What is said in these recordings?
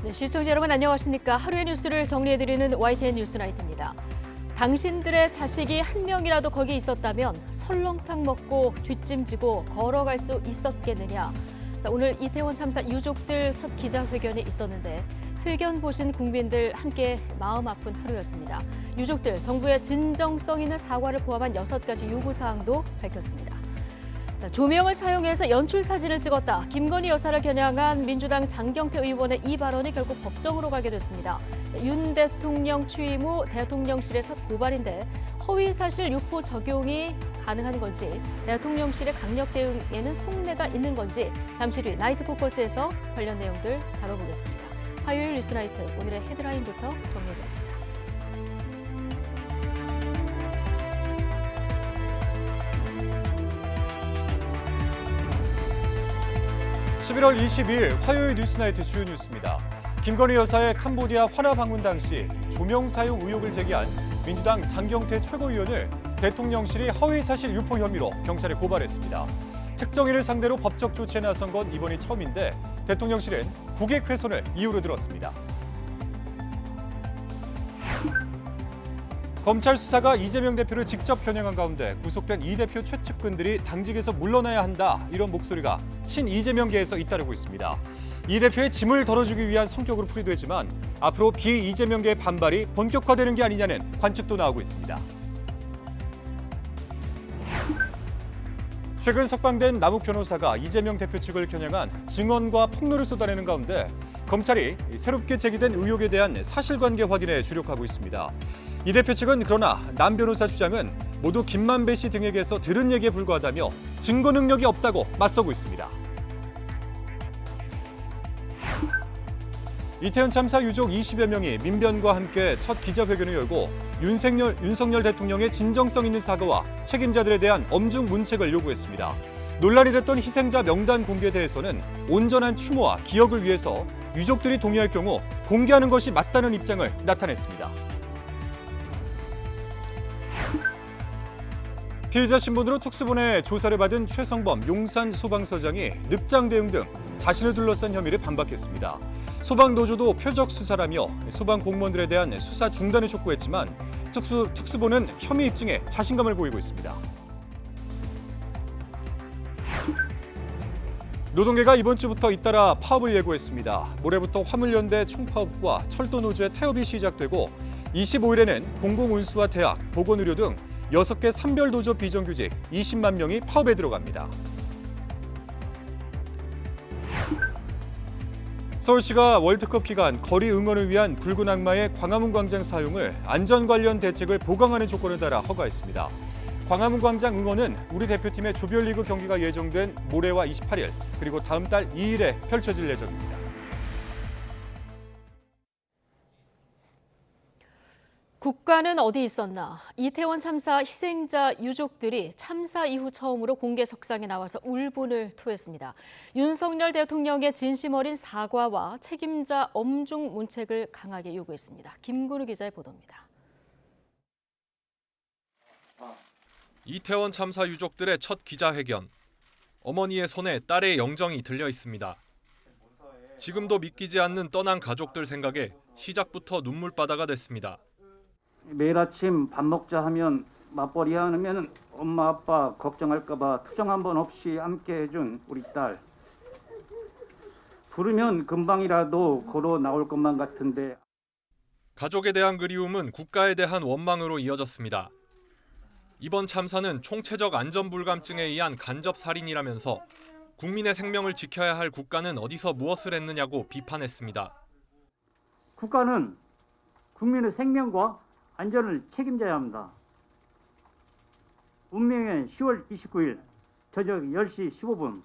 네, 시청자 여러분 안녕하십니까? 하루의 뉴스를 정리해드리는 YTN 뉴스나이트입니다. 당신들의 자식이 한 명이라도 거기 있었다면 설렁탕 먹고 뒷짐지고 걸어갈 수 있었겠느냐. 자, 오늘 이태원 참사 유족들 첫 기자회견이 있었는데 회견 보신 국민들 함께 마음 아픈 하루였습니다. 유족들 정부의 진정성 있는 사과를 포함한 6가지 요구사항도 밝혔습니다. 자, 조명을 사용해서 연출 사진을 찍었다. 김건희 여사를 겨냥한 민주당 장경태 의원의 이 발언이 결국 법정으로 가게 됐습니다. 자, 윤 대통령 취임 후 대통령실의 첫 고발인데 허위사실 유포 적용이 가능한 건지 대통령실의 강력 대응에는 속내가 있는 건지 잠시 뒤 나이트 포커스에서 관련 내용들 다뤄보겠습니다. 화요일 뉴스나이트 오늘의 헤드라인부터 정리해드립니다. 11월 22일 화요일 뉴스나이트 주요 뉴스입니다. 김건희 여사의 캄보디아 환화 방문 당시 조명 사용 의혹을 제기한 민주당 장경태 최고위원을 대통령실이 허위사실 유포 혐의로 경찰에 고발했습니다. 특정인을 상대로 법적 조치에 나선 건 이번이 처음인데 대통령실은 국익 훼손을 이유로 들었습니다. 검찰 수사가 이재명 대표를 직접 겨냥한 가운데 구속된 이 대표 최측근들이 당직에서 물러나야 한다, 이런 목소리가 친이재명계에서 잇따르고 있습니다. 이 대표의 짐을 덜어주기 위한 성격으로 풀이되지만 앞으로 비이재명계의 반발이 본격화되는 게 아니냐는 관측도 나오고 있습니다. 최근 석방된 남욱 변호사가 이재명 대표 측을 겨냥한 증언과 폭로를 쏟아내는 가운데 검찰이 새롭게 제기된 의혹에 대한 사실관계 확인에 주력하고 있습니다. 이 대표 측은 그러나 남 변호사 주장은 모두 김만배 씨 등에게서 들은 얘기에 불과하다며 증거 능력이 없다고 맞서고 있습니다. 이태원 참사 유족 20여 명이 민변과 함께 첫 기자회견을 열고 윤석열 대통령의 진정성 있는 사과와 책임자들에 대한 엄중 문책을 요구했습니다. 논란이 됐던 희생자 명단 공개에 대해서는 온전한 추모와 기억을 위해서 유족들이 동의할 경우 공개하는 것이 맞다는 입장을 나타냈습니다. 피의자 신분으로 특수본에 조사를 받은 최성범 용산 소방서장이 늑장 대응 등 자신을 둘러싼 혐의를 반박했습니다. 소방노조도 표적 수사라며 소방 공무원들에 대한 수사 중단을 촉구했지만 특수본은 혐의 입증에 자신감을 보이고 있습니다. 노동계가 이번 주부터 잇따라 파업을 예고했습니다. 모레부터 화물연대 총파업과 철도노조의 태업이 시작되고 25일에는 공공운수와 대학, 보건의료 등 6개 산별노조 비정규직 20만 명이 파업에 들어갑니다. 서울시가 월드컵 기간 거리 응원을 위한 붉은 악마의 광화문 광장 사용을 안전 관련 대책을 보강하는 조건을 달아 허가했습니다. 광화문 광장 응원은 우리 대표팀의 조별리그 경기가 예정된 모레와 28일 그리고 다음 달 2일에 펼쳐질 예정입니다. 국가는 어디 있었나? 이태원 참사 희생자 유족들이 참사 이후 처음으로 공개석상에 나와서 울분을 토했습니다. 윤석열 대통령의 진심 어린 사과와 책임자 엄중 문책을 강하게 요구했습니다. 김근우 기자의 보도입니다. 이태원 참사 유족들의 첫 기자회견. 어머니의 손에 딸의 영정이 들려 있습니다. 지금도 믿기지 않는 떠난 가족들 생각에 시작부터 눈물바다가 됐습니다. 매일 아침 밥 먹자 하면 맞벌이 하면 엄마 아빠 걱정할까 봐 투정 한 번 없이 함께 해준 우리 딸. 부르면 금방이라도 걸어 나올 것만 같은데. 가족에 대한 그리움은 국가에 대한 원망으로 이어졌습니다. 이번 참사는 총체적 안전불감증에 의한 간접살인이라면서 국민의 생명을 지켜야 할 국가는 어디서 무엇을 했느냐고 비판했습니다. 국가는 국민의 생명과 안전을 책임져야 합니다. 운명의 10월 29일 저녁 10시 15분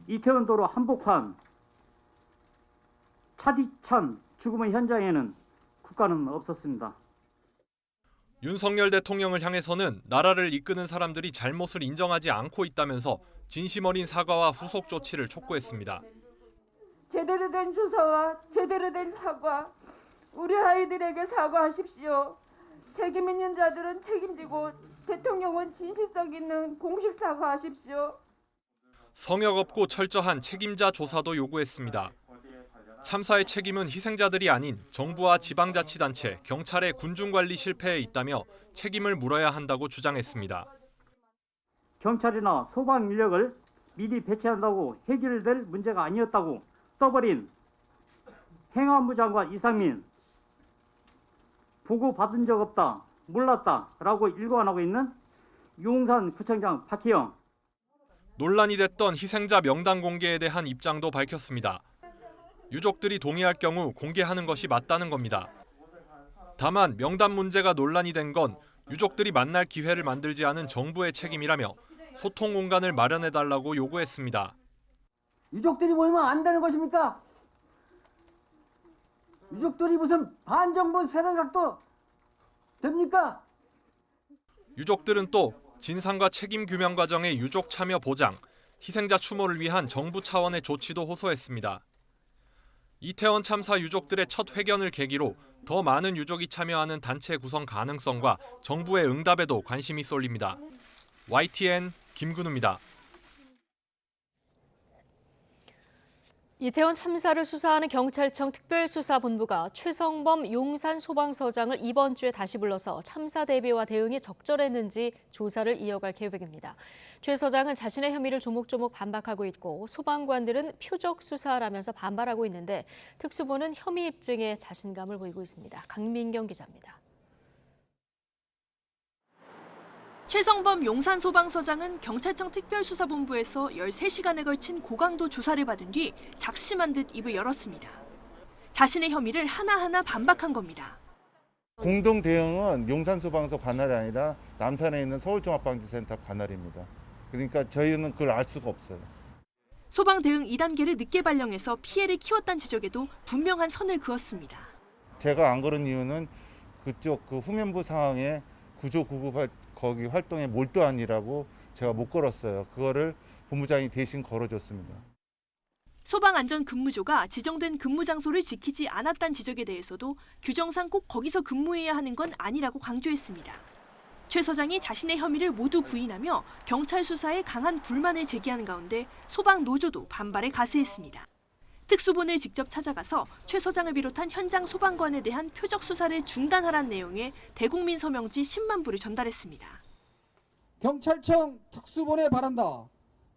이태원도로 한복판 차디찬 죽음의 현장에는 국가는 없었습니다. 윤석열 대통령을 향해서는 나라를 이끄는 사람들이 잘못을 인정하지 않고 있다면서 진심 어린 사과와 후속 조치를 촉구했습니다. 제대로 된 조사와 제대로 된 사과, 우리 아이들에게 사과하십시오. 책임 있는 자들은 책임지고 대통령은 진실성 있는 공식 사과하십시오. 성역 없고 철저한 책임자 조사도 요구했습니다. 참사의 책임은 희생자들이 아닌 정부와 지방자치단체, 경찰의 군중관리 실패에 있다며 책임을 물어야 한다고 주장했습니다. 경찰이나 소방 인력을 미리 배치한다고 해결될 문제가 아니었다고 떠버린 행안부 장관 이상민, 보고받은 적 없다, 몰랐다라고 일관 안 하고 있는 용산구청장 박희영. 논란이 됐던 희생자 명단 공개에 대한 입장도 밝혔습니다. 유족들이 동의할 경우 공개하는 것이 맞다는 겁니다. 다만 명단 문제가 논란이 된 건 유족들이 만날 기회를 만들지 않은 정부의 책임이라며 소통 공간을 마련해달라고 요구했습니다. 유족들이 모이면 안 되는 것입니까? 유족들이 무슨 반정부 세력도 됩니까? 유족들은 또 진상과 책임 규명 과정의 유족 참여 보장, 희생자 추모를 위한 정부 차원의 조치도 호소했습니다. 이태원 참사 유족들의 첫 회견을 계기로 더 많은 유족이 참여하는 단체 구성 가능성과 정부의 응답에도 관심이 쏠립니다. YTN 김근우입니다. 이태원 참사를 수사하는 경찰청 특별수사본부가 최성범 용산소방서장을 이번 주에 다시 불러서 참사 대비와 대응이 적절했는지 조사를 이어갈 계획입니다. 최 서장은 자신의 혐의를 조목조목 반박하고 있고 소방관들은 표적 수사라면서 반발하고 있는데 특수부는 혐의 입증에 자신감을 보이고 있습니다. 강민경 기자입니다. 최성범 용산소방서장은 경찰청 특별수사본부에서 13시간에 걸친 고강도 조사를 받은 뒤 작심한 듯 입을 열었습니다. 자신의 혐의를 하나하나 반박한 겁니다. 공동 대응은 용산소방서 관할이 아니라 남산에 있는 서울종합방지센터 관할입니다. 그러니까 저희는 그걸 알 수가 없어요. 소방 대응 2단계를 늦게 발령해서 피해를 키웠다는 지적에도 분명한 선을 그었습니다. 제가 안 그런 이유는 그쪽 후면부 상황에 구조 구급 거기 활동에 몰두하니라고 제가 못 걸었어요. 그거를 본부장이 대신 걸어줬습니다. 소방안전근무조가 지정된 근무 장소를 지키지 않았다는 지적에 대해서도 규정상 꼭 거기서 근무해야 하는 건 아니라고 강조했습니다. 최 서장이 자신의 혐의를 모두 부인하며 경찰 수사에 강한 불만을 제기하는 가운데 소방노조도 반발에 가세했습니다. 특수본을 직접 찾아가서 최 서장을 비롯한 현장 소방관에 대한 표적 수사를 중단하라는 내용의 대국민 서명지 10만 부를 전달했습니다. 경찰청 특수본에 바란다.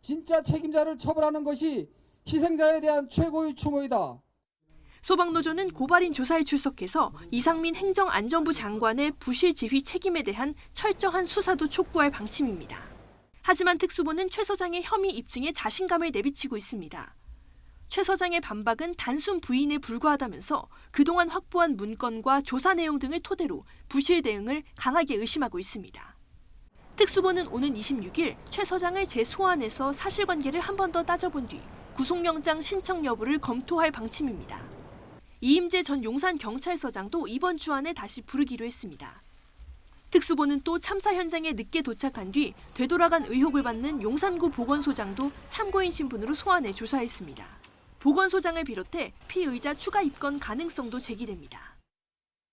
진짜 책임자를 처벌하는 것이 희생자에 대한 최고의 추모이다. 소방노조는 고발인 조사에 출석해서 이상민 행정안전부 장관의 부실 지휘 책임에 대한 철저한 수사도 촉구할 방침입니다. 하지만 특수본은 최 서장의 혐의 입증에 자신감을 내비치고 있습니다. 최 서장의 반박은 단순 부인에 불과하다면서 그동안 확보한 문건과 조사 내용 등을 토대로 부실 대응을 강하게 의심하고 있습니다. 특수본은 오는 26일 최 서장을 재소환해서 사실관계를 한 번 더 따져본 뒤 구속영장 신청 여부를 검토할 방침입니다. 이임재 전 용산경찰서장도 이번 주 안에 다시 부르기로 했습니다. 특수본은 또 참사 현장에 늦게 도착한 뒤 되돌아간 의혹을 받는 용산구 보건소장도 참고인 신분으로 소환해 조사했습니다. 보건소장을 비롯해 피의자 추가 입건 가능성도 제기됩니다.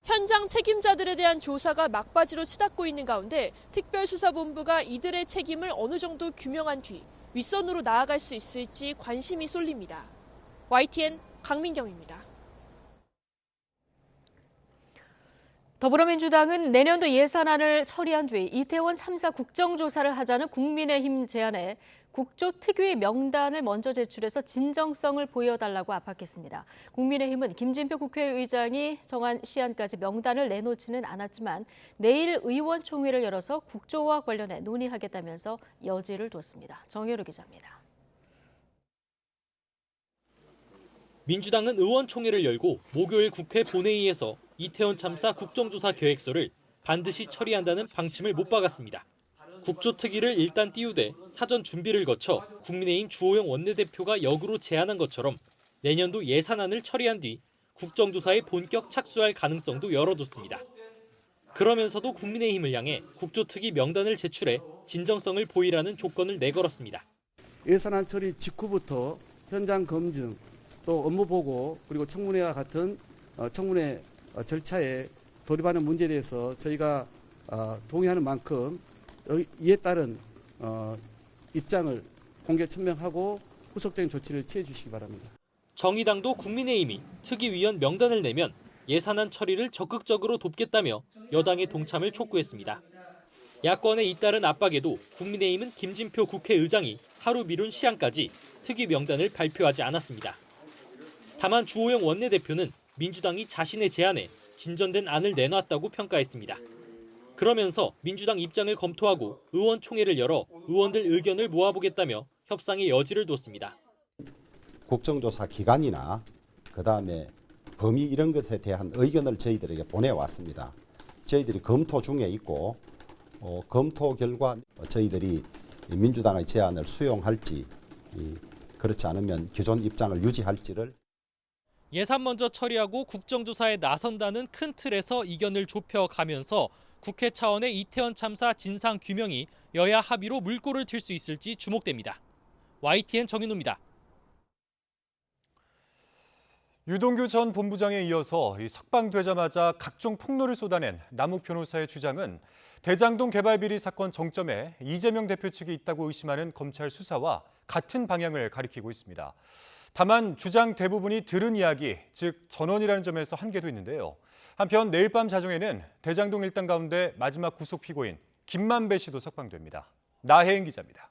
현장 책임자들에 대한 조사가 막바지로 치닫고 있는 가운데 특별수사본부가 이들의 책임을 어느 정도 규명한 뒤 윗선으로 나아갈 수 있을지 관심이 쏠립니다. YTN 강민경입니다. 더불어민주당은 내년도 예산안을 처리한 뒤 이태원 참사 국정조사를 하자는 국민의힘 제안에 국조특위 명단을 먼저 제출해서 진정성을 보여달라고 압박했습니다. 국민의힘은 김진표 국회의장이 정한 시한까지 명단을 내놓지는 않았지만 내일 의원총회를 열어서 국조와 관련해 논의하겠다면서 여지를 뒀습니다. 정효루 기자입니다. 민주당은 의원총회를 열고 목요일 국회 본회의에서 이태원 참사 국정조사 계획서를 반드시 처리한다는 방침을 못 박았습니다. 국조특위를 일단 띄우되 사전 준비를 거쳐 국민의힘 주호영 원내대표가 역으로 제안한 것처럼 내년도 예산안을 처리한 뒤 국정조사에 본격 착수할 가능성도 열어뒀습니다. 그러면서도 국민의힘을 향해 국조특위 명단을 제출해 진정성을 보이라는 조건을 내걸었습니다. 예산안 처리 직후부터 현장 검증, 또 업무 보고, 그리고 청문회와 같은 청문회 절차에 돌입하는 문제에 대해서 저희가 동의하는 만큼 이에 따른 입장을 공개 천명하고 후속적인 조치를 취해 주시기 바랍니다. 정의당도 국민의힘이 특위위원 명단을 내면 예산안 처리를 적극적으로 돕겠다며 여당의 동참을 촉구했습니다. 야권의 잇따른 압박에도 국민의힘은 김진표 국회의장이 하루 미룬 시한까지 특위 명단을 발표하지 않았습니다. 다만 주호영 원내대표는 민주당이 자신의 제안에 진전된 안을 내놨다고 평가했습니다. 그러면서 민주당 입장을 검토하고 의원총회를 열어 의원들 의견을 모아보겠다며 협상의 여지를 뒀습니다. 국정조사 기간이나 그다음에 범위 이런 것에 대한 의견을 저희들에게 보내왔습니다. 저희들이 검토 중에 있고 검토 결과 저희들이 민주당의 제안을 수용할지 그렇지 않으면 기존 입장을 유지할지를 예산 먼저 처리하고 국정조사에 나선다는 큰 틀에서 이견을 좁혀가면서 국회 차원의 이태원 참사 진상 규명이 여야 합의로 물꼬를 틀 수 있을지 주목됩니다. YTN 정윤호입니다. 유동규 전 본부장에 이어서 석방되자마자 각종 폭로를 쏟아낸 남욱 변호사의 주장은 대장동 개발 비리 사건 정점에 이재명 대표 측이 있다고 의심하는 검찰 수사와 같은 방향을 가리키고 있습니다. 다만 주장 대부분이 들은 이야기, 즉 전원이라는 점에서 한계도 있는데요. 한편 내일 밤 자정에는 대장동 일당 가운데 마지막 구속 피고인 김만배 씨도 석방됩니다. 나혜인 기자입니다.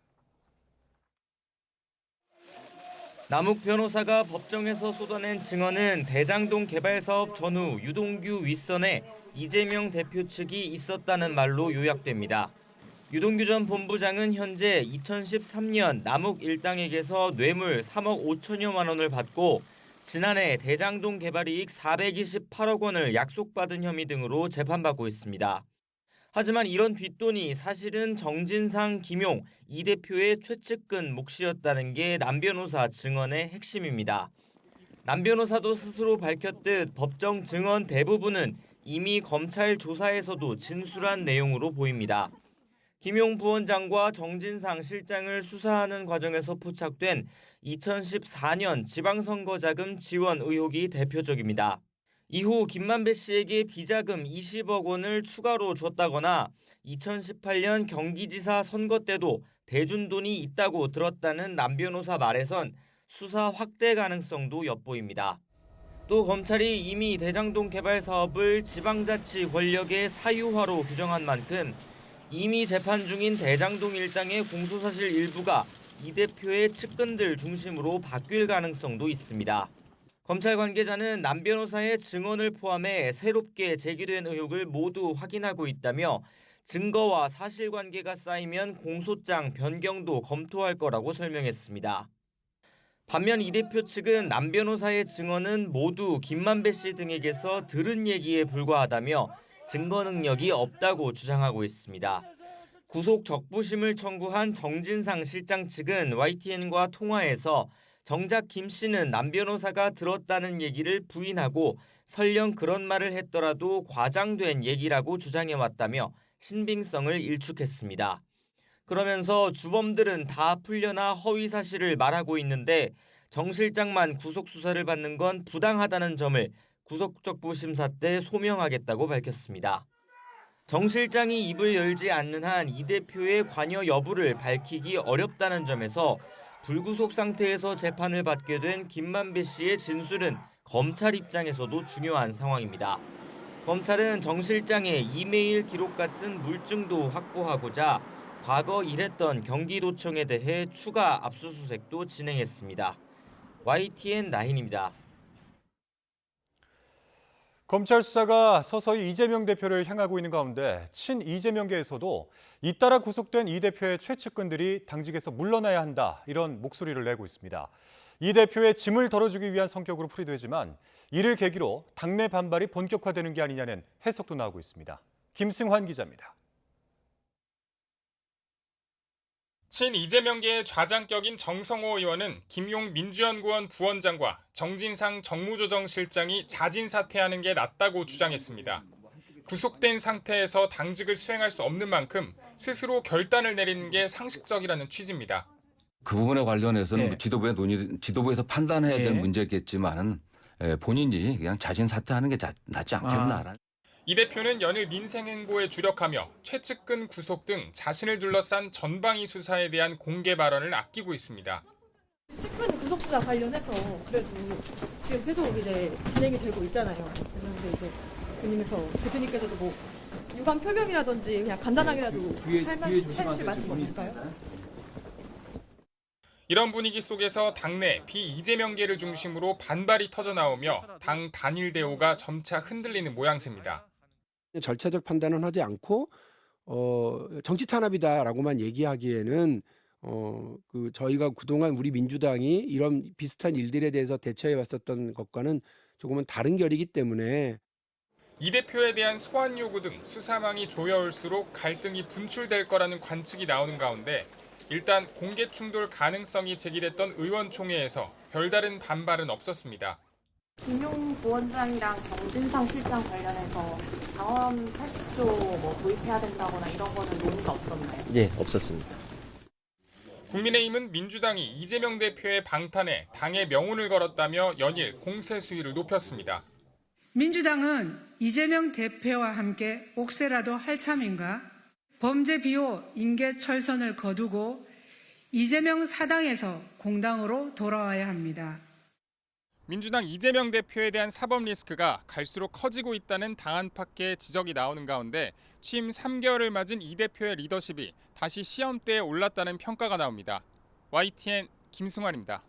남욱 변호사가 법정에서 쏟아낸 증언은 대장동 개발 사업 전후 유동규 윗선에 이재명 대표 측이 있었다는 말로 요약됩니다. 유동규 전 본부장은 현재 2013년 남욱 일당에게서 뇌물 3억 5천여만 원을 받고 지난해 대장동 개발 이익 428억 원을 약속받은 혐의 등으로 재판받고 있습니다. 하지만 이런 뒷돈이 사실은 정진상, 김용 이 대표의 최측근 몫이었다는 게 남 변호사 증언의 핵심입니다. 남 변호사도 스스로 밝혔듯 법정 증언 대부분은 이미 검찰 조사에서도 진술한 내용으로 보입니다. 김용 부원장과 정진상 실장을 수사하는 과정에서 포착된 2014년 지방선거 자금 지원 의혹이 대표적입니다. 이후 김만배 씨에게 비자금 20억 원을 추가로 줬다거나 2018년 경기지사 선거 때도 대준 돈이 있다고 들었다는 남 변호사 말에선 수사 확대 가능성도 엿보입니다. 또 검찰이 이미 대장동 개발 사업을 지방자치 권력의 사유화로 규정한 만큼 이미 재판 중인 대장동 일당의 공소사실 일부가 이 대표의 측근들 중심으로 바뀔 가능성도 있습니다. 검찰 관계자는 남 변호사의 증언을 포함해 새롭게 제기된 의혹을 모두 확인하고 있다며 증거와 사실관계가 쌓이면 공소장 변경도 검토할 거라고 설명했습니다. 반면 이 대표 측은 남 변호사의 증언은 모두 김만배 씨 등에게서 들은 얘기에 불과하다며 증거 능력이 없다고 주장하고 있습니다. 구속 적부심을 청구한 정진상 실장 측은 YTN과 통화에서 정작 김 씨는 남 변호사가 들었다는 얘기를 부인하고 설령 그런 말을 했더라도 과장된 얘기라고 주장해왔다며 신빙성을 일축했습니다. 그러면서 주범들은 다 풀려나 허위 사실을 말하고 있는데 정 실장만 구속 수사를 받는 건 부당하다는 점을 구속적부심사 때 소명하겠다고 밝혔습니다. 정 실장이 입을 열지 않는 한 이 대표의 관여 여부를 밝히기 어렵다는 점에서 불구속 상태에서 재판을 받게 된 김만배 씨의 진술은 검찰 입장에서도 중요한 상황입니다. 검찰은 정 실장의 이메일 기록 같은 물증도 확보하고자 과거 일했던 경기도청에 대해 추가 압수수색도 진행했습니다. YTN 나인입니다. 검찰 수사가 서서히 이재명 대표를 향하고 있는 가운데 친 이재명계에서도 잇따라 구속된 이 대표의 최측근들이 당직에서 물러나야 한다 이런 목소리를 내고 있습니다. 이 대표의 짐을 덜어주기 위한 성격으로 풀이되지만 이를 계기로 당내 반발이 본격화되는 게 아니냐는 해석도 나오고 있습니다. 김승환 기자입니다. 친 이재명계의 좌장격인 정성호 의원은 김용 민주연구원 부원장과 정진상 정무조정실장이 자진 사퇴하는 게 낫다고 주장했습니다. 구속된 상태에서 당직을 수행할 수 없는 만큼 스스로 결단을 내리는 게 상식적이라는 취지입니다. 그 부분에 관련해서는 지도부에서 판단해야 될 문제겠지만은 본인이 그냥 자진 사퇴하는 게 낫지 않겠나라는. 이 대표는 연일 민생 행보에 주력하며 최측근 구속 등 자신을 둘러싼 전방위 수사에 대한 공개 발언을 아끼고 있습니다. 측근 구속수사 관련해서 그래도 지금 계속 이제 진행이 되고 있잖아요. 그런데 이제 대표님께서도 뭐 유감 표명이라든지 그냥 간단하게라도 하실 말씀 없을까요? 이런 분위기 속에서 당내 비이재명계를 중심으로 반발이 터져나오며 당 단일 대우가 점차 흔들리는 모양새입니다. 절차적 판단은 하지 않고 정치 탄압이다라고만 얘기하기에는 저희가 그동안 우리 민주당이 이런 비슷한 일들에 대해서 대처해 왔었던 것과는 조금은 다른 결이기 때문에 이 대표에 대한 소환 요구 등 수사망이 조여올수록 갈등이 분출될 거라는 관측이 나오는 가운데 일단 공개 충돌 가능성이 제기됐던 의원총회에서 별다른 반발은 없었습니다. 김용 부원장이랑 정진상 실장 관련해서 당원 80조 뭐 도입해야 된다거나 이런 거는 논의가 없었나요? 네, 없었습니다. 국민의힘은 민주당이 이재명 대표의 방탄에 당의 명운을 걸었다며 연일 공세 수위를 높였습니다. 민주당은 이재명 대표와 함께 옥새라도 할 참인가? 범죄 비호 인계철선을 거두고 이재명 사당에서 공당으로 돌아와야 합니다. 민주당 이재명 대표에 대한 사법 리스크가 갈수록 커지고 있다는 당 안팎의 지적이 나오는 가운데 취임 3개월을 맞은 이 대표의 리더십이 다시 시험대에 올랐다는 평가가 나옵니다. YTN 김승환입니다.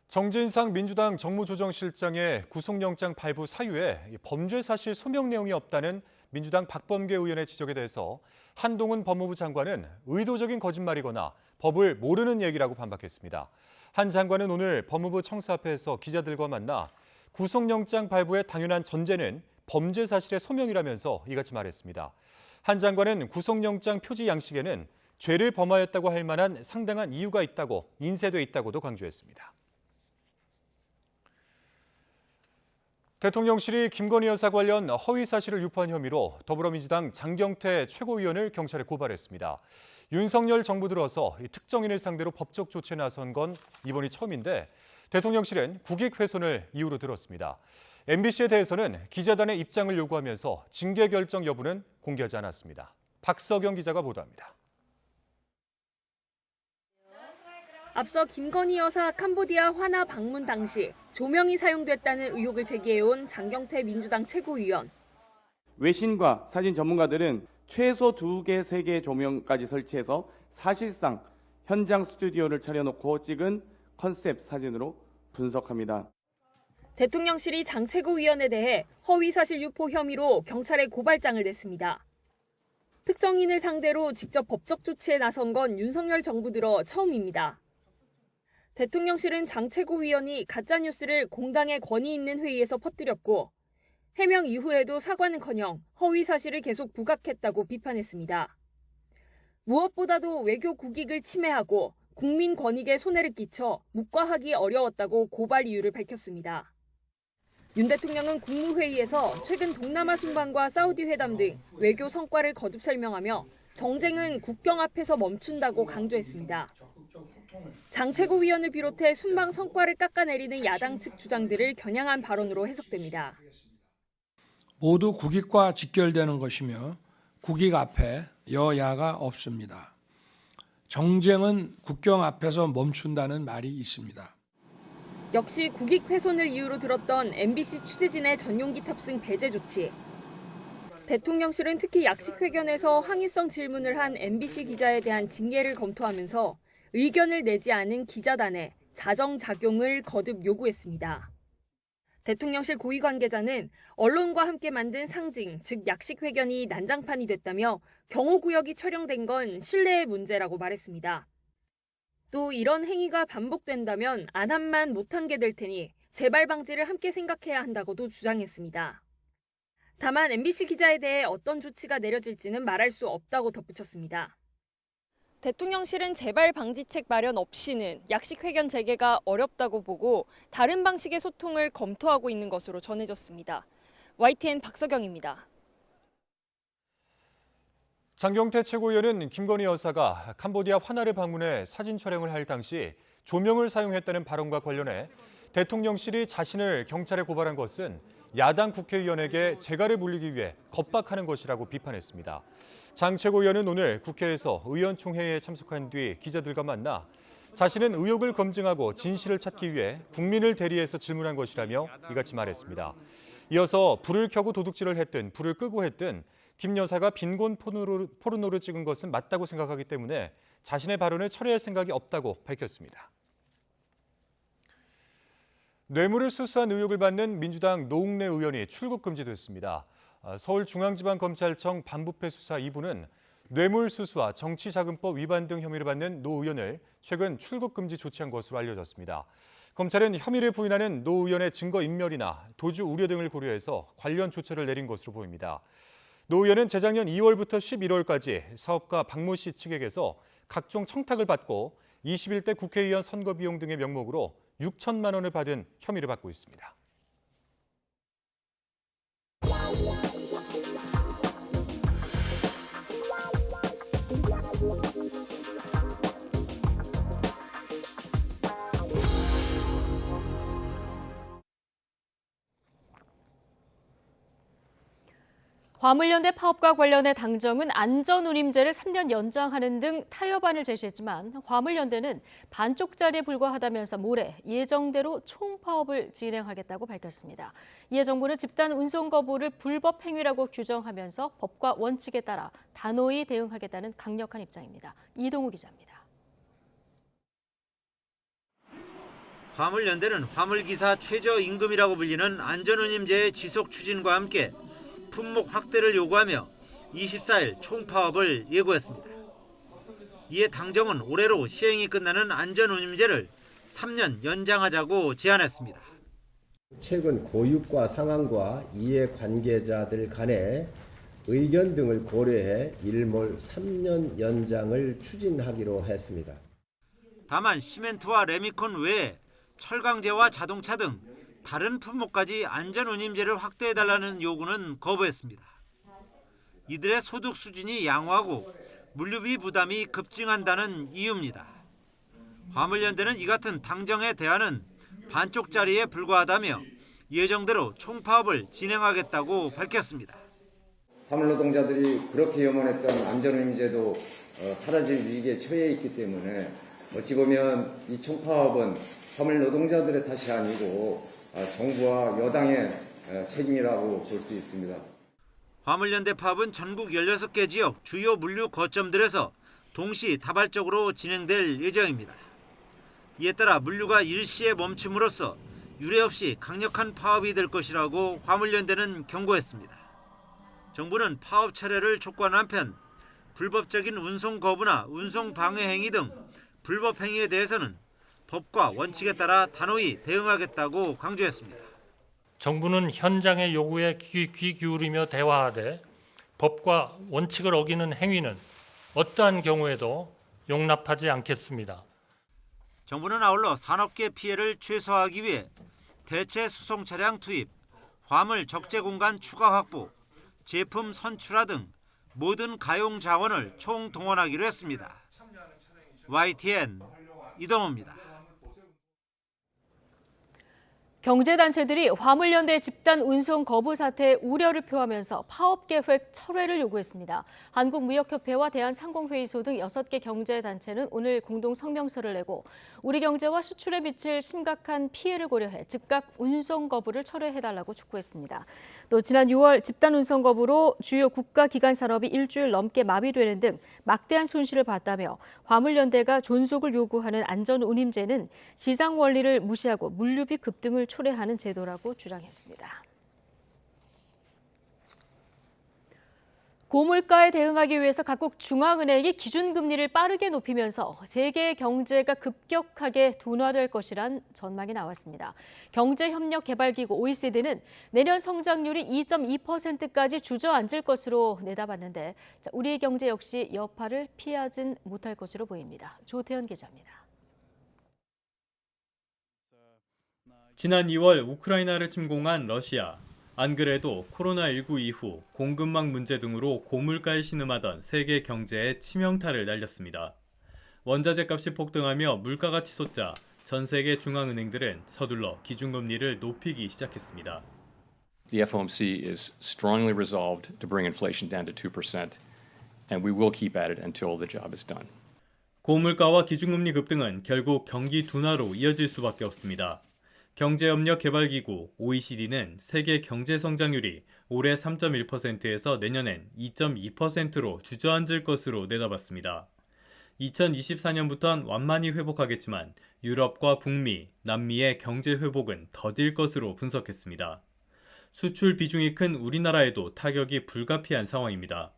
정진상 민주당 정무조정실장의 구속영장 발부 사유에 범죄 사실 소명 내용이 없다는 민주당 박범계 의원의 지적에 대해서 한동훈 법무부 장관은 의도적인 거짓말이거나 법을 모르는 얘기라고 반박했습니다. 한 장관은 오늘 법무부 청사 앞에서 기자들과 만나 구속영장 발부의 당연한 전제는 범죄 사실의 소명이라면서 이같이 말했습니다. 한 장관은 구속영장 표지 양식에는 죄를 범하였다고 할 만한 상당한 이유가 있다고 인쇄돼 있다고도 강조했습니다. 대통령실이 김건희 여사 관련 허위 사실을 유포한 혐의로 더불어민주당 장경태 최고위원을 경찰에 고발했습니다. 윤석열 정부 들어서 특정인을 상대로 법적 조치에 나선 건 이번이 처음인데 대통령실은 국익 훼손을 이유로 들었습니다. MBC에 대해서는 기자단의 입장을 요구하면서 징계 결정 여부는 공개하지 않았습니다. 박서경 기자가 보도합니다. 앞서 김건희 여사 캄보디아 화나 방문 당시 조명이 사용됐다는 의혹을 제기해온 장경태 민주당 최고위원. 외신과 사진 전문가들은 최소 2개, 3개 조명까지 설치해서 사실상 현장 스튜디오를 차려놓고 찍은 컨셉 사진으로 분석합니다. 대통령실이 장 최고위원에 대해 허위사실 유포 혐의로 경찰에 고발장을 냈습니다. 특정인을 상대로 직접 법적 조치에 나선 건 윤석열 정부 들어 처음입니다. 대통령실은 장 최고위원이 가짜뉴스를 공당의 권위 있는 회의에서 퍼뜨렸고 해명 이후에도 사과는커녕 허위 사실을 계속 부각했다고 비판했습니다. 무엇보다도 외교 국익을 침해하고 국민 권익에 손해를 끼쳐 묵과하기 어려웠다고 고발 이유를 밝혔습니다. 윤 대통령은 국무회의에서 최근 동남아 순방과 사우디 회담 등 외교 성과를 거듭 설명하며 정쟁은 국경 앞에서 멈춘다고 강조했습니다. 장 최고위원을 비롯해 순방 성과를 깎아내리는 야당 측 주장들을 겨냥한 발언으로 해석됩니다. 모두 국익과 직결되는 것이며 국익 앞에 여야가 없습니다. 정쟁은 국경 앞에서 멈춘다는 말이 있습니다. 역시 국익 훼손을 이유로 들었던 MBC 취재진의 전용기 탑승 배제 조치. 대통령실은 특히 약식회견에서 항의성 질문을 한 MBC 기자에 대한 징계를 검토하면서 의견을 내지 않은 기자단에 자정작용을 거듭 요구했습니다. 대통령실 고위 관계자는 언론과 함께 만든 상징, 즉 약식회견이 난장판이 됐다며 경호구역이 촬영된 건 신뢰의 문제라고 말했습니다. 또 이런 행위가 반복된다면 안 한 만 못한 게 될 테니 재발 방지를 함께 생각해야 한다고도 주장했습니다. 다만 MBC 기자에 대해 어떤 조치가 내려질지는 말할 수 없다고 덧붙였습니다. 대통령실은 재발 방지책 마련 없이는 약식회견 재개가 어렵다고 보고 다른 방식의 소통을 검토하고 있는 것으로 전해졌습니다. YTN 박서경입니다. 장경태 최고위원은 김건희 여사가 캄보디아 화나를 방문해 사진 촬영을 할 당시 조명을 사용했다는 발언과 관련해 대통령실이 자신을 경찰에 고발한 것은 야당 국회의원에게 재갈을 물리기 위해 겁박하는 것이라고 비판했습니다. 장 최고위원은 오늘 국회에서 의원총회에 참석한 뒤 기자들과 만나 자신은 의혹을 검증하고 진실을 찾기 위해 국민을 대리해서 질문한 것이라며 이같이 말했습니다. 이어서 불을 켜고 도둑질을 했든 불을 끄고 했든 김 여사가 빈곤 포르노를 찍은 것은 맞다고 생각하기 때문에 자신의 발언을 철회할 생각이 없다고 밝혔습니다. 뇌물을 수수한 의혹을 받는 민주당 노웅래 의원이 출국 금지됐습니다. 서울중앙지방검찰청 반부패 수사 2부는 뇌물 수수와 정치자금법 위반 등 혐의를 받는 노 의원을 최근 출국 금지 조치한 것으로 알려졌습니다. 검찰은 혐의를 부인하는 노 의원의 증거인멸이나 도주 우려 등을 고려해서 관련 조처를 내린 것으로 보입니다. 노 의원은 재작년 2월부터 11월까지 사업가 박모 씨 측에게서 각종 청탁을 받고 21대 국회의원 선거 비용 등의 명목으로 6천만 원을 받은 혐의를 받고 있습니다. 화물연대 파업과 관련해 당정은 안전운임제를 3년 연장하는 등 타협안을 제시했지만 화물연대는 반쪽짜리에 불과하다면서 모레 예정대로 총파업을 진행하겠다고 밝혔습니다. 이에 정부는 집단 운송 거부를 불법 행위라고 규정하면서 법과 원칙에 따라 단호히 대응하겠다는 강력한 입장입니다. 이동우 기자입니다. 화물연대는 화물기사 최저임금이라고 불리는 안전운임제의 지속 추진과 함께 품목 확대를 요구하며 24일 총파업을 예고했습니다. 이에 당정은 올해로 시행이 끝나는 안전운임제를 3년 연장하자고 제안했습니다. 최근 고유가 상황과 이해관계자들 간의 의견 등을 고려해 일몰 3년 연장을 추진하기로 했습니다. 다만 시멘트와 레미콘 외에 철강제와 자동차 등 다른 품목까지 안전운임제를 확대해달라는 요구는 거부했습니다. 이들의 소득 수준이 양호하고 물류비 부담이 급증한다는 이유입니다. 화물연대는 이 같은 당정의 대안은 반쪽짜리에 불과하다며 예정대로 총파업을 진행하겠다고 밝혔습니다. 화물노동자들이 그렇게 염원했던 안전운임제도 사라질 위기에 처해 있기 때문에 어찌 보면 이 총파업은 화물노동자들의 탓이 아니고 정부와 여당의 책임이라고 볼 수 있습니다. 화물연대 파업은 전국 16개 지역 주요 물류 거점들에서 동시 다발적으로 진행될 예정입니다. 이에 따라 물류가 일시에 멈춤으로써 유례 없이 강력한 파업이 될 것이라고 화물연대는 경고했습니다. 정부는 파업 철회를 촉구하는 한편 불법적인 운송 거부나 운송 방해 행위 등 불법 행위에 대해서는 법과 원칙에 따라 단호히 대응하겠다고 강조했습니다. 정부는 현장의 요구에 귀 기울이며 대화하되 법과 원칙을 어기는 행위는 어떠한 경우에도 용납하지 않겠습니다. 정부는 아울러 산업계 피해를 최소화하기 위해 대체 수송 차량 투입, 화물 적재 공간 추가 확보, 제품 선출화 등 모든 가용 자원을 총동원하기로 했습니다. YTN 이동호입니다. 경제단체들이 화물연대 집단 운송 거부 사태에 우려를 표하면서 파업 계획 철회를 요구했습니다. 한국무역협회와 대한상공회의소 등 6개 경제단체는 오늘 공동 성명서를 내고 우리 경제와 수출에 미칠 심각한 피해를 고려해 즉각 운송 거부를 철회해달라고 촉구했습니다. 또 지난 6월 집단 운송 거부로 주요 국가기관 산업이 일주일 넘게 마비되는 등 막대한 손실을 봤다며 화물연대가 존속을 요구하는 안전운임제는 시장 원리를 무시하고 물류비 급등을 초래하는 제도라고 주장했습니다. 고물가에 대응하기 위해서 각국 중앙은행이 기준금리를 빠르게 높이면서 세계 경제가 급격하게 둔화될 것이란 전망이 나왔습니다. 경제협력개발기구 OECD는 내년 성장률이 2.2%까지 주저앉을 것으로 내다봤는데 우리 경제 역시 여파를 피하진 못할 것으로 보입니다. 조태현 기자입니다. 지난 2월 우크라이나를 침공한 러시아. 안 그래도 코로나19 이후 공급망 문제 등으로 고물가에 신음하던 세계 경제에 치명타를 날렸습니다. 원자재 값이 폭등하며 물가가 치솟자 전 세계 중앙은행들은 서둘러 기준금리를 높이기 시작했습니다. The FOMC is strongly resolved to bring inflation down to 2%, and we will keep at it until the job is done. 고물가와 기준금리 급등은 결국 경기 둔화로 이어질 수밖에 없습니다. 경제협력개발기구 OECD는 세계 경제 성장률이 올해 3.1%에서 내년엔 2.2%로 주저앉을 것으로 내다봤습니다. 2024년부터는 완만히 회복하겠지만 유럽과 북미, 남미의 경제 회복은 더딜 것으로 분석했습니다. 수출 비중이 큰 우리나라에도 타격이 불가피한 상황입니다.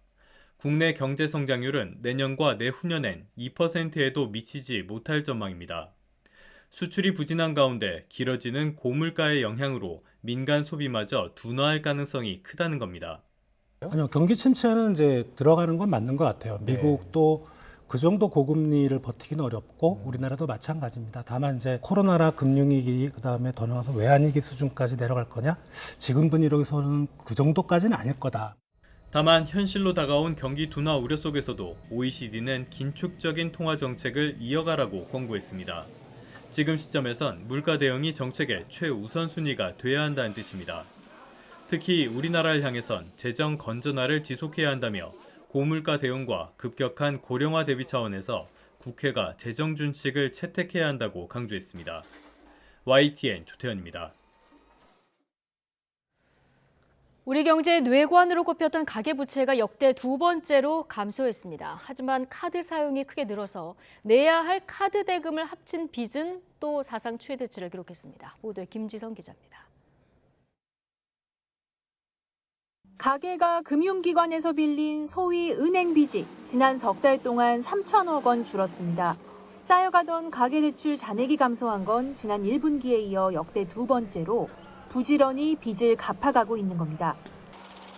국내 경제 성장률은 내년과 내후년엔 2%에도 미치지 못할 전망입니다. 수출이 부진한 가운데 길어지는 고물가의 영향으로 민간 소비마저 둔화할 가능성이 크다는 겁니다. 아니요, 경기 침체는 이제 들어가는 건 맞는 것 같아요. 미국도 그 정도 고금리를 버티기는 어렵고 우리나라도 마찬가지입니다. 다만 이제 코로나나 금융위기 그다음에 더 나아가서 외환위기 수준까지 내려갈 거냐? 지금 분위기로서는 그 정도까지는 아닐 거다. 다만 현실로 다가온 경기 둔화 우려 속에서도 OECD는 긴축적인 통화 정책을 이어가라고 권고했습니다. 지금 시점에선 물가 대응이 정책의 최우선순위가 돼야 한다는 뜻입니다. 특히 우리나라를 향해선 재정 건전화를 지속해야 한다며 고물가 대응과 급격한 고령화 대비 차원에서 국회가 재정 준칙을 채택해야 한다고 강조했습니다. YTN 조태현입니다. 우리 경제의 뇌관으로 꼽혔던 가계부채가 역대 두 번째로 감소했습니다. 하지만 카드 사용이 크게 늘어서 내야 할 카드 대금을 합친 빚은 또 사상 최대치를 기록했습니다. 보도에 김지성 기자입니다. 가계가 금융기관에서 빌린 소위 은행 빚이 지난 석 달 동안 3천억 원 줄었습니다. 쌓여가던 가계대출 잔액이 감소한 건 지난 1분기에 이어 역대 두 번째로 부지런히 빚을 갚아가고 있는 겁니다.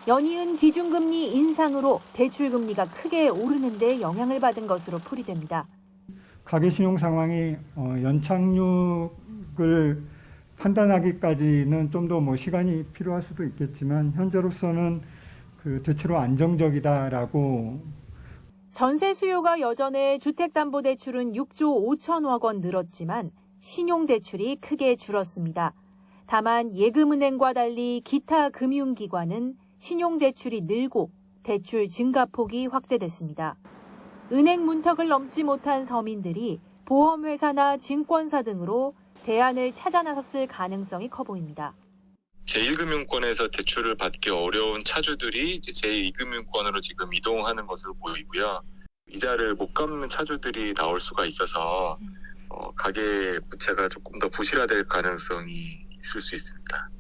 연이은 기준금리 인상으로 대출금리가 크게 오르는 데 영향을 받은 것으로 풀이됩니다. 가계신용 상황이 연착륙을 판단하기까지는 좀 더 시간이 필요할 수도 있겠지만 현재로서는 대체로 안정적이다라고. 전세 수요가 여전해 주택담보대출은 6조 5천억 원 늘었지만 신용대출이 크게 줄었습니다. 다만 예금은행과 달리 기타 금융기관은 신용대출이 늘고 대출 증가폭이 확대됐습니다. 은행 문턱을 넘지 못한 서민들이 보험회사나 증권사 등으로 대안을 찾아 나섰을 가능성이 커 보입니다. 제1금융권에서 대출을 받기 어려운 차주들이 제2금융권으로 지금 이동하는 것으로 보이고요. 이자를 못 갚는 차주들이 나올 수가 있어서 가계 부채가 조금 더 부실화될 가능성이 있을 수 있습니다.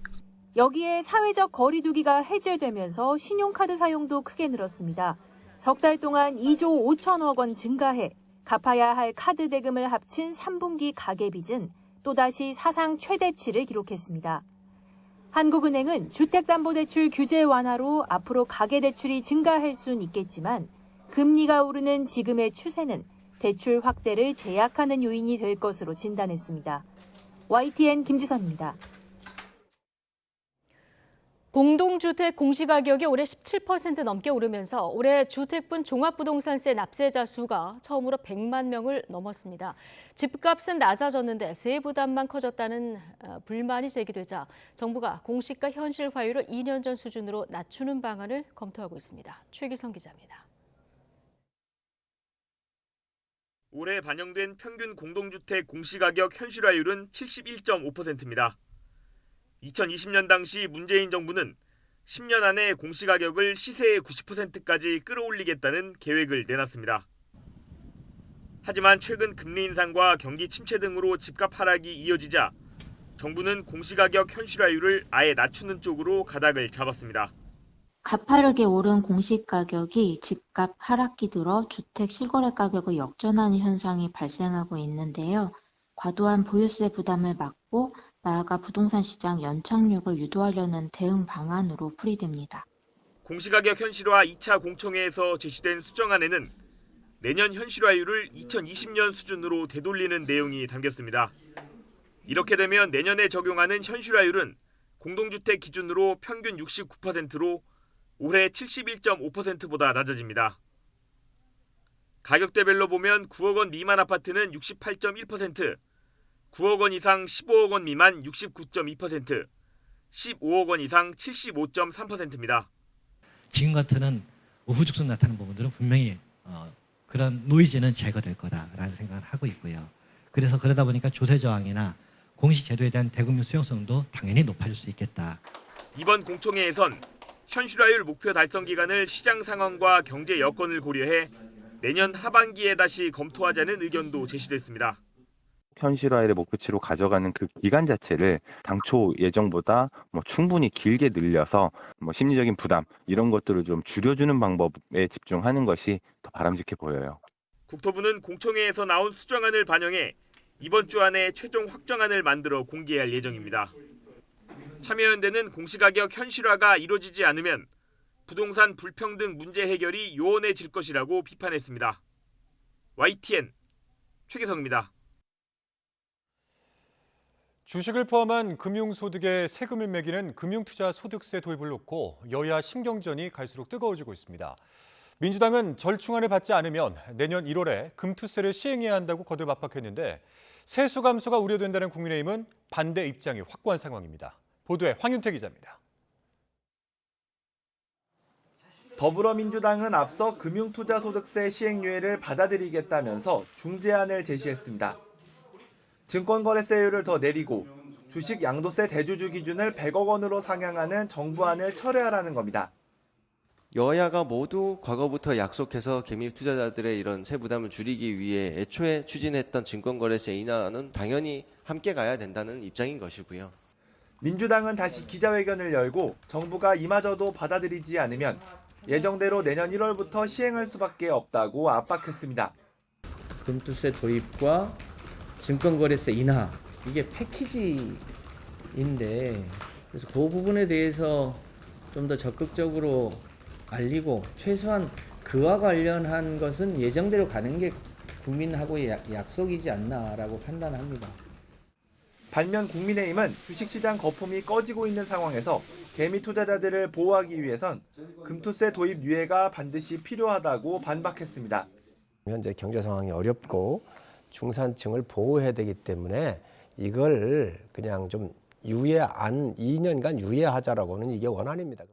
여기에 사회적 거리두기가 해제되면서 신용카드 사용도 크게 늘었습니다. 석 달 동안 2조 5천억 원 증가해 갚아야 할 카드 대금을 합친 3분기 가계빚은 또다시 사상 최대치를 기록했습니다. 한국은행은 주택담보대출 규제 완화로 앞으로 가계대출이 증가할 수는 있겠지만 금리가 오르는 지금의 추세는 대출 확대를 제약하는 요인이 될 것으로 진단했습니다. YTN 김지선입니다. 공동주택 공시가격이 올해 17% 넘게 오르면서 올해 주택분 종합부동산세 납세자 수가 처음으로 100만 명을 넘었습니다. 집값은 낮아졌는데 세부담만 커졌다는 불만이 제기되자 정부가 공시가 현실화율을 2년 전 수준으로 낮추는 방안을 검토하고 있습니다. 최기성 기자입니다. 올해 반영된 평균 공동주택 공시가격 현실화율은 71.5%입니다. 2020년 당시 문재인 정부는 10년 안에 공시가격을 시세의 90%까지 끌어올리겠다는 계획을 내놨습니다. 하지만 최근 금리 인상과 경기 침체 등으로 집값 하락이 이어지자 정부는 공시가격 현실화율을 아예 낮추는 쪽으로 가닥을 잡았습니다. 가파르게 오른 공시가격이 집값 하락기 들어 주택 실거래 가격을 역전하는 현상이 발생하고 있는데요. 과도한 보유세 부담을 막고 나아가 부동산 시장 연착륙을 유도하려는 대응 방안으로 풀이됩니다. 공시가격 현실화 2차 공청회에서 제시된 수정안에는 내년 현실화율을 2020년 수준으로 되돌리는 내용이 담겼습니다. 이렇게 되면 내년에 적용하는 현실화율은 공동주택 기준으로 평균 69%로 올해 71.5%보다 낮아집니다. 가격대별로 보면 9억 원 미만 아파트는 68.1%, 9억 원 이상 15억 원 미만 69.2%, 15억 원 이상 75.3%입니다. 지금 같은 우후죽순 나타나는 부분들은 분명히 그런 노이즈는 제거될 거다라는 생각을 하고 있고요. 그래서 그러다 보니까 조세 저항이나 공시제도에 대한 대국민 수용성도 당연히 높아질 수 있겠다. 이번 공청회에선 현실화율 목표 달성 기간을 시장 상황과 경제 여건을 고려해 내년 하반기에 다시 검토하자는 의견도 제시됐습니다. 현실화율의 목표치로 가져가는 그 기간 자체를 당초 예정보다 충분히 길게 늘려서 심리적인 부담 이런 것들을 좀 줄여주는 방법에 집중하는 것이 더 바람직해 보여요. 국토부는 공청회에서 나온 수정안을 반영해 이번 주 안에 최종 확정안을 만들어 공개할 예정입니다. 참여연대는 공시가격 현실화가 이루어지지 않으면 부동산 불평등 문제 해결이 요원해질 것이라고 비판했습니다. YTN 최기성입니다. 주식을 포함한 금융소득에 세금을 매기는 금융투자소득세 도입을 놓고 여야 신경전이 갈수록 뜨거워지고 있습니다. 민주당은 절충안을 받지 않으면 내년 1월에 금투세를 시행해야 한다고 거듭 압박했는데 세수 감소가 우려된다는 국민의힘은 반대 입장이 확고한 상황입니다. 보도에 황윤태 기자입니다. 더불어민주당은 앞서 금융투자소득세 시행유예를 받아들이겠다면서 중재안을 제시했습니다. 증권거래세율을 더 내리고 주식 양도세 대주주 기준을 100억 원으로 상향하는 정부안을 철회하라는 겁니다. 여야가 모두 과거부터 약속해서 개미 투자자들의 이런 세 부담을 줄이기 위해 애초에 추진했던 증권거래세 인하는 당연히 함께 가야 된다는 입장인 것이고요. 민주당은 다시 기자회견을 열고 정부가 이마저도 받아들이지 않으면 예정대로 내년 1월부터 시행할 수밖에 없다고 압박했습니다. 금투세 도입과 증권거래세 인하 이게 패키지인데 그래서 그 부분에 대해서 좀 더 적극적으로 알리고 최소한 그와 관련한 것은 예정대로 가는 게 국민하고의 약속이지 않나라고 판단합니다. 반면 국민의힘은 주식시장 거품이 꺼지고 있는 상황에서 개미 투자자들을 보호하기 위해선 금투세 도입 유예가 반드시 필요하다고 반박했습니다. 현재 경제 상황이 어렵고 중산층을 보호해야 되기 때문에 이걸 그냥 좀 2년간 유예하자라고는 이게 원안입니다.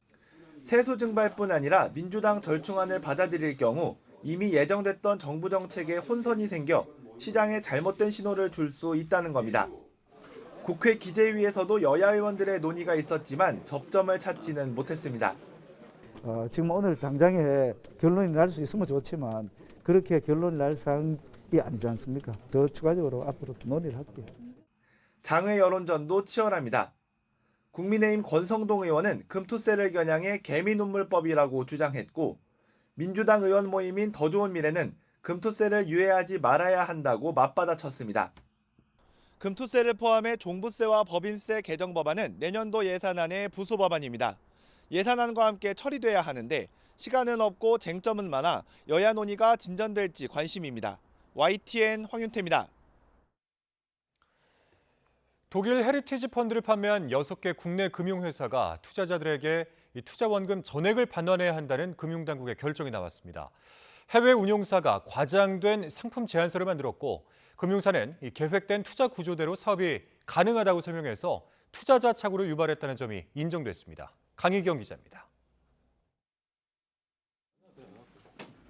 세수 증발뿐 아니라 민주당 절충안을 받아들일 경우 이미 예정됐던 정부 정책에 혼선이 생겨 시장에 잘못된 신호를 줄 수 있다는 겁니다. 국회 기재위에서도 여야 의원들의 논의가 있었지만 접점을 찾지는 못했습니다. 지금 오늘 당장에 결론이 날 수 있으면 좋지만 그렇게 결론이 날 사항이 아니지 않습니까? 더 추가적으로 앞으로 논의를 할게요. 장외 여론전도 치열합니다. 국민의힘 권성동 의원은 금투세를 겨냥해 개미눈물법이라고 주장했고 민주당 의원 모임인 더 좋은 미래는 금투세를 유예하지 말아야 한다고 맞받아쳤습니다. 금투세를 포함해 종부세와 법인세 개정 법안은 내년도 예산안의 부수 법안입니다. 예산안과 함께 처리돼야 하는데 시간은 없고 쟁점은 많아 여야 논의가 진전될지 관심입니다. YTN 황윤태입니다. 독일 헤리티지 펀드를 판매한 6개 국내 금융회사가 투자자들에게 이 투자원금 전액을 반환해야 한다는 금융당국의 결정이 나왔습니다. 해외 운용사가 과장된 상품 제안서를 만들었고 금융사는 이 계획된 투자 구조대로 사업이 가능하다고 설명해서 투자자 착오를 유발했다는 점이 인정됐습니다. 강희경 기자입니다.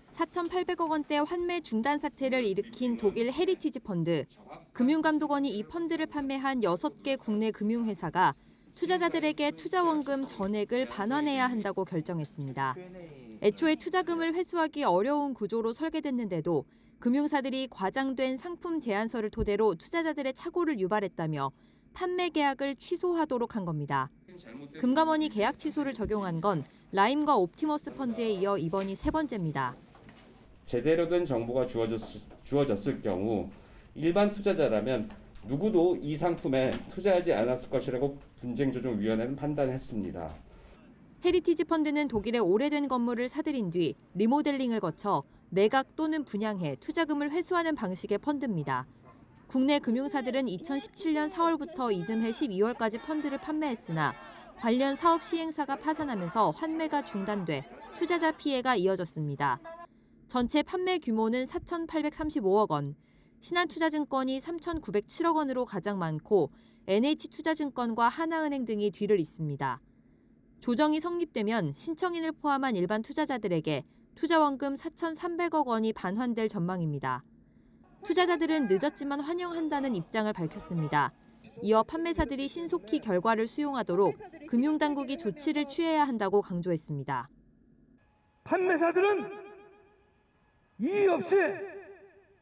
4,800억 원대 환매 중단 사태를 일으킨 독일 헤리티지 펀드. 금융감독원이 이 펀드를 판매한 6개 국내 금융회사가 투자자들에게 투자원금 전액을 반환해야 한다고 결정했습니다. 애초에 투자금을 회수하기 어려운 구조로 설계됐는데도 금융사들이 과장된 상품 제안서를 토대로 투자자들의 착오를 유발했다며 판매 계약을 취소하도록 한 겁니다. 금감원이 계약 취소를 적용한 건 라임과 옵티머스 펀드에 이어 이번이 세 번째입니다. 제대로 된 정보가 주어졌을 경우 일반 투자자라면 누구도 이 상품에 투자하지 않았을 것이라고 분쟁조정위원회는 판단했습니다. 헤리티지 펀드는 독일의 오래된 건물을 사들인 뒤 리모델링을 거쳐 매각 또는 분양해 투자금을 회수하는 방식의 펀드입니다. 국내 금융사들은 2017년 4월부터 이듬해 12월까지 펀드를 판매했으나 관련 사업 시행사가 파산하면서 환매가 중단돼 투자자 피해가 이어졌습니다. 전체 판매 규모는 4,835억 원, 신한투자증권이 3,907억 원으로 가장 많고 NH투자증권과 하나은행 등이 뒤를 잇습니다. 조정이 성립되면 신청인을 포함한 일반 투자자들에게 투자원금 4,300억 원이 반환될 전망입니다. 투자자들은 늦었지만 환영한다는 입장을 밝혔습니다. 이어 판매사들이 신속히 결과를 수용하도록 금융당국이 조치를 취해야 한다고 강조했습니다. 판매사들은 이의 없이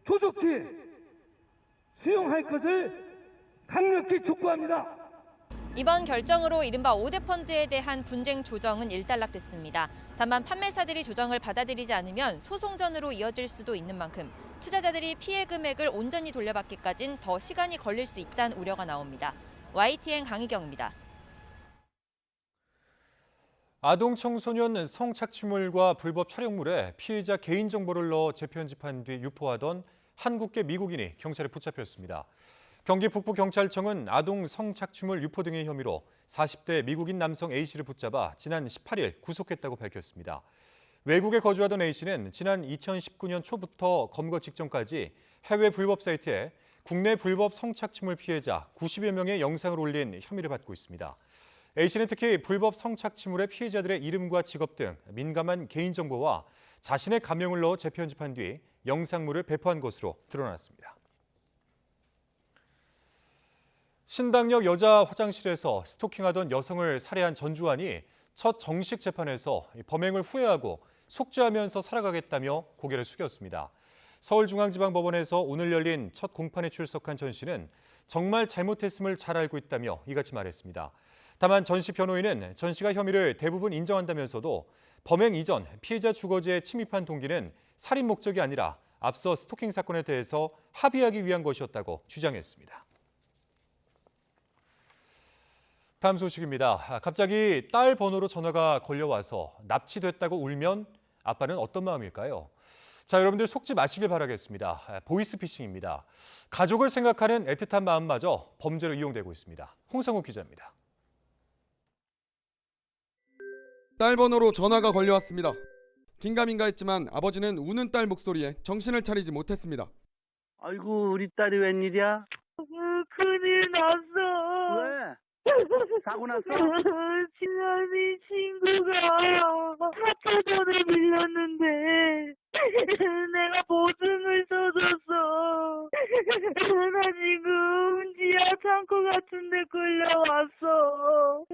조속히 수용할 것을 강력히 촉구합니다. 이번 결정으로 이른바 5대 펀드에 대한 분쟁 조정은 일단락됐습니다. 다만 판매사들이 조정을 받아들이지 않으면 소송전으로 이어질 수도 있는 만큼 투자자들이 피해 금액을 온전히 돌려받기까진 더 시간이 걸릴 수 있다는 우려가 나옵니다. YTN 강희경입니다. 아동 청소년 성착취물과 불법 촬영물에 피해자 개인정보를 넣어 재편집한 뒤 유포하던 한국계 미국인이 경찰에 붙잡혔습니다. 경기 북부경찰청은 아동 성착취물 유포 등의 혐의로 40대 미국인 남성 A씨를 붙잡아 지난 18일 구속했다고 밝혔습니다. 외국에 거주하던 A씨는 지난 2019년 초부터 검거 직전까지 해외 불법 사이트에 국내 불법 성착취물 피해자 90여 명의 영상을 올린 혐의를 받고 있습니다. A씨는 특히 불법 성착취물의 피해자들의 이름과 직업 등 민감한 개인정보와 자신의 가명을 넣어 재편집한 뒤 영상물을 배포한 것으로 드러났습니다. 신당역 여자 화장실에서 스토킹하던 여성을 살해한 전주환이 첫 정식 재판에서 범행을 후회하고 속죄하면서 살아가겠다며 고개를 숙였습니다. 서울중앙지방법원에서 오늘 열린 첫 공판에 출석한 전 씨는 정말 잘못했음을 잘 알고 있다며 이같이 말했습니다. 다만 전 씨 변호인은 전 씨가 혐의를 대부분 인정한다면서도 범행 이전 피해자 주거지에 침입한 동기는 살인 목적이 아니라 앞서 스토킹 사건에 대해서 합의하기 위한 것이었다고 주장했습니다. 다음 소식입니다. 갑자기 딸 번호로 전화가 걸려와서 납치됐다고 울면 아빠는 어떤 마음일까요? 자, 여러분들 속지 마시길 바라겠습니다. 보이스피싱입니다. 가족을 생각하는 애틋한 마음마저 범죄로 이용되고 있습니다. 홍상욱 기자입니다. 딸 번호로 전화가 걸려왔습니다. 긴가민가 했지만 아버지는 우는 딸 목소리에 정신을 차리지 못했습니다. 아이고 우리 딸이 웬일이야? 큰일 났어. 왜? 사고 났어? 친언니 친구가 학교전에 밀렸는데 내가 보증을 써줬어. 나 지금 지하 창고 같은 데 끌려왔어.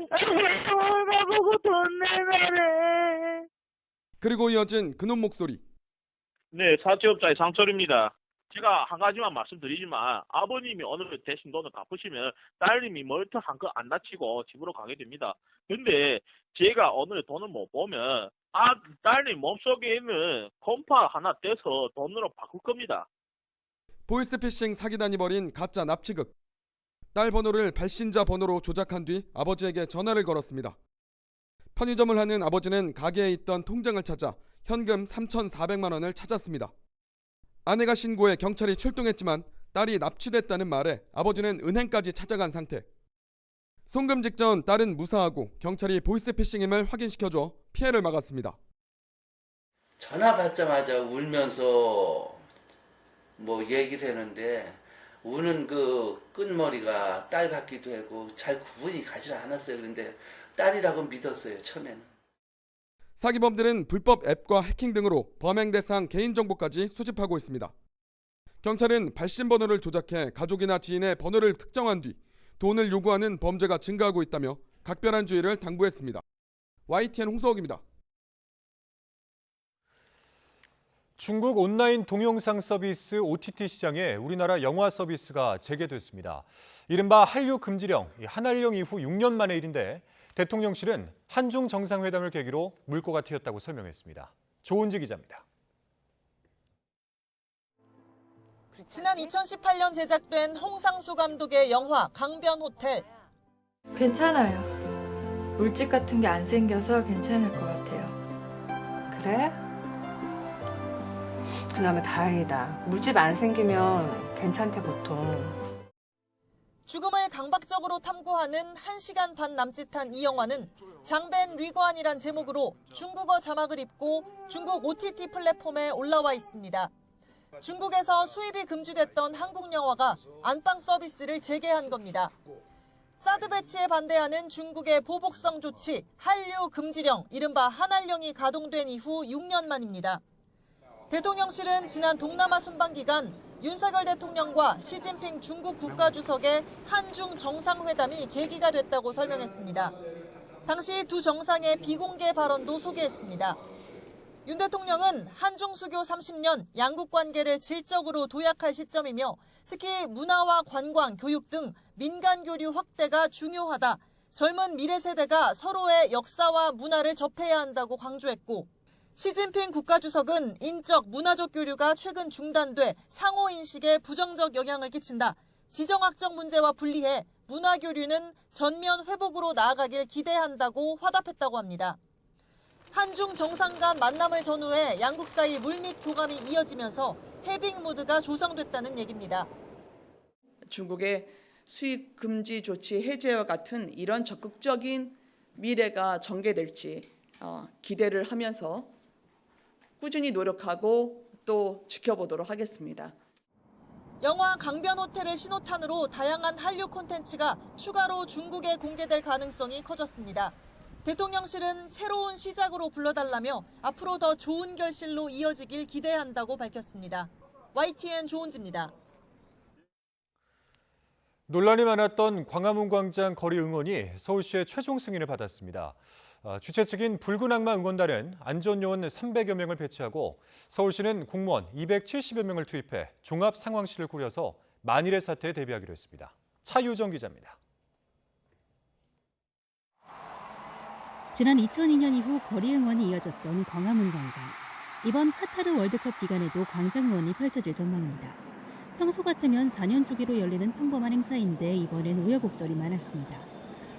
나보고 돈 내놔래. 그리고 이어진 그놈 목소리. 네, 사채업자의 상철입니다. 제가 한 가지만 말씀드리지만 아버님이 오늘 대신 돈을 갚으시면 딸님이 멀쩡한 거 안 다치고 집으로 가게 됩니다. 근데 제가 오늘 돈을 못 보면 딸님 몸속에 있는 컴파 하나 떼서 돈으로 바꿀 겁니다. 보이스피싱 사기단이 벌인 가짜 납치극. 딸 번호를 발신자 번호로 조작한 뒤 아버지에게 전화를 걸었습니다. 편의점을 하는 아버지는 가게에 있던 통장을 찾아 현금 3,400만 원을 찾았습니다. 아내가 신고해 경찰이 출동했지만 딸이 납치됐다는 말에 아버지는 은행까지 찾아간 상태. 송금 직전 딸은 무사하고 경찰이 보이스피싱임을 확인시켜줘 피해를 막았습니다. 전화 받자마자 울면서 뭐 얘기를 했는데 우는 그 끝머리가 딸 같기도 하고 잘 구분이 가지 않았어요. 그런데 딸이라고 믿었어요, 처음에는. 사기범들은 불법 앱과 해킹 등으로 범행 대상 개인정보까지 수집하고 있습니다. 경찰은 발신번호를 조작해 가족이나 지인의 번호를 특정한 뒤 돈을 요구하는 범죄가 증가하고 있다며 각별한 주의를 당부했습니다. YTN 홍서욱입니다. 중국 온라인 동영상 서비스 OTT 시장에 우리나라 영화 서비스가 재개됐습니다. 이른바 한류 금지령, 한한령 이후 6년 만의 일인데 대통령실은 한중 정상회담을 계기로 물꼬가 트였다고 설명했습니다. 조은지 기자입니다. 지난 2018년 제작된 홍상수 감독의 영화 강변호텔. 괜찮아요. 물집 같은 게 안 생겨서 괜찮을 것 같아요. 그래? 그나마 다행이다. 물집 안 생기면 괜찮대 보통. 죽음을 강박적으로 탐구하는 1시간 반 남짓한 이 영화는 장벤 리관이란 제목으로 중국어 자막을 입고 중국 OTT 플랫폼에 올라와 있습니다. 중국에서 수입이 금지됐던 한국 영화가 안방 서비스를 재개한 겁니다. 사드 배치에 반대하는 중국의 보복성 조치, 한류 금지령, 이른바 한한령이 가동된 이후 6년 만입니다. 대통령실은 지난 동남아 순방 기간 윤석열 대통령과 시진핑 중국 국가주석의 한중 정상회담이 계기가 됐다고 설명했습니다. 당시 두 정상의 비공개 발언도 소개했습니다. 윤 대통령은 한중 수교 30년, 양국 관계를 질적으로 도약할 시점이며 특히 문화와 관광, 교육 등 민간 교류 확대가 중요하다. 젊은 미래 세대가 서로의 역사와 문화를 접해야 한다고 강조했고, 시진핑 국가주석은 인적, 문화적 교류가 최근 중단돼 상호 인식에 부정적 영향을 끼친다. 지정학적 문제와 분리해 문화 교류는 전면 회복으로 나아가길 기대한다고 화답했다고 합니다. 한중 정상 간 만남을 전후해 양국 사이 물밑 교감이 이어지면서 해빙 무드가 조성됐다는 얘기입니다. 중국의 수입 금지 조치 해제와 같은 이런 적극적인 미래가 전개될지 기대를 하면서 꾸준히 노력하고 또 지켜보도록 하겠습니다. 영화 강변 호텔을 신호탄으로 다양한 한류 콘텐츠가 추가로 중국에 공개될 가능성이 커졌습니다. 대통령실은 새로운 시작으로 불러달라며 앞으로 더 좋은 결실로 이어지길 기대한다고 밝혔습니다. YTN 조은지입니다. 논란이 많았던 광화문 광장 거리 응원이 서울시의 최종 승인을 받았습니다. 주최 측인 붉은 악마 응원단은 안전요원 300여 명을 배치하고 서울시는 공무원 270여 명을 투입해 종합 상황실을 꾸려서 만일의 사태에 대비하기로 했습니다. 차유정 기자입니다. 지난 2002년 이후 거리 응원이 이어졌던 광화문 광장. 이번 카타르 월드컵 기간에도 광장 응원이 펼쳐질 전망입니다. 평소 같으면 4년 주기로 열리는 평범한 행사인데 이번엔 우여곡절이 많았습니다.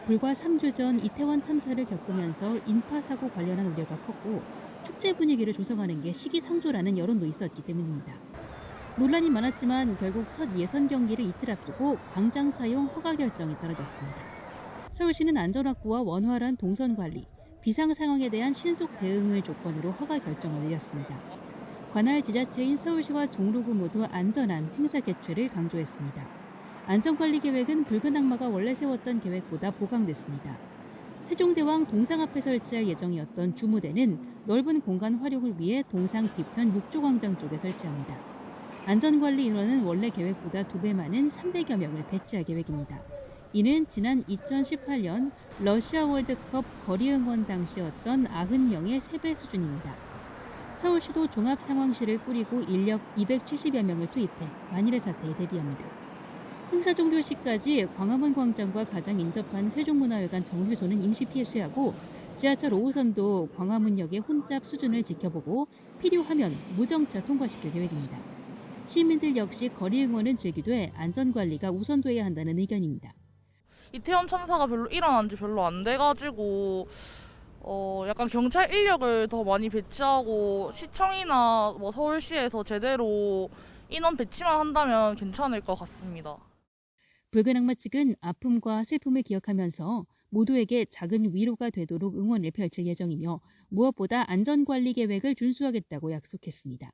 불과 3주 전 이태원 참사를 겪으면서 인파사고 관련한 우려가 컸고 축제 분위기를 조성하는 게 시기상조라는 여론도 있었기 때문입니다. 논란이 많았지만 결국 첫 예선 경기를 이틀 앞두고 광장 사용 허가 결정이 떨어졌습니다. 서울시는 안전확보와 원활한 동선 관리, 비상 상황에 대한 신속 대응을 조건으로 허가 결정을 내렸습니다. 관할 지자체인 서울시와 종로구 모두 안전한 행사 개최를 강조했습니다. 안전관리 계획은 붉은 악마가 원래 세웠던 계획보다 보강됐습니다. 세종대왕 동상 앞에 설치할 예정이었던 주무대는 넓은 공간 활용을 위해 동상 뒤편 6조 광장 쪽에 설치합니다. 안전관리 인원은 원래 계획보다 2배 많은 300여 명을 배치할 계획입니다. 이는 지난 2018년 러시아 월드컵 거리 응원 당시였던 90명의 3배 수준입니다. 서울시도 종합상황실을 꾸리고 인력 270여 명을 투입해 만일의 사태에 대비합니다. 행사 종료 시까지 광화문 광장과 가장 인접한 세종문화회관 정류소는 임시 폐쇄하고 지하철 5호선도 광화문역의 혼잡 수준을 지켜보고 필요하면 무정차 통과시킬 계획입니다. 시민들 역시 거리 응원은 즐기되 안전관리가 우선돼야 한다는 의견입니다. 이태원 참사가 별로 일어난 지 별로 안 돼가지고 약간 경찰 인력을 더 많이 배치하고 시청이나 뭐 서울시에서 제대로 인원 배치만 한다면 괜찮을 것 같습니다. 붉은 악마 측은 아픔과 슬픔을 기억하면서 모두에게 작은 위로가 되도록 응원을 펼칠 예정이며 무엇보다 안전관리 계획을 준수하겠다고 약속했습니다.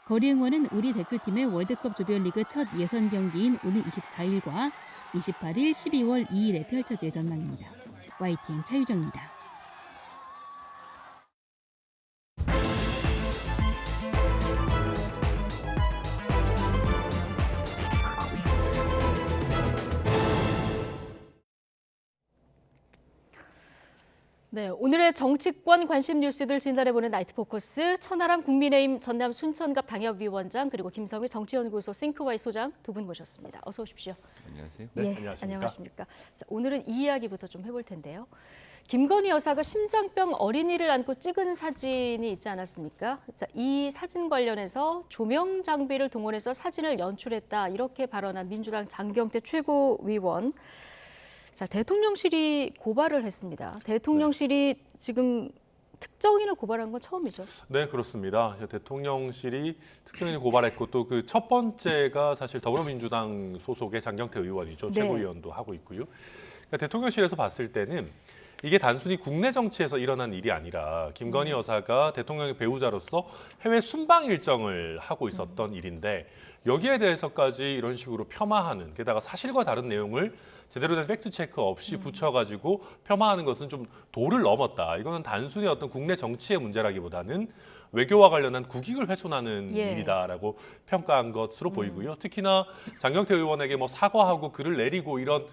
거리 응원은 우리 대표팀의 월드컵 조별리그 첫 예선 경기인 오늘 24일과 28일, 12월 2일에 펼쳐질 전망입니다. YTN 차유정입니다. 네, 오늘의 정치권 관심 뉴스들 진단해보는 나이트 포커스, 천하람 국민의힘 전남 순천갑 당협위원장 그리고 김성희 정치연구소 싱크와이 소장 두 분 모셨습니다. 어서 오십시오. 안녕하세요. 네, 안녕하십니까. 자, 오늘은 이 이야기부터 좀 해볼 텐데요. 김건희 여사가 심장병 어린이를 안고 찍은 사진이 있지 않았습니까? 자, 이 사진 관련해서 조명 장비를 동원해서 사진을 연출했다 이렇게 발언한 민주당 장경태 최고위원. 자, 대통령실이 고발을 했습니다. 대통령실이 지금 특정인을 고발한 건 처음이죠? 네, 그렇습니다. 대통령실이 특정인을 고발했고 또 그 첫 번째가 사실 더불어민주당 소속의 장경태 의원이죠. 네. 최고위원도 하고 있고요. 그러니까 대통령실에서 봤을 때는 이게 단순히 국내 정치에서 일어난 일이 아니라 김건희 여사가 대통령의 배우자로서 해외 순방 일정을 하고 있었던 일인데 여기에 대해서까지 이런 식으로 폄하하는, 게다가 사실과 다른 내용을 제대로 된 팩트 체크 없이 붙여가지고 폄하하는 것은 좀 도를 넘었다. 이거는 단순히 어떤 국내 정치의 문제라기보다는 외교와 관련한 국익을 훼손하는 예. 일이다라고 평가한 것으로 보이고요. 특히나 장경태 의원에게 뭐 사과하고 글을 내리고 이런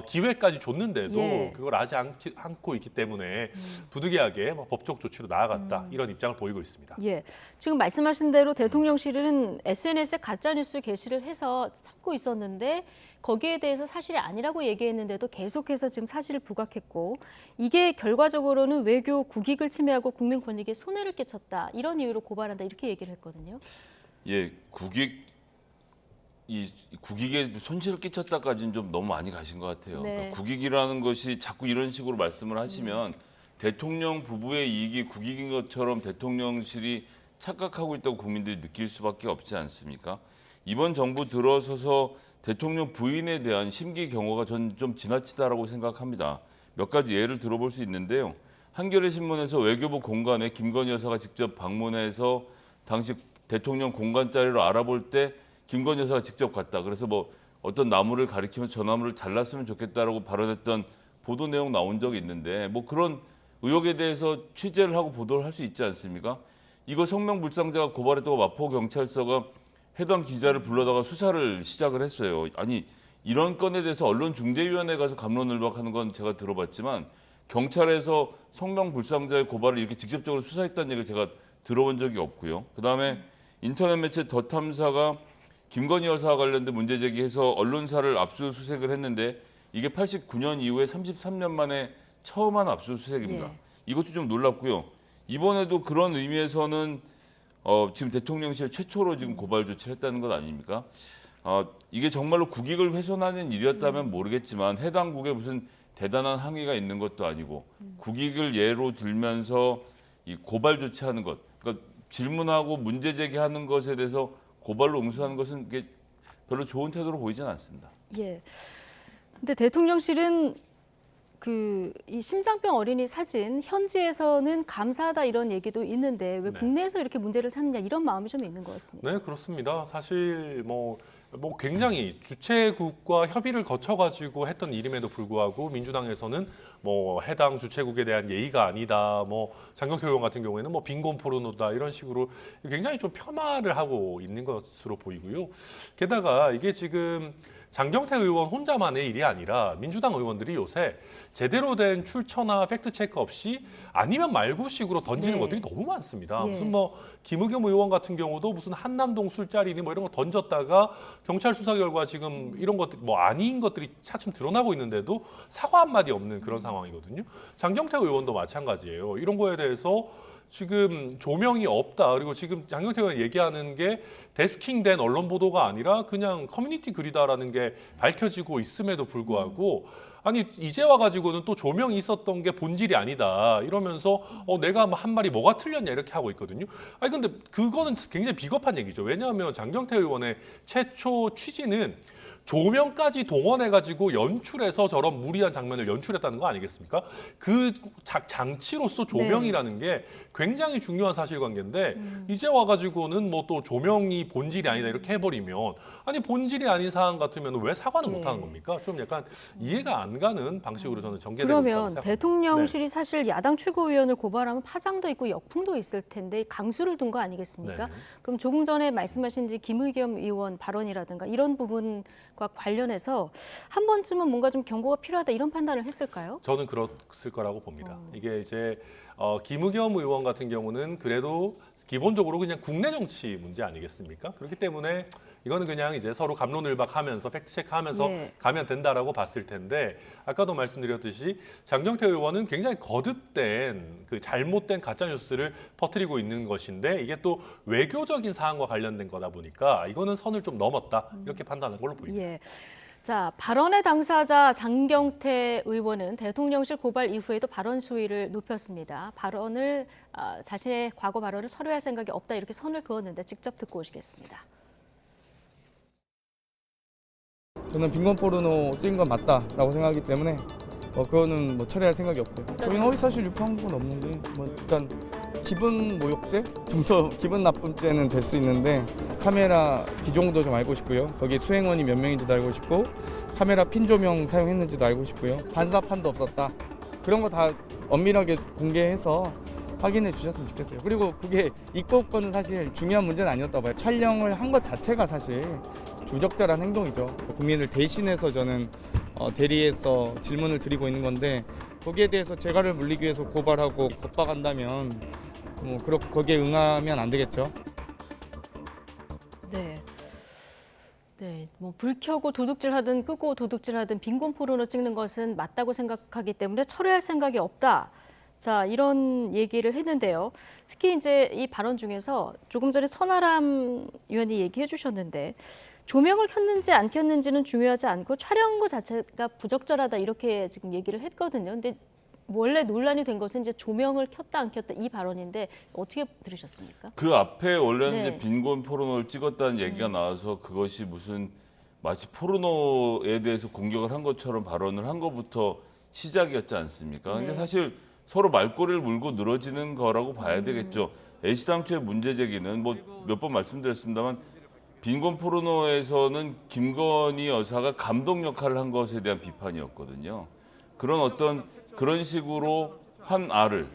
기회까지 줬는데도 예. 그걸 하지 않고 있기 때문에 부득이하게 법적 조치로 나아갔다. 이런 입장을 보이고 있습니다. 예, 지금 말씀하신 대로 대통령실은 SNS에 가짜뉴스 게시를 해서 참고 있었는데 거기에 대해서 사실이 아니라고 얘기했는데도 계속해서 지금 사실을 부각했고 이게 결과적으로는 외교 국익을 침해하고 국민 권익에 손해를 끼쳤다. 이런 이유로 고발한다. 이렇게 얘기를 했거든요. 예, 국익에 손실을 끼쳤다까지는 좀 너무 많이 가신 것 같아요. 네. 그러니까 국익이라는 것이 자꾸 이런 식으로 말씀을 하시면 대통령 부부의 이익이 국익인 것처럼 대통령실이 착각하고 있다고 국민들이 느낄 수밖에 없지 않습니까? 이번 정부 들어서서 대통령 부인에 대한 심기 경호가 전 좀 지나치다라고 생각합니다. 몇 가지 예를 들어볼 수 있는데요. 한겨레 신문에서 외교부 공관에 김건희 여사가 직접 방문해서 당시 대통령 공관 자리를 알아볼 때 김건희 여사가 직접 갔다. 그래서 뭐 어떤 나무를 가리키면서 저 나무를 잘랐으면 좋겠다라고 발언했던 보도 내용 나온 적이 있는데 뭐 그런 의혹에 대해서 취재를 하고 보도를 할 수 있지 않습니까? 이거 성명불상자가 고발했다고 마포경찰서가 해당 기자를 불러다가 수사를 시작을 했어요. 아니 이런 건에 대해서 언론중재위원회 가서 갑론을박하는 건 제가 들어봤지만 경찰에서 성명불상자의 고발을 이렇게 직접적으로 수사했다는 얘기를 제가 들어본 적이 없고요. 그다음에 인터넷 매체 더 탐사가 김건희 여사와 관련된 문제 제기해서 언론사를 압수수색을 했는데 이게 89년 이후에 33년 만에 처음 한 압수수색입니다. 예. 이것도 좀 놀랍고요. 이번에도 그런 의미에서는 지금 대통령실 최초로 지금 고발 조치를 했다는 것 아닙니까? 이게 정말로 국익을 훼손하는 일이었다면 모르겠지만 해당국에 무슨 대단한 항의가 있는 것도 아니고 국익을 예로 들면서 이 고발 조치하는 것, 그러니까 질문하고 문제 제기하는 것에 대해서 고발로 응수하는 것은 이게 별로 좋은 태도로 보이지는 않습니다. 예. 근데 대통령실은 이 심장병 어린이 사진 현지에서는 감사하다 이런 얘기도 있는데 왜 네. 국내에서 이렇게 문제를 삼느냐 이런 마음이 좀 있는 것 같습니다. 네, 그렇습니다. 사실 뭐 굉장히 주최국과 협의를 거쳐가지고 했던 일임에도 불구하고 민주당에서는 뭐 해당 주최국에 대한 예의가 아니다, 뭐 장경태 의원 같은 경우에는 뭐 빈곤 포르노다 이런 식으로 굉장히 좀 폄하를 하고 있는 것으로 보이고요. 게다가 이게 지금 장경태 의원 혼자만의 일이 아니라 민주당 의원들이 요새 제대로 된 출처나 팩트체크 없이 아니면 말고식으로 던지는 네. 것들이 너무 많습니다. 예. 무슨 뭐 김의겸 의원 같은 경우도 무슨 한남동 술자리니 뭐 이런 거 던졌다가 경찰 수사 결과 지금 이런 것들 뭐 아닌 것들이 차츰 드러나고 있는데도 사과 한마디 없는 그런 상황이거든요. 장경태 의원도 마찬가지예요. 이런 거에 대해서 지금 조명이 없다. 그리고 지금 장경태 의원 얘기하는 게 데스킹된 언론 보도가 아니라 그냥 커뮤니티 글이다라는 게 밝혀지고 있음에도 불구하고 아니 이제 와가지고는 또 조명이 있었던 게 본질이 아니다 이러면서 내가 한 말이 뭐가 틀렸냐 이렇게 하고 있거든요. 아니 근데 그거는 굉장히 비겁한 얘기죠. 왜냐하면 장경태 의원의 최초 취지는 조명까지 동원해가지고 연출해서 저런 무리한 장면을 연출했다는 거 아니겠습니까? 그 장치로서 조명이라는 게 굉장히 중요한 사실관계인데 이제 와가지고는 뭐 또 조명이 본질이 아니다 이렇게 해버리면 아니 본질이 아닌 사안 같으면 왜 사과는 못하는 겁니까? 좀 약간 이해가 안 가는 방식으로 저는 전개되고 있다고 그러면 생각합니다. 대통령실이 사실 야당 최고위원을 고발하면 파장도 있고 역풍도 있을 텐데 강수를 둔 거 아니겠습니까? 네. 그럼 조금 전에 말씀하신 김의겸 의원 발언이라든가 이런 부분과 관련해서 한 번쯤은 뭔가 좀 경고가 필요하다 이런 판단을 했을까요? 저는 그랬을 거라고 봅니다. 이게 이제 김의겸 의원 같은 경우는 그래도 기본적으로 그냥 국내 정치 문제 아니겠습니까? 그렇기 때문에 이거는 그냥 이제 서로 갑론을박하면서 팩트체크하면서 예. 가면 된다라고 봤을 텐데 아까도 말씀드렸듯이 장경태 의원은 굉장히 거듭된 그 잘못된 가짜 뉴스를 퍼뜨리고 있는 것인데 이게 또 외교적인 사안과 관련된 거다 보니까 이거는 선을 좀 넘었다 이렇게 판단한 걸로 보입니다. 예. 자, 발언의 당사자 장경태 의원은 대통령실 고발 이후에도 발언 수위를 높였습니다. 자신의 과거 발언을 서류할 생각이 없다 이렇게 선을 그었는데 직접 듣고 오시겠습니다. 저는 빈곤 포르노 찍은 건 맞다라고 생각하기 때문에 그거는 뭐 처리할 생각이 없고요. 저희는 허위 사실 유포한 건 없는 게 뭐 일단 기분 모욕죄? 좀 더 기분 나쁨죄는 될 수 있는데 카메라 비종도 좀 알고 싶고요. 거기 수행원이 몇 명인지도 알고 싶고 카메라 핀 조명 사용했는지도 알고 싶고요. 반사판도 없었다. 그런 거 다 엄밀하게 공개해서 확인해 주셨으면 좋겠어요. 그리고 그게 입고 거는 사실 중요한 문제는 아니었다고 봐요. 촬영을 한 것 자체가 사실 부적절한 행동이죠. 국민을 대신해서 저는 대리해서 질문을 드리고 있는 건데 거기에 대해서 재갈을 물리기 위해서 고발하고 겁박한다면 뭐 거기에 응하면 안 되겠죠. 네. 네, 뭐 불 켜고 도둑질하든 끄고 도둑질하든 빈곤 포르노 찍는 것은 맞다고 생각하기 때문에 철회할 생각이 없다. 자, 이런 얘기를 했는데요. 특히 이제 이 발언 중에서 조금 전에 선아람 의원이 얘기해 주셨는데 조명을 켰는지 안 켰는지는 중요하지 않고 촬영 거 자체가 부적절하다 이렇게 지금 얘기를 했거든요. 근데 원래 논란이 된 것은 이제 조명을 켰다 안 켰다 이 발언인데 어떻게 들으셨습니까? 그 앞에 원래는 네. 이제 빈곤 포르노를 찍었다는 얘기가 나와서 그것이 무슨 마치 포르노에 대해서 공격을 한 것처럼 발언을 한 것부터 시작이었지 않습니까? 근데 네. 사실 서로 말꼬리를 물고 늘어지는 거라고 봐야 되겠죠. 애시당초의 문제 제기는 뭐 몇 번 말씀드렸습니다만 빈곤 포르노에서는 김건희 여사가 감독 역할을 한 것에 대한 비판이었거든요. 그런 식으로 한 알을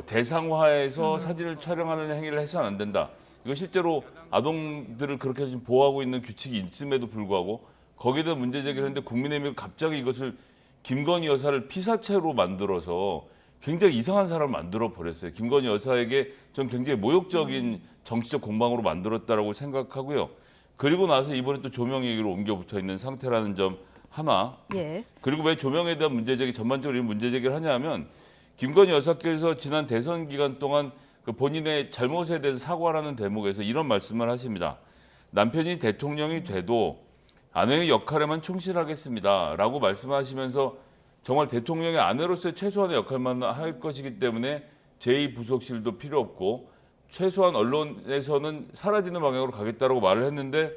대상화해서 사진을 촬영하는 행위를 해서는 안 된다. 이거 실제로 아동들을 그렇게 지금 보호하고 있는 규칙이 있음에도 불구하고 거기에 대한 문제 제기를 했는데 국민의힘이 갑자기 이것을 김건희 여사를 피사체로 만들어서 굉장히 이상한 사람을 만들어 버렸어요. 김건희 여사에게 전 굉장히 모욕적인 정치적 공방으로 만들었다라고 생각하고요. 그리고 나서 이번에 또 조명 얘기로 옮겨 붙어 있는 상태라는 점 하나. 예. 그리고 왜 조명에 대한 문제 제기 전반적으로 문제 제기를 하냐면 김건희 여사께서 지난 대선 기간 동안 그 본인의 잘못에 대해서 사과하는 대목에서 이런 말씀을 하십니다. 남편이 대통령이 돼도 아내의 역할에만 충실하겠습니다라고 말씀하시면서 정말 대통령의 아내로서의 최소한의 역할만 할 것이기 때문에 제2부속실도 필요 없고 최소한 언론에서는 사라지는 방향으로 가겠다라고 말을 했는데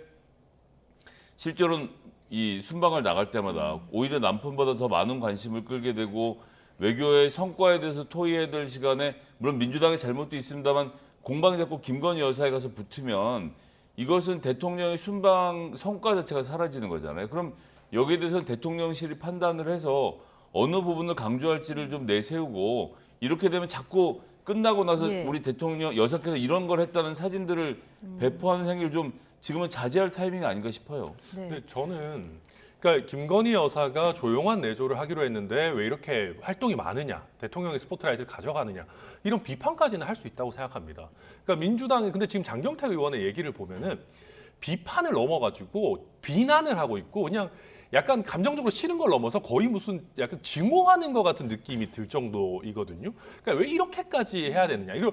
실제로는 이 순방을 나갈 때마다 오히려 남편보다 더 많은 관심을 끌게 되고 외교의 성과에 대해서 토의해야 될 시간에 물론 민주당의 잘못도 있습니다만 공방이 자꾸 김건희 여사에 가서 붙으면 이것은 대통령의 순방 성과 자체가 사라지는 거잖아요. 그럼 여기에 대해서는 대통령실이 판단을 해서 어느 부분을 강조할지를 좀 내세우고 이렇게 되면 자꾸 끝나고 나서 예. 우리 대통령 여사께서 이런 걸 했다는 사진들을 배포하는 행위를 좀 지금은 자제할 타이밍이 아닌가 싶어요. 네. 근데 저는 그러니까 김건희 여사가 조용한 내조를 하기로 했는데 왜 이렇게 활동이 많으냐, 대통령의 스포트라이트를 가져가느냐 이런 비판까지는 할 수 있다고 생각합니다. 그러니까 민주당이 근데 지금 장경태 의원의 얘기를 보면은 비판을 넘어가지고 비난을 하고 있고 그냥 약간 감정적으로 싫은 걸 넘어서 거의 무슨 약간 증오하는 것 같은 느낌이 들 정도이거든요. 그러니까 왜 이렇게까지 해야 되느냐. 이런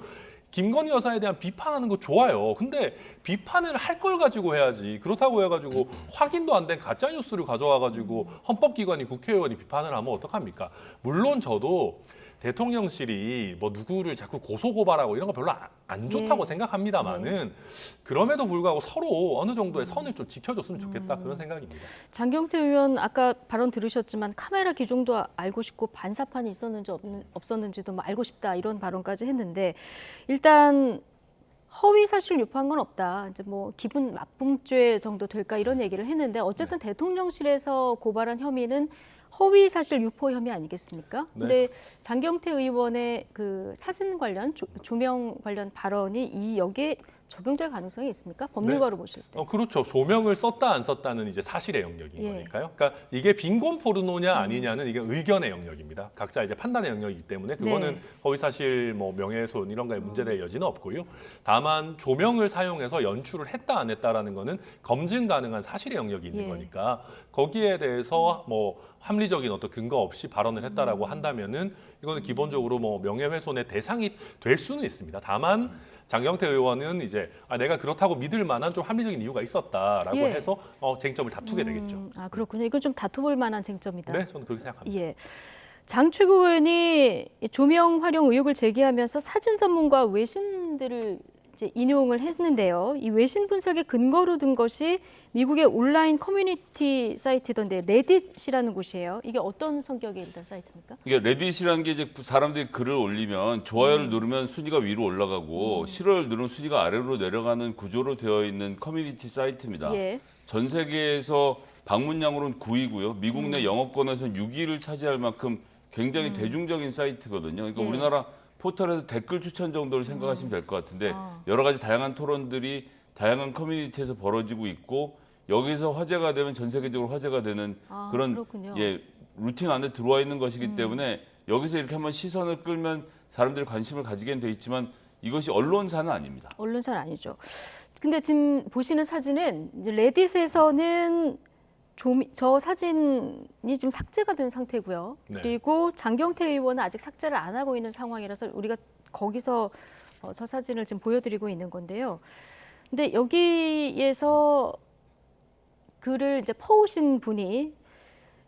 김건희 여사에 대한 비판하는 거 좋아요. 근데 비판을 할 걸 가지고 해야지. 그렇다고 해가지고 확인도 안 된 가짜 뉴스를 가져와가지고 헌법기관이 국회의원이 비판을 하면 어떡합니까? 물론 저도 대통령실이 뭐 누구를 자꾸 고소고발하고 이런 거 별로 안 좋다고 생각합니다만은 그럼에도 불구하고 서로 어느 정도의 선을 좀 지켜줬으면 좋겠다 그런 생각입니다. 장경태 의원 아까 발언 들으셨지만 카메라 기종도 알고 싶고 반사판이 있었는지 없었는지도 뭐 알고 싶다 이런 발언까지 했는데 일단 허위 사실 유포한 건 없다. 이제 뭐 기분 나쁨죄 정도 될까 이런 얘기를 했는데 어쨌든 대통령실에서 고발한 혐의는 허위 사실 유포 혐의 아니겠습니까? 근데 장경태 의원의 그 사진 관련 조명 관련 발언이 여기에 적용될 가능성이 있습니까? 법률가로 보실 때. 그렇죠. 조명을 썼다 안 썼다는 이제 사실의 영역인 거니까요. 그러니까 이게 빈곤 포르노냐 아니냐는 이게 의견의 영역입니다. 각자 이제 판단의 영역이기 때문에 그거는 허위 사실 뭐 명예훼손 이런 거에 문제될 여지는 없고요. 다만 조명을 사용해서 연출을 했다 안 했다라는 거는 검증 가능한 사실의 영역이 있는 거니까 거기에 대해서 뭐 합리적인 어떤 근거 없이 발언을 했다라고 한다면은 이거는 기본적으로 뭐 명예훼손의 대상이 될 수는 있습니다. 다만 장경태 의원은 이제 내가 그렇다고 믿을 만한 좀 합리적인 이유가 있었다라고 해서 쟁점을 다투게 되겠죠. 아 그렇군요. 이건 좀 다퉈볼 만한 쟁점이다. 네, 저는 그렇게 생각합니다. 예. 장 최고위원이 조명 활용 의혹을 제기하면서 사진 전문가 외신들을 이제 인용을 했는데요. 이 외신 분석의 근거로 둔 것이 미국의 온라인 커뮤니티 사이트던데 레딧이라는 곳이에요. 이게 어떤 성격의 일단 사이트입니까? 이게 레딧이라는 게 이제 사람들이 글을 올리면 좋아요를 누르면 순위가 위로 올라가고 싫어요를 누르면 순위가 아래로 내려가는 구조로 되어 있는 커뮤니티 사이트입니다. 예. 전 세계에서 방문량으로는 9위고요. 미국 내 영어권에서는 6위를 차지할 만큼 굉장히 대중적인 사이트거든요. 그러니까 예. 우리나라 포털에서 댓글 추천 정도를 생각하시면 될 것 같은데 여러 가지 다양한 토론들이 다양한 커뮤니티에서 벌어지고 있고 여기서 화제가 되면 전 세계적으로 화제가 되는 그런 그렇군요. 예, 루틴 안에 들어와 있는 것이기 때문에 여기서 이렇게 한번 시선을 끌면 사람들이 관심을 가지게 돼 있지만 이것이 언론사는 아닙니다. 언론사는 아니죠. 근데 지금 보시는 사진은 이제 레딧에서는 저 사진이 지금 삭제가 된 상태고요. 네. 그리고 장경태 의원은 아직 삭제를 안 하고 있는 상황이라서 우리가 거기서 저 사진을 지금 보여드리고 있는 건데요. 근데 여기에서 글을 이제 퍼오신 분이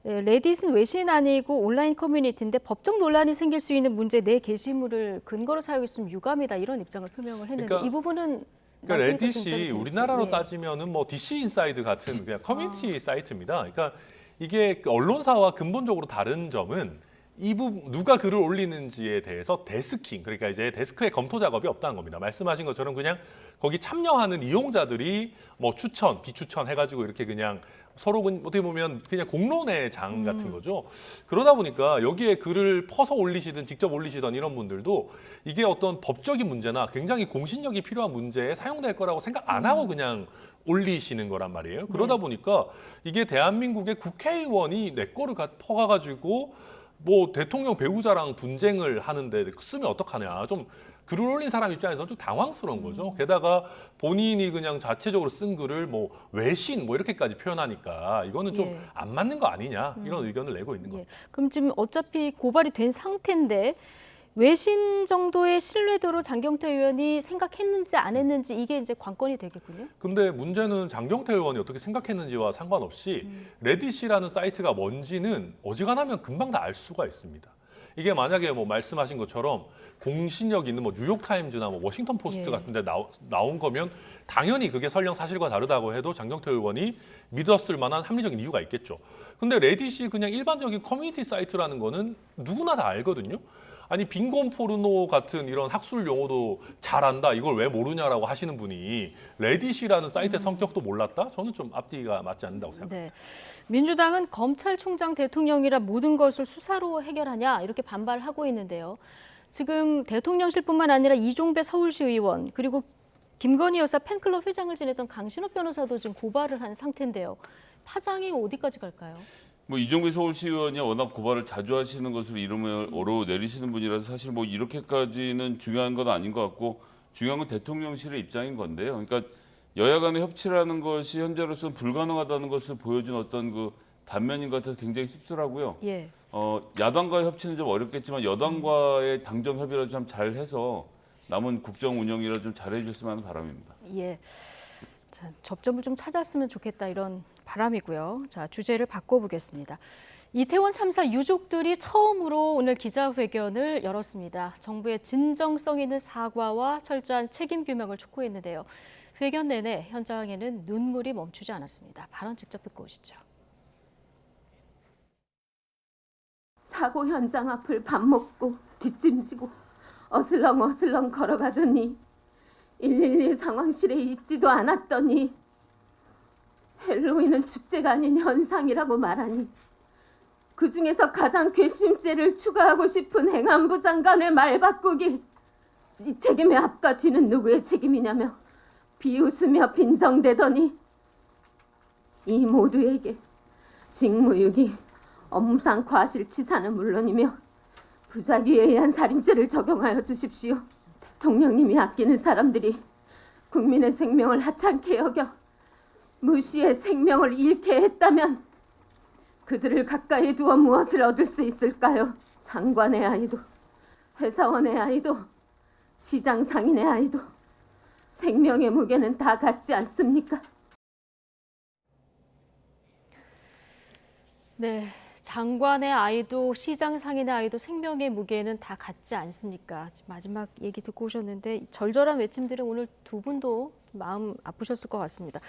레딧은 외신 아니고 온라인 커뮤니티인데 법적 논란이 생길 수 있는 문제 내 게시물을 근거로 사용했으면 유감이다 이런 입장을 표명을 했는데 그러니까 이 부분은 그러니까 나중에 또 레딧이 진전이 될지. 우리나라로 예. 따지면은 뭐 DC 인사이드 같은 그냥 커뮤니티 사이트입니다. 그러니까 이게 언론사와 근본적으로 다른 점은 이 부분 누가 글을 올리는지에 대해서 데스킹, 그러니까 이제 데스크의 검토 작업이 없다는 겁니다. 말씀하신 것처럼 그냥 거기 참여하는 이용자들이 뭐 추천, 비추천 해가지고 이렇게 그냥 서로 어떻게 보면 그냥 공론의 장 같은 거죠. 그러다 보니까 여기에 글을 퍼서 올리시든 직접 올리시던 이런 분들도 이게 어떤 법적인 문제나 굉장히 공신력이 필요한 문제에 사용될 거라고 생각 안 하고 그냥 올리시는 거란 말이에요. 그러다 보니까 이게 대한민국의 국회의원이 내 거를 퍼가가지고 뭐 대통령 배우자랑 분쟁을 하는데 쓰면 어떡하냐. 좀 글을 올린 사람 입장에서는 좀 당황스러운 거죠. 게다가 본인이 그냥 자체적으로 쓴 글을 뭐 외신 뭐 이렇게까지 표현하니까 이거는 좀 안 맞는 거 아니냐 이런 의견을 내고 있는 거예요. 그럼 지금 어차피 고발이 된 상태인데 외신 정도의 신뢰도로 장경태 의원이 생각했는지 안 했는지 이게 이제 관건이 되겠군요. 근데 문제는 장경태 의원이 어떻게 생각했는지와 상관없이 레딧이라는 사이트가 뭔지는 어지간하면 금방 다 알 수가 있습니다. 이게 만약에 뭐 말씀하신 것처럼 공신력 있는 뭐 뉴욕타임즈나 뭐 워싱턴 포스트 같은 데 나온 거면 당연히 그게 설령 사실과 다르다고 해도 장경태 의원이 믿었을 만한 합리적인 이유가 있겠죠. 근데 레딧이 그냥 일반적인 커뮤니티 사이트라는 거는 누구나 다 알거든요. 아니 빈곤 포르노 같은 이런 학술 용어도 잘 안다. 이걸 왜 모르냐라고 하시는 분이 레딧이라는 사이트의 성격도 몰랐다? 저는 좀 앞뒤가 맞지 않는다고 생각합니다. 네. 민주당은 검찰총장 대통령이라 모든 것을 수사로 해결하냐 이렇게 반발하고 있는데요. 지금 대통령실뿐만 아니라 이종배 서울시 의원 그리고 김건희 여사 팬클럽 회장을 지냈던 강신업 변호사도 지금 고발을 한 상태인데요. 파장이 어디까지 갈까요? 뭐 이종배 서울시 의원이 워낙 고발을 자주 하시는 것으로 이름을 오르내리시는 분이라서 사실 뭐 이렇게까지는 중요한 건 아닌 것 같고 중요한 건 대통령실의 입장인 건데요. 그러니까 여야 간의 협치라는 것이 현재로서는 불가능하다는 것을 보여준 어떤 그 단면인 것 같아서 굉장히 씁쓸하고요. 예. 야당과의 협치는 좀 어렵겠지만 여당과의 당정 협의라도 좀 잘해서 남은 국정 운영이라 좀 잘해 주셨으면 하는 바람입니다. 예. 자, 접점을 좀 찾았으면 좋겠다 이런 바람이고요. 자, 주제를 바꿔보겠습니다. 이태원 참사 유족들이 처음으로 오늘 기자회견을 열었습니다. 정부의 진정성 있는 사과와 철저한 책임 규명을 촉구했는데요. 회견 내내 현장에는 눈물이 멈추지 않았습니다. 발언 직접 듣고 오시죠. 사고 현장 앞을 밥 먹고 뒷짐지고 어슬렁어슬렁 걸어가더니 112 상황실에 있지도 않았더니 헬로윈은 축제가 아닌 현상이라고 말하니 그중에서 가장 괘씸죄를 추가하고 싶은 행안부 장관의 말 바꾸기 이 책임의 앞과 뒤는 누구의 책임이냐며 비웃으며 빈정대더니 이 모두에게 직무유기, 업무상 과실치사는 물론이며 부작위에 의한 살인죄를 적용하여 주십시오. 대통령님이 아끼는 사람들이 국민의 생명을 하찮게 여겨 무시해 생명을 잃게 했다면 그들을 가까이 두어 무엇을 얻을 수 있을까요? 장관의 아이도, 회사원의 아이도, 시장 상인의 아이도 생명의 무게는 다 같지 않습니까? 네, 장관의 아이도 시장 상인의 아이도 생명의 무게는 다 같지 않습니까? 마지막 얘기 듣고 오셨는데 절절한 외침들은 오늘 두 분도 마음 아프셨을 것 같습니다.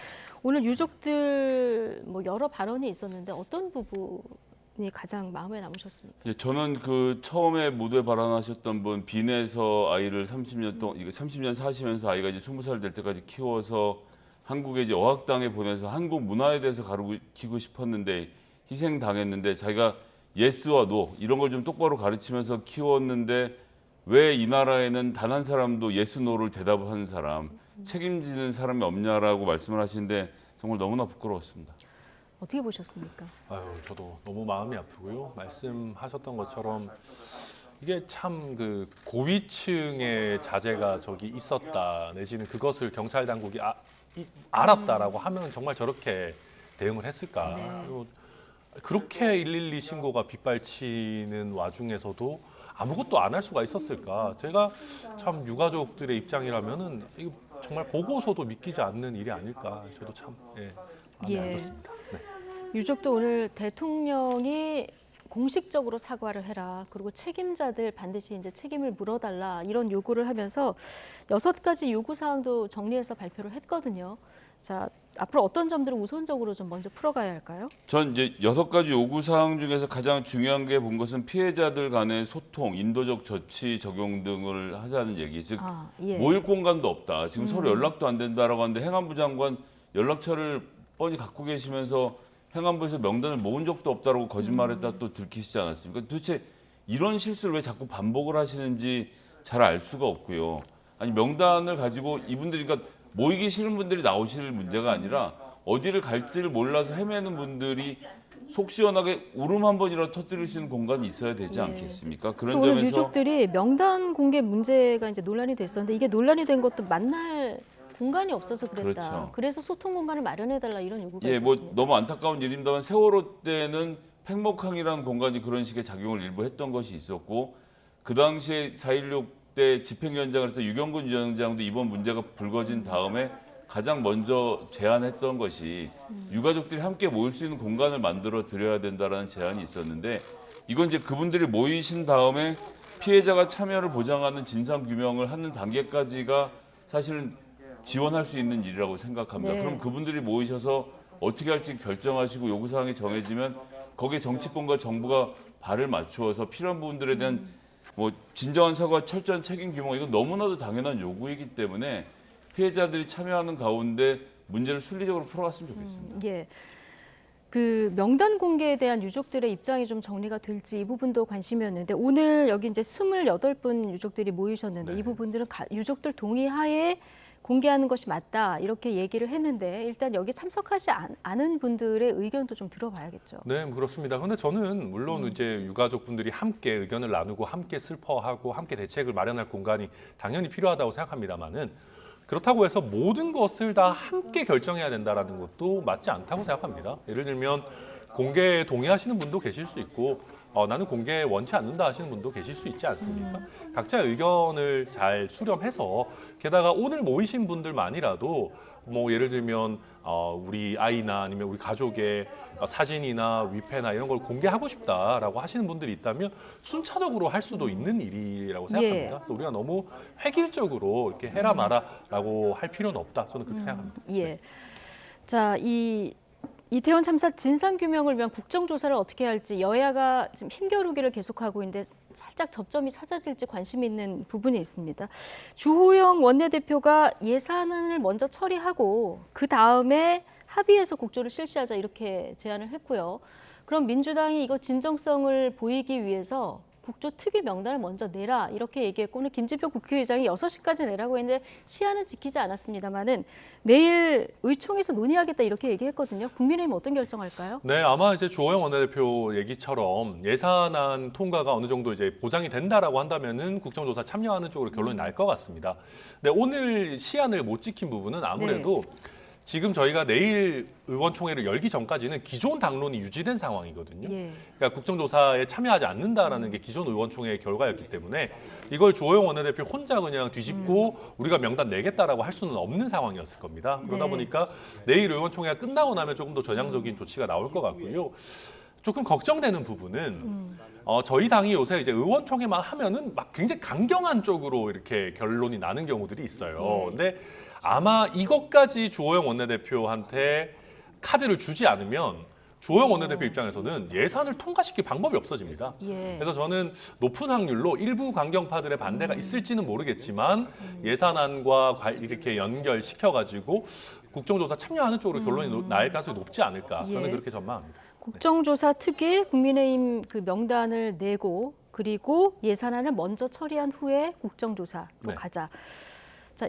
오늘 유족들 뭐 여러 발언이 있었는데 어떤 부분이 가장 마음에 남으셨습니까? 예, 저는 그 처음에 무대 발언하셨던 분 빈에서 아이를 30년 동안 이거 30년 사시면서 아이가 이제 20살 될 때까지 키워서 한국에 이제 어학당에 보내서 한국 문화에 대해서 가르치고 싶었는데 희생당했는데 자기가 예스와 노 이런 걸 좀 똑바로 가르치면서 키웠는데 왜 이 나라에는 단 한 사람도 예스 노를 대답하는 사람 책임지는 사람이 없냐라고 말씀을 하시는데 정말 너무나 부끄러웠습니다. 어떻게 보셨습니까? 아유, 저도 너무 마음이 아프고요. 말씀하셨던 것처럼 이게 참 그 고위층의 자제가 저기 있었다 내지는 그것을 경찰 당국이 알았다라고 하면 정말 저렇게 대응을 했을까? 그리고 그렇게 112 신고가 빗발치는 와중에서도 아무것도 안 할 수가 있었을까? 제가 참 유가족들의 입장이라면은 이거 정말 보고서도 믿기지 않는 일이 아닐까? 저도 참 마음이 안 좋습니다. 네. 유족도 오늘 대통령이 공식적으로 사과를 해라. 그리고 책임자들 반드시 이제 책임을 물어달라. 이런 요구를 하면서 6가지 요구 사항도 정리해서 발표를 했거든요. 자, 앞으로 어떤 점들을 우선적으로 좀 먼저 풀어가야 할까요? 전 이제 6가지 요구 사항 중에서 가장 중요한 게 본 것은 피해자들 간의 소통, 인도적 조치 적용 등을 하자는 얘기. 즉 모일 공간도 없다. 지금 서로 연락도 안 된다라고 하는데 행안부 장관 연락처를 뻔히 갖고 계시면서 행안부에서 명단을 모은 적도 없다라고 거짓말했다 또 들키시지 않았습니까? 도대체 이런 실수를 왜 자꾸 반복을 하시는지 잘 알 수가 없고요. 아니 명단을 가지고 이분들이 그러니까 모이기 싫은 분들이 나오실 문제가 아니라 어디를 갈지를 몰라서 헤매는 분들이 속 시원하게 울음 한 번이라도 터뜨릴 수 있는 공간이 있어야 되지 않겠습니까? 그런 오늘 점에서 유족들이 명단 공개 문제가 이제 논란이 됐었는데 이게 논란이 된 것도 만날 공간이 없어서 그랬다. 그렇죠. 그래서 소통 공간을 마련해달라 이런 요구가 예, 뭐 있었습니다. 너무 안타까운 일입니다만 세월호 때는 팽목항이라는 공간이 그런 식의 작용을 일부 했던 것이 있었고 그 당시에 4.16 때 집행위원장을 했던 유경근 위원장도 이번 문제가 불거진 다음에 가장 먼저 제안했던 것이 유가족들이 함께 모일 수 있는 공간을 만들어 드려야 된다라는 제안이 있었는데 이건 이제 그분들이 모이신 다음에 피해자가 참여를 보장하는 진상 규명을 하는 단계까지가 사실은 지원할 수 있는 일이라고 생각합니다. 그럼 그분들이 모이셔서 어떻게 할지 결정하시고 요구사항이 정해지면 거기에 정치권과 정부가 발을 맞추어서 필요한 부분들에 대한 뭐 진정한 사과, 철저한 책임 규명 이건 너무나도 당연한 요구이기 때문에 피해자들이 참여하는 가운데 문제를 순리적으로 풀어갔으면 좋겠습니다. 예. 그 명단 공개에 대한 유족들의 입장이 좀 정리가 될지 이 부분도 관심이었는데 오늘 여기 이제 28분 유족들이 모이셨는데 이 부분들은 유족들 동의하에 공개하는 것이 맞다 이렇게 얘기를 했는데 일단 여기 참석하지 않은 분들의 의견도 좀 들어봐야겠죠. 네, 그렇습니다. 그런데 저는 물론 이제 유가족분들이 함께 의견을 나누고 함께 슬퍼하고 함께 대책을 마련할 공간이 당연히 필요하다고 생각합니다만은 그렇다고 해서 모든 것을 다 함께 결정해야 된다는 것도 맞지 않다고 생각합니다. 예를 들면 공개에 동의하시는 분도 계실 수 있고 나는 공개 원치 않는다 하시는 분도 계실 수 있지 않습니까? 각자의 의견을 잘 수렴해서 게다가 오늘 모이신 분들만이라도 뭐 예를 들면 우리 아이나 아니면 우리 가족의 사진이나 위패나 이런 걸 공개하고 싶다라고 하시는 분들이 있다면 순차적으로 할 수도 있는 일이라고 생각합니다. 그래서 우리가 너무 획일적으로 이렇게 해라 마라라고 할 필요는 없다. 저는 그렇게 생각합니다. 예. 자, 이태원 참사 진상규명을 위한 국정조사를 어떻게 할지 여야가 지금 힘겨루기를 계속하고 있는데 살짝 접점이 찾아질지 관심 있는 부분이 있습니다. 주호영 원내대표가 예산안을 먼저 처리하고 그 다음에 합의해서 국조를 실시하자 이렇게 제안을 했고요. 그럼 민주당이 이거 진정성을 보이기 위해서 국조 특위 명단을 먼저 내라 이렇게 얘기했고 오늘 김진표 국회의장이 6시까지 내라고 했는데 시한은 지키지 않았습니다만은 내일 의총에서 논의하겠다 이렇게 얘기했거든요. 국민의힘 어떤 결정할까요? 네, 아마 이제 주호영 원내대표 얘기처럼 예산안 통과가 어느 정도 이제 보장이 된다라고 한다면은 국정조사 참여하는 쪽으로 결론이 날 것 같습니다. 근데 오늘 시한을 못 지킨 부분은 아무래도 지금 저희가 내일 의원총회를 열기 전까지는 기존 당론이 유지된 상황이거든요. 그러니까 국정조사에 참여하지 않는다라는 게 기존 의원총회의 결과였기 때문에 이걸 주호영 원내대표 혼자 그냥 뒤집고 우리가 명단 내겠다라고 할 수는 없는 상황이었을 겁니다. 그러다 보니까 내일 의원총회가 끝나고 나면 조금 더 전향적인 조치가 나올 것 같고요. 조금 걱정되는 부분은 저희 당이 요새 이제 의원총회만 하면은 막 굉장히 강경한 쪽으로 이렇게 결론이 나는 경우들이 있어요. 근데 아마 이것까지 주호영 원내대표한테 카드를 주지 않으면 주호영 원내대표 입장에서는 예산을 통과시킬 방법이 없어집니다. 그래서 저는 높은 확률로 일부 강경파들의 반대가 있을지는 모르겠지만 예산안과 이렇게 연결시켜가지고 국정조사 참여하는 쪽으로 결론이 날 가능성이 높지 않을까. 저는 그렇게 전망합니다. 국정조사 특위에 국민의힘 그 명단을 내고 그리고 예산안을 먼저 처리한 후에 국정조사로 가자. 자,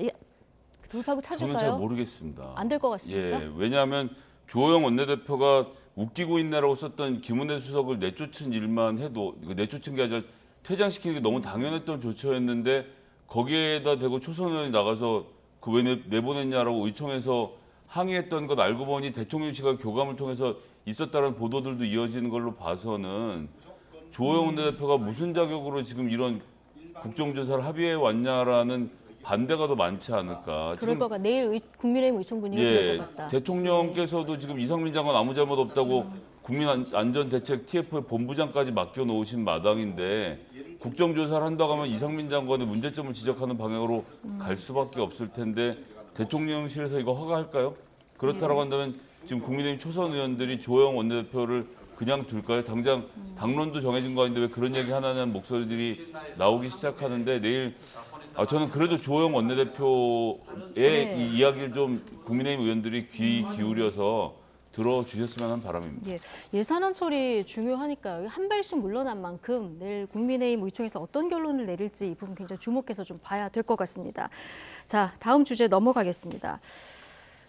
돌파구 찾을까요? 저는 잘 모르겠습니다. 안 될 것 같습니까? 예, 왜냐하면 주호영 원내대표가 웃기고 있네라고 썼던 김은혜 수석을 내쫓은 일만 해도 내쫓은 게 아니라 퇴장시키는 게 너무 당연했던 조처였는데 거기에다 대고 초선 의원이 나가서 그 왜 내보냈냐라고 의총에서 항의했던 것 알고 보니 대통령실과 교감을 통해서 있었다는 보도들도 이어지는 걸로 봐서는 주호영 원내대표가 무슨 자격으로 지금 이런 국정조사를 합의해 왔냐라는 반대가 더 많지 않을까. 그럴 것 같다. 내일 국민의힘 의총 분위기 그럴 것 같다. 대통령께서도 지금 이상민 장관 아무 잘못 없다고 국민안전대책 TF 본부장까지 맡겨놓으신 마당인데 국정조사를 한다고 하면 이상민 장관의 문제점을 지적하는 방향으로 갈 수밖에 없을 텐데 대통령실에서 이거 허가할까요? 그렇다고 한다면 지금 국민의힘 초선 의원들이 주호영 원내대표를 그냥 둘까요? 당장 당론도 정해진 거 아닌데 왜 그런 얘기 하나냐는 목소리들이 나오기 시작하는데 내일 저는 그래도 주호영 원내대표의 이 이야기를 좀 국민의힘 의원들이 귀 기울여서 들어주셨으면 하는 바람입니다. 예산안 처리 중요하니까요. 한 발씩 물러난 만큼 내일 국민의힘 의총에서 어떤 결론을 내릴지 이 부분 굉장히 주목해서 좀 봐야 될 것 같습니다. 자, 다음 주제 넘어가겠습니다.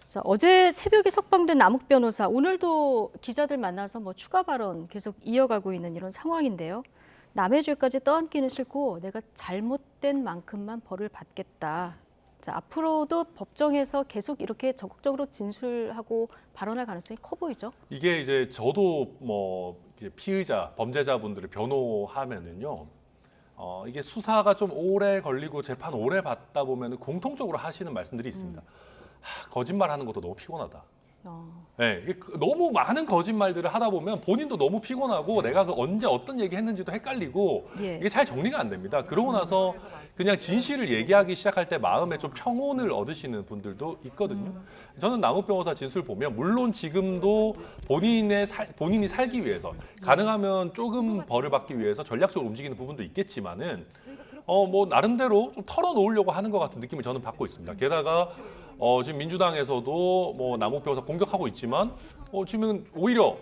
자, 어제 새벽에 석방된 남욱 변호사, 오늘도 기자들 만나서 추가 발언 계속 이어가고 있는 이런 상황인데요. 남의 죄까지 떠안기는 싫고 내가 잘못된 만큼만 벌을 받겠다. 자, 앞으로도 법정에서 계속 이렇게 적극적으로 진술하고 발언할 가능성이 커 보이죠? 이게 이제 저도 이제 피의자, 범죄자분들을 변호하면은요. 이게 수사가 좀 오래 걸리고 재판 오래 받다 보면은 공통적으로 하시는 말씀들이 있습니다. 거짓말하는 것도 너무 피곤하다. 네, 너무 많은 거짓말들을 하다 보면 본인도 너무 피곤하고 내가 언제 어떤 얘기 했는지도 헷갈리고 이게 잘 정리가 안 됩니다. 그러고 나서 그냥 진실을 얘기하기 시작할 때 마음에 좀 평온을 얻으시는 분들도 있거든요. 저는 남욱 변호사 진술 보면 물론 지금도 본인이 살기 위해서 가능하면 조금 벌을 받기 위해서 전략적으로 움직이는 부분도 있겠지만은 나름대로 좀 털어놓으려고 하는 것 같은 느낌을 저는 받고 있습니다. 게다가 지금 민주당에서도 남욱 변호사 공격하고 있지만 지금 오히려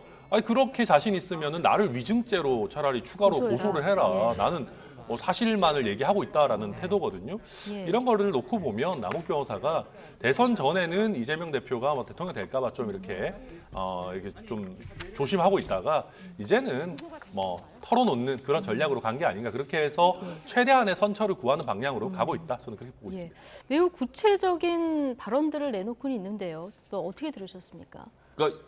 그렇게 자신 있으면은 나를 위증죄로 차라리 추가로 고소를 해라. 나는 사실만을 얘기하고 있다라는 태도거든요. 이런 거를 놓고 보면 남욱 변호사가 대선 전에는 이재명 대표가 대통령 될까 봐 좀 이렇게 좀 조심하고 있다가 이제는 털어놓는 그런 전략으로 간 게 아닌가. 그렇게 해서 최대한의 선처를 구하는 방향으로 가고 있다. 저는 그렇게 보고 있습니다. 매우 구체적인 발언들을 내놓고는 있는데요. 또 어떻게 들으셨습니까? 그러니까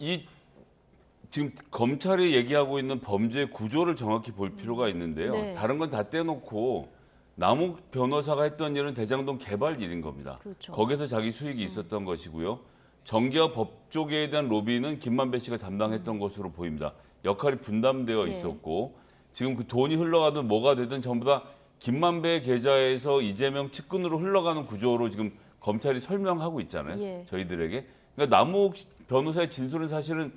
지금 검찰이 얘기하고 있는 범죄 구조를 정확히 볼 필요가 있는데요. 다른 건 다 떼놓고 남욱 변호사가 했던 일은 대장동 개발 일인 겁니다. 거기서 자기 수익이 있었던 것이고요. 정계와 법조계에 대한 로비는 김만배 씨가 담당했던 것으로 보입니다. 역할이 분담되어 있었고 지금 그 돈이 흘러가든 뭐가 되든 전부 다 김만배 계좌에서 이재명 측근으로 흘러가는 구조로 지금 검찰이 설명하고 있잖아요. 저희들에게. 그러니까 남욱 변호사의 진술은 사실은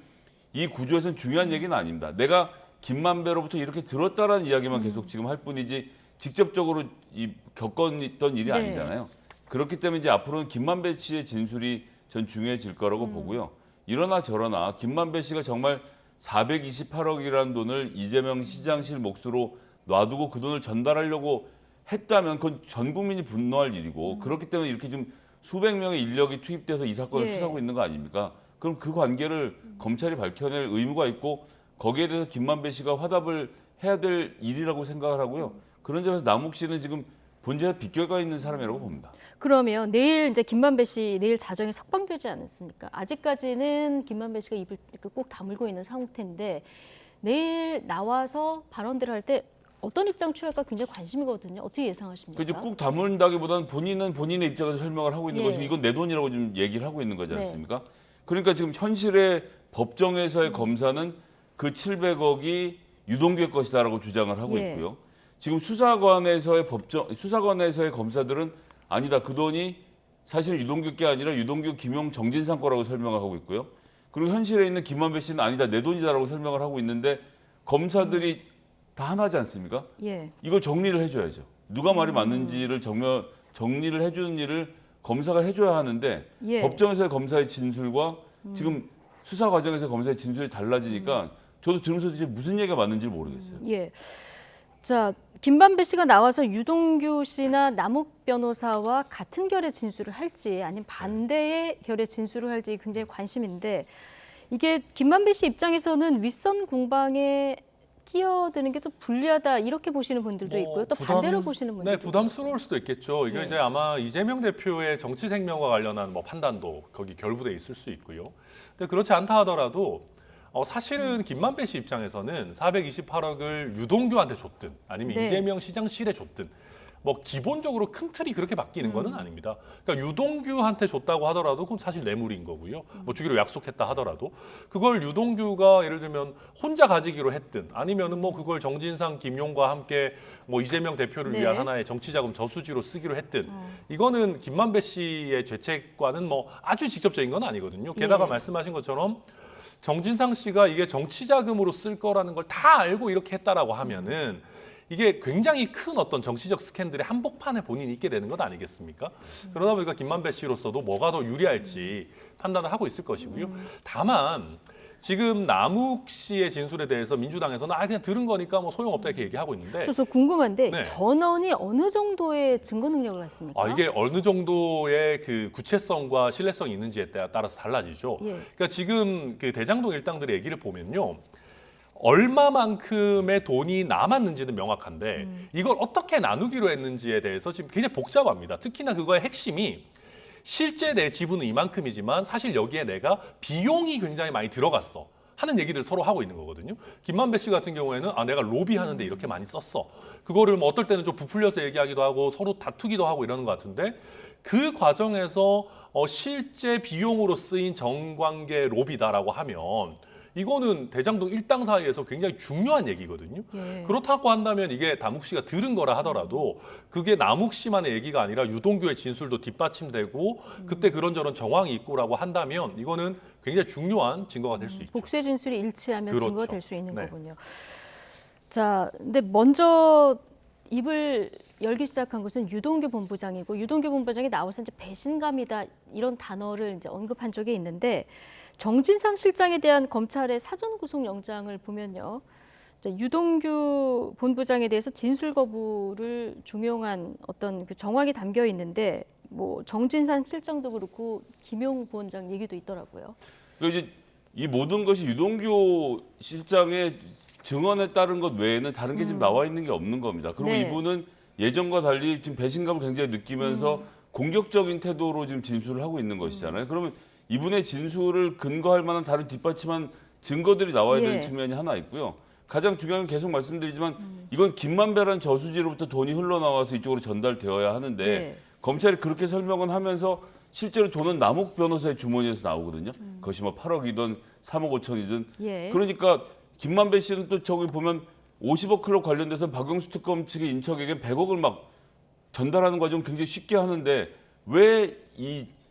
이 구조에서는 중요한 얘기는 아닙니다. 내가 김만배로부터 이렇게 들었다라는 이야기만 계속 지금 할 뿐이지 직접적으로 겪었던 일이 아니잖아요. 그렇기 때문에 이제 앞으로는 김만배 씨의 진술이 전 중요해질 거라고 보고요. 이러나 저러나 김만배 씨가 정말 428억이라는 돈을 이재명 시장실 몫으로 놔두고 그 돈을 전달하려고 했다면 그건 전 국민이 분노할 일이고 그렇기 때문에 이렇게 지금 수백 명의 인력이 투입돼서 이 사건을 수사하고 있는 거 아닙니까? 그럼 그 관계를 검찰이 밝혀낼 의무가 있고 거기에 대해서 김만배 씨가 화답을 해야 될 일이라고 생각을 하고요. 그런 점에서 남욱 씨는 지금 본질에 비껴가 있는 사람이라고 봅니다. 그러면 내일 이제 김만배 씨 내일 자정에 석방되지 않았습니까? 아직까지는 김만배 씨가 입을 꼭 다물고 있는 상태인데 내일 나와서 발언들을 할 때 어떤 입장 취할까 굉장히 관심이거든요. 어떻게 예상하십니까? 이제 꼭 다문다기보다는 본인은 본인의 입장에서 설명을 하고 있는 것이 이건 내 돈이라고 지금 얘기를 하고 있는 거지 않습니까? 그러니까 지금 현실의 법정에서의 검사는 그 700억이 유동규의 것이다라고 주장을 하고 예. 있고요. 지금 수사관에서의 검사들은 아니다. 그 돈이 사실 유동규 게 아니라 유동규, 김용, 정진상 거라고 설명하고 있고요. 그리고 현실에 있는 김만배 씨는 아니다. 내 돈이다라고 설명을 하고 있는데 검사들이 다 하나지 않습니까? 예. 이걸 정리를 해줘야죠. 누가 말이 맞는지를 정리를 해주는 일을 검사가 해줘야 하는데 예. 법정에서의 검사의 진술과 지금 수사 과정에서의 검사의 진술이 달라지니까 저도 들으면서 이제 무슨 얘기가 맞는지 모르겠어요. 예. 자, 김만배 씨가 나와서 유동규 씨나 남욱 변호사와 같은 결의 진술을 할지 아니면 반대의 결의 진술을 할지 굉장히 관심인데 이게 김만배 씨 입장에서는 윗선 공방에 끼어드는 게 또 불리하다 이렇게 보시는 분들도 있고요. 또 반대로 보시는 분들도 네, 부담스러울 수도 있겠죠. 이게 네. 이제 아마 이재명 대표의 정치 생명과 관련한 뭐 판단도 거기 결부돼 있을 수 있고요. 근데 그렇지 않다 하더라도 사실은 김만배 씨 입장에서는 428억을 유동규한테 줬든 아니면 네. 이재명 시장실에 줬든 뭐 기본적으로 큰 틀이 그렇게 바뀌는 거는 아닙니다. 그러니까 유동규한테 줬다고 하더라도 그건 사실 뇌물인 거고요. 뭐 주기로 약속했다 하더라도 그걸 유동규가 예를 들면 혼자 가지기로 했든 아니면은 뭐 그걸 정진상, 김용과 함께 뭐 이재명 대표를 네. 위한 하나의 정치자금 저수지로 쓰기로 했든 이거는 김만배 씨의 죄책과는 뭐 아주 직접적인 건 아니거든요. 게다가 예. 말씀하신 것처럼 정진상 씨가 이게 정치자금으로 쓸 거라는 걸 다 알고 이렇게 했다라고 하면은 이게 굉장히 큰 어떤 정치적 스캔들의 한복판에 본인이 있게 되는 것 아니겠습니까? 그러다 보니까 김만배 씨로서도 뭐가 더 유리할지 판단을 하고 있을 것이고요. 다만 지금 남욱 씨의 진술에 대해서 민주당에서는 그냥 들은 거니까 뭐 소용없다 이렇게 얘기하고 있는데 그래서 궁금한데 네. 전원이 어느 정도의 증거 능력을 갖습니까? 이게 어느 정도의 그 구체성과 신뢰성이 있는지에 따라서 달라지죠. 예. 그러니까 지금 그 대장동 일당들의 얘기를 보면요. 얼마만큼의 돈이 남았는지는 명확한데 이걸 어떻게 나누기로 했는지에 대해서 지금 굉장히 복잡합니다. 특히나 그거의 핵심이 실제 내 지분은 이만큼이지만 사실 여기에 내가 비용이 굉장히 많이 들어갔어 하는 얘기를 서로 하고 있는 거거든요. 김만배 씨 같은 경우에는 내가 로비하는데 이렇게 많이 썼어. 그거를 뭐 어떨 때는 좀 부풀려서 얘기하기도 하고 서로 다투기도 하고 이러는 것 같은데 그 과정에서 실제 비용으로 쓰인 정관계 로비다라고 하면 이거는 대장동 일당 사이에서 굉장히 중요한 얘기거든요. 예. 그렇다고 한다면 이게 남욱 씨가 들은 거라 하더라도 그게 남욱 씨만의 얘기가 아니라 유동규의 진술도 뒷받침되고 그때 그런저런 정황이 있고라고 한다면 이거는 굉장히 중요한 증거가 될 수 있죠. 복수의 진술이 일치하면 그렇죠. 증거가 될 수 있는 네. 거군요. 자, 근데 먼저 입을 열기 시작한 것은 유동규 본부장이고 유동규 본부장이 나와서 이제 배신감이다 이런 단어를 이제 언급한 적이 있는데 정진상 실장에 대한 검찰의 사전 구속 영장을 보면요. 유동규 본부장에 대해서 진술 거부를 종용한 어떤 그 정황이 담겨 있는데 뭐 정진상 실장도 그렇고 김용 부원장 얘기도 있더라고요. 그러니까 이제 이 모든 것이 유동규 실장의 증언에 따른 것 외에는 다른 게 지금 나와 있는 게 없는 겁니다. 그리고 네. 이분은 예전과 달리 지금 배신감을 굉장히 느끼면서 공격적인 태도로 지금 진술을 하고 있는 것이잖아요. 그러면 이분의 진술을 근거할 만한 다른 뒷받침한 증거들이 나와야 되는 예. 측면이 하나 있고요. 가장 중요한 건 계속 말씀드리지만 이건 김만배라는 저수지로부터 돈이 흘러나와서 이쪽으로 전달되어야 하는데 네. 검찰이 그렇게 설명은 하면서 실제로 돈은 남욱 변호사의 주머니에서 나오거든요. 그것이 뭐 8억이든 3억 5천이든. 예. 그러니까 김만배 씨는 또 저기 보면 50억 클럽 관련돼서 박영수 특검 측의 인척에게 100억을 막 전달하는 과정 굉장히 쉽게 하는데 왜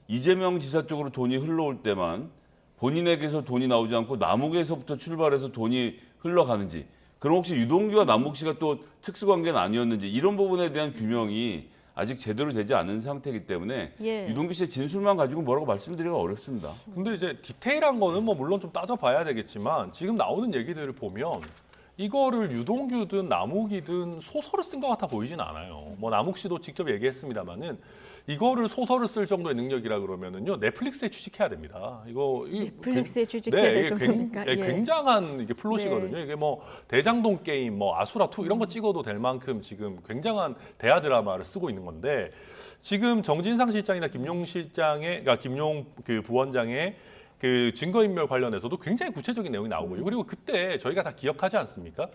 이재명 지사 쪽으로 돈이 흘러올 때만 본인에게서 돈이 나오지 않고 남욱에서부터 출발해서 돈이 흘러가는지, 그럼 혹시 유동규와 남욱 씨가 또 특수관계는 아니었는지 이런 부분에 대한 규명이 아직 제대로 되지 않은 상태이기 때문에 예. 유동규 씨의 진술만 가지고 뭐라고 말씀드리기가 어렵습니다. 근데 이제 디테일한 거는 뭐 물론 좀 따져봐야 되겠지만 지금 나오는 얘기들을 보면 이거를 유동규든 남욱이든 소설을 쓴 것 같아 보이진 않아요. 뭐 남욱 씨도 직접 얘기했습니다만은 이거를 소설을 쓸 정도의 능력이라 그러면은요 넷플릭스에 취직해야 됩니다. 넷플릭스에 취직해야 될 정도니까. 예. 굉장한 이게 플롯이거든요. 네. 이게 뭐 대장동 게임, 뭐 아수라 2 이런 거 찍어도 될 만큼 지금 굉장한 대하 드라마를 쓰고 있는 건데 지금 정진상 실장이나 김용 실장의, 그러니까 김용 그 부원장의 그 증거인멸 관련해서도 굉장히 구체적인 내용이 나오고요. 그리고 그때 저희가 다 기억하지 않습니까?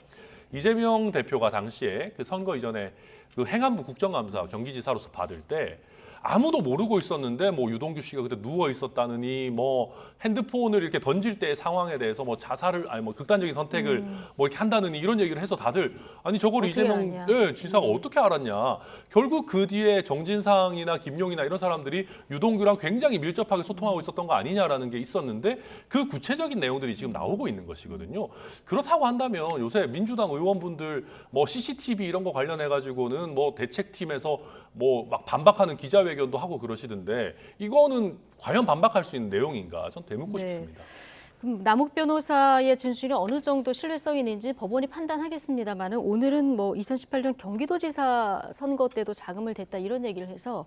이재명 대표가 당시에 그 선거 이전에 그 행안부 국정감사 경기지사로서 받을 때 아무도 모르고 있었는데 뭐 유동규 씨가 그때 누워 있었다느니 뭐 핸드폰을 이렇게 던질 때의 상황에 대해서 뭐 자살을 아니 뭐 극단적인 선택을 뭐 이렇게 한다느니 이런 얘기를 해서 다들 아니 저걸 이재명 지사가 어떻게 알았냐. 결국 그 뒤에 정진상이나 김용이나 이런 사람들이 유동규랑 굉장히 밀접하게 소통하고 있었던 거 아니냐라는 게 있었는데 그 구체적인 내용들이 지금 나오고 있는 것이거든요. 그렇다고 한다면 요새 민주당 의원분들 뭐 CCTV 이런 거 관련해 가지고는 뭐 대책팀에서 뭐 막 반박하는 기자회견도 하고 그러시던데 이거는 과연 반박할 수 있는 내용인가? 전 되묻고 싶습니다. 그럼 남욱 변호사의 진술이 어느 정도 신뢰성이 있는지 법원이 판단하겠습니다만은 오늘은 뭐 2018년 경기도지사 선거 때도 자금을 댔다 이런 얘기를 해서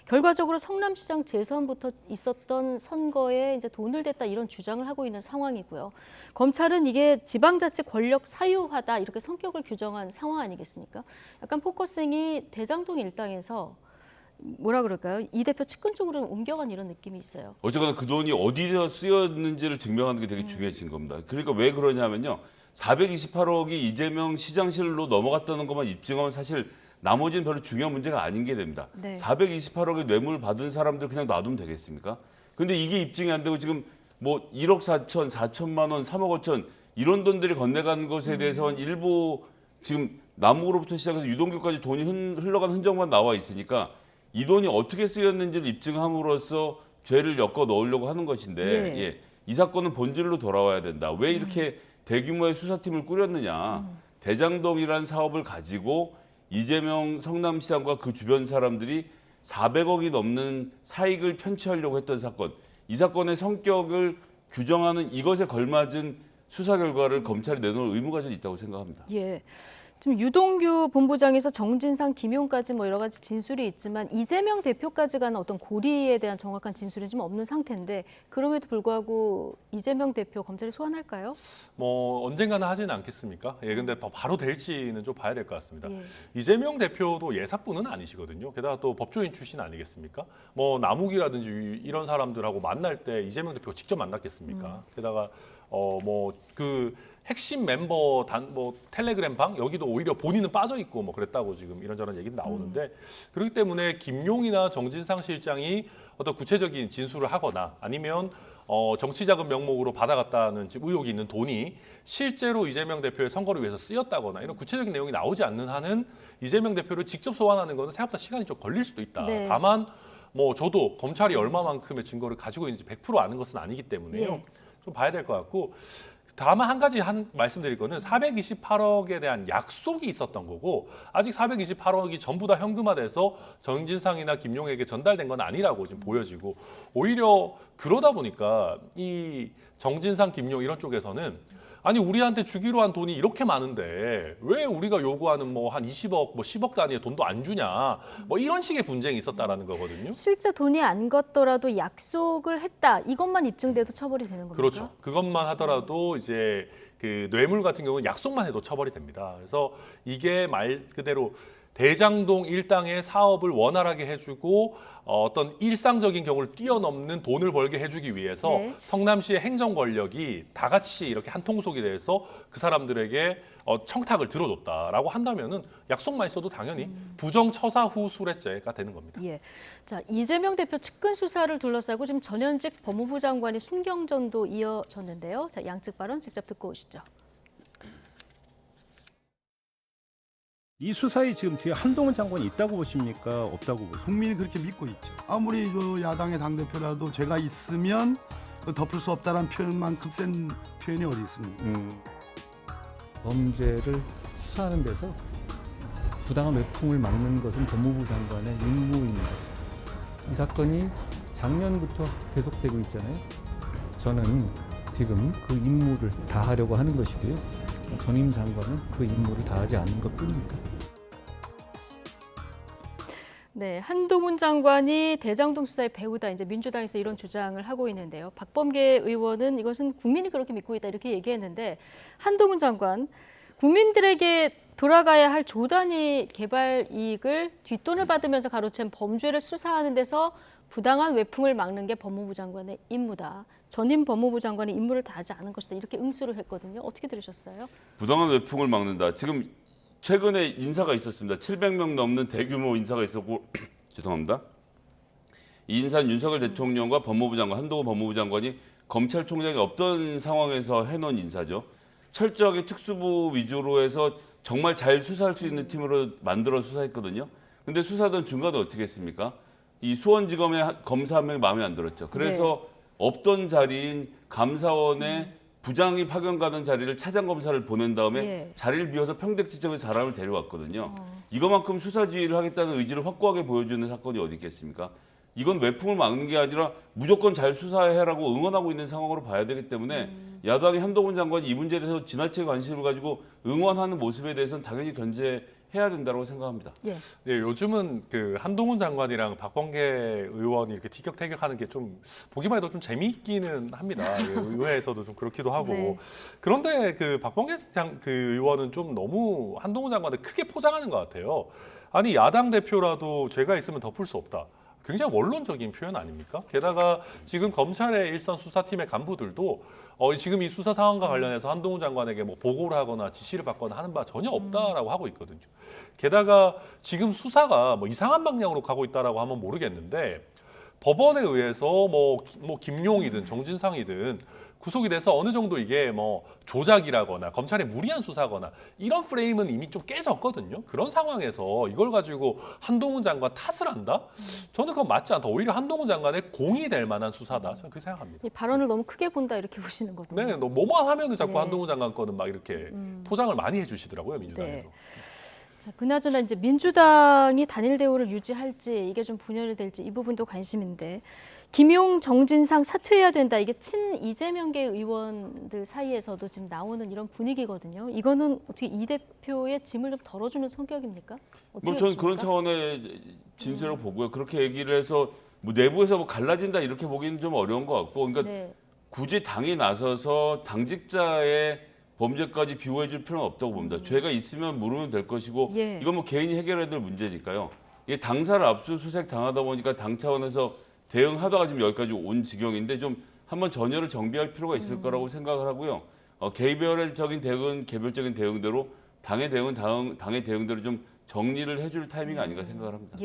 결과적으로 성남시장 재선부터 있었던 선거에 이제 돈을 댔다 이런 주장을 하고 있는 상황이고요. 검찰은 이게 지방자치 권력 사유화다 이렇게 성격을 규정한 상황 아니겠습니까? 약간 포커싱이 대장동 일당에서 뭐라 그럴까요? 이 대표 측근 쪽으로 옮겨간 이런 느낌이 있어요. 어쨌거나 그 돈이 어디서 쓰였는지를 증명하는 게 되게 중요해진 겁니다. 그러니까 왜 그러냐면요. 428억이 이재명 시장실로 넘어갔다는 것만 입증하면 사실 나머지는 별로 중요한 문제가 아닌 게 됩니다. 네. 428억의 뇌물 받은 사람들 그냥 놔두면 되겠습니까? 근데 이게 입증이 안 되고 지금 뭐 1억 4천, 4천만 원, 3억 5천 이런 돈들이 건네간 것에 대해서는 일부 지금 남욱으로부터 시작해서 유동규까지 돈이 흘러간 흔적만 나와 있으니까 이 돈이 어떻게 쓰였는지를 입증함으로써 죄를 엮어 넣으려고 하는 것인데 예. 이 사건은 본질로 돌아와야 된다. 왜 이렇게 대규모의 수사팀을 꾸렸느냐. 대장동이라는 사업을 가지고 이재명 성남시장과 그 주변 사람들이 400억이 넘는 사익을 편취하려고 했던 사건. 이 사건의 성격을 규정하는 이것에 걸맞은 수사 결과를 검찰이 내놓을 의무가 좀 있다고 생각합니다. 예. 지금 유동규 본부장에서 정진상, 김용까지 뭐 여러 가지 진술이 있지만 이재명 대표까지 가는 어떤 고리에 대한 정확한 진술이 좀 없는 상태인데 그럼에도 불구하고 이재명 대표 검찰이 소환할까요? 뭐 언젠가는 하지는 않겠습니까? 예, 근데 바로 될지는 좀 봐야 될 것 같습니다. 예. 이재명 대표도 예사뿐은 아니시거든요. 게다가 또 법조인 출신 아니겠습니까? 뭐 남욱이라든지 이런 사람들하고 만날 때 이재명 대표가 직접 만났겠습니까? 게다가 뭐 그 핵심 멤버 뭐 텔레그램 방 여기도 오히려 본인은 빠져 있고 뭐 그랬다고 지금 이런저런 얘기도 나오는데 그렇기 때문에 김용이나 정진상 실장이 어떤 구체적인 진술을 하거나 아니면 정치자금 명목으로 받아갔다는 의혹이 있는 돈이 실제로 이재명 대표의 선거를 위해서 쓰였다거나 이런 구체적인 내용이 나오지 않는 한은 이재명 대표를 직접 소환하는 것은 생각보다 시간이 좀 걸릴 수도 있다. 네. 다만 뭐 저도 검찰이 얼마만큼의 증거를 가지고 있는지 100% 아는 것은 아니기 때문에요. 예. 좀 봐야 될 것 같고 다만 한 가지 말씀드릴 거는 428억에 대한 약속이 있었던 거고 아직 428억이 전부 다 현금화돼서 정진상이나 김용에게 전달된 건 아니라고 지금 보여지고 오히려 그러다 보니까 이 정진상, 김용 이런 쪽에서는 아니 우리한테 주기로 한 돈이 이렇게 많은데 왜 우리가 요구하는 뭐 한 20억, 뭐 10억 단위의 돈도 안 주냐 뭐 이런 식의 분쟁이 있었다라는 거거든요. 실제 돈이 안 걷더라도 약속을 했다. 이것만 입증돼도 처벌이 되는 겁니까? 그렇죠. 그것만 하더라도 이제 그 뇌물 같은 경우는 약속만 해도 처벌이 됩니다. 그래서 이게 말 그대로 대장동 일당의 사업을 원활하게 해주고 어떤 일상적인 경우를 뛰어넘는 돈을 벌게 해주기 위해서 네. 성남시의 행정 권력이 다 같이 이렇게 한 통속이 돼서 그 사람들에게 청탁을 들어줬다라고 한다면은 약속만 있어도 당연히 부정처사 후 수뢰죄가 되는 겁니다. 예. 자, 이재명 대표 측근 수사를 둘러싸고 지금 전현직 법무부 장관의 신경전도 이어졌는데요. 자, 양측 발언 직접 듣고 오시죠. 이 수사에 지금 뒤에 한동훈 장관이 있다고 보십니까? 없다고 보십니까? 국민이 그렇게 믿고 있죠. 아무리 그 야당의 당대표라도 제가 있으면 덮을 수 없다는 표현만큼 센 표현이 어디 있습니까? 범죄를 수사하는 데서 부당한 외풍을 막는 것은 법무부 장관의 임무입니다. 이 사건이 작년부터 계속되고 있잖아요. 저는 지금 그 임무를 다하려고 하는 것이고요. 전임 장관은 그 임무를 다하지 않는 것뿐입니다. 네, 한동훈 장관이 대장동 수사의 배우다. 이제 민주당에서 이런 주장을 하고 있는데요. 박범계 의원은 이것은 국민이 그렇게 믿고 있다 이렇게 얘기했는데 한동훈 장관 국민들에게 돌아가야 할 조단위 개발 이익을 뒷돈을 받으면서 가로챈 범죄를 수사하는 데서 부당한 외풍을 막는 게 법무부 장관의 임무다. 전임 법무부 장관의 임무를 다하지 않은 것이다. 이렇게 응수를 했거든요. 어떻게 들으셨어요? 부당한 외풍을 막는다. 지금 최근에 인사가 있었습니다. 700명 넘는 대규모 인사가 있었고 죄송합니다. 인사는 윤석열 대통령과 법무부 장관, 한동훈 법무부 장관이 검찰총장이 없던 상황에서 해놓은 인사죠. 철저하게 특수부 위주로 해서 정말 잘 수사할 수 있는 팀으로 만들어 수사했거든요. 근데 수사하던 중간에 어떻게 했습니까? 이 수원지검의 검사 한 명이 마음에 안 들었죠. 그래서 없던 자리인 감사원에 부장이 파견 가는 자리를 차장검사를 보낸 다음에 자리를 비워서 평택지청에서 사람을 데려왔거든요. 이거만큼 수사지휘를 하겠다는 의지를 확고하게 보여주는 사건이 어디 있겠습니까? 이건 외풍을 막는 게 아니라 무조건 잘 수사해라고 응원하고 있는 상황으로 봐야 되기 때문에 야당의 한동훈 장관이 이 문제에 대해서 지나치게 관심을 가지고 응원하는 모습에 대해서는 당연히 견제해야 된다고 생각합니다. 네, 요즘은 그 한동훈 장관이랑 박범계 의원이 이렇게 티격태격하는 게 좀 보기만 해도 좀 재미있기는 합니다. 의회에서도 좀 그렇기도 하고. 그런데 그 박범계 그 의원은 좀 너무 한동훈 장관을 크게 포장하는 것 같아요. 아니 야당 대표라도 죄가 있으면 덮을 수 없다. 굉장히 원론적인 표현 아닙니까? 게다가 지금 검찰의 일선 수사팀의 간부들도 지금 이 수사 상황과 관련해서 한동훈 장관에게 뭐 보고를 하거나 지시를 받거나 하는 바 전혀 없다라고 하고 있거든요. 게다가 지금 수사가 뭐 이상한 방향으로 가고 있다라고 하면 모르겠는데 법원에 의해서 뭐 김용이든 정진상이든 구속이 돼서 어느 정도 이게 뭐 조작이라거나 검찰의 무리한 수사거나 이런 프레임은 이미 좀 깨졌거든요. 그런 상황에서 이걸 가지고 한동훈 장관 탓을 한다? 저는 그건 맞지 않다. 오히려 한동훈 장관의 공이 될 만한 수사다. 저는 그렇게 생각합니다. 이 발언을 너무 크게 본다 이렇게 보시는 거군요. 네, 뭐만 하면은 자꾸 한동훈 장관 거는 막 이렇게 포장을 많이 해주시더라고요, 민주당에서. 자, 그나저나 이제 민주당이 단일 대우를 유지할지 이게 좀 분열이 될지 이 부분도 관심인데 김용, 정진상 사퇴해야 된다. 이게 친 이재명계 의원들 사이에서도 지금 나오는 이런 분위기거든요. 이거는 어떻게 이 대표의 짐을 좀 덜어주는 성격입니까? 뭐 저는 그런 차원의 진술을 보고요. 그렇게 얘기를 해서 뭐 내부에서 뭐 갈라진다 이렇게 보기는 좀 어려운 것 같고, 그러니까 굳이 당이 나서서 당직자의 범죄까지 비호해 줄 필요는 없다고 봅니다. 죄가 있으면 물으면 될 것이고 이건 뭐 개인이 해결해야 될 문제니까요. 이게 당사를 압수수색 당하다 보니까 당 차원에서 대응하다가 지금 여기까지 온 지경인데 좀 한번 전열을 정비할 필요가 있을 거라고 생각을 하고요. 개별적인 대응, 개별적인 대응대로 당의 대응은 당의 대응대로 좀 정리를 해줄 타이밍이 아닌가 생각을 합니다.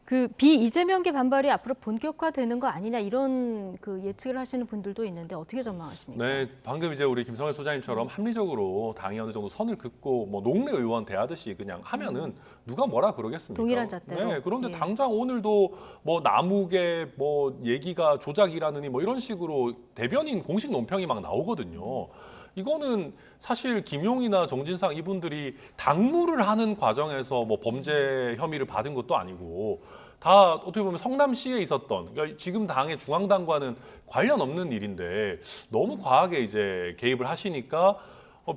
그 비이재명계 반발이 앞으로 본격화되는 거 아니냐 이런 그 예측을 하시는 분들도 있는데 어떻게 전망하십니까? 네, 방금 이제 우리 김성일 소장님처럼 합리적으로 당이 어느 정도 선을 긋고 뭐 농내 의원 대하듯이 그냥 하면은 누가 뭐라 그러겠습니까? 동일한 잣대로. 네, 그런데 당장 오늘도 뭐 남욱의 뭐 얘기가 조작이라느니 뭐 이런 식으로 대변인 공식 논평이 막 나오거든요. 이거는 사실 김용이나 정진상 이분들이 당무를 하는 과정에서 뭐 범죄 혐의를 받은 것도 아니고 다 어떻게 보면 성남시에 있었던, 그러니까 지금 당의 중앙당과는 관련 없는 일인데 너무 과하게 이제 개입을 하시니까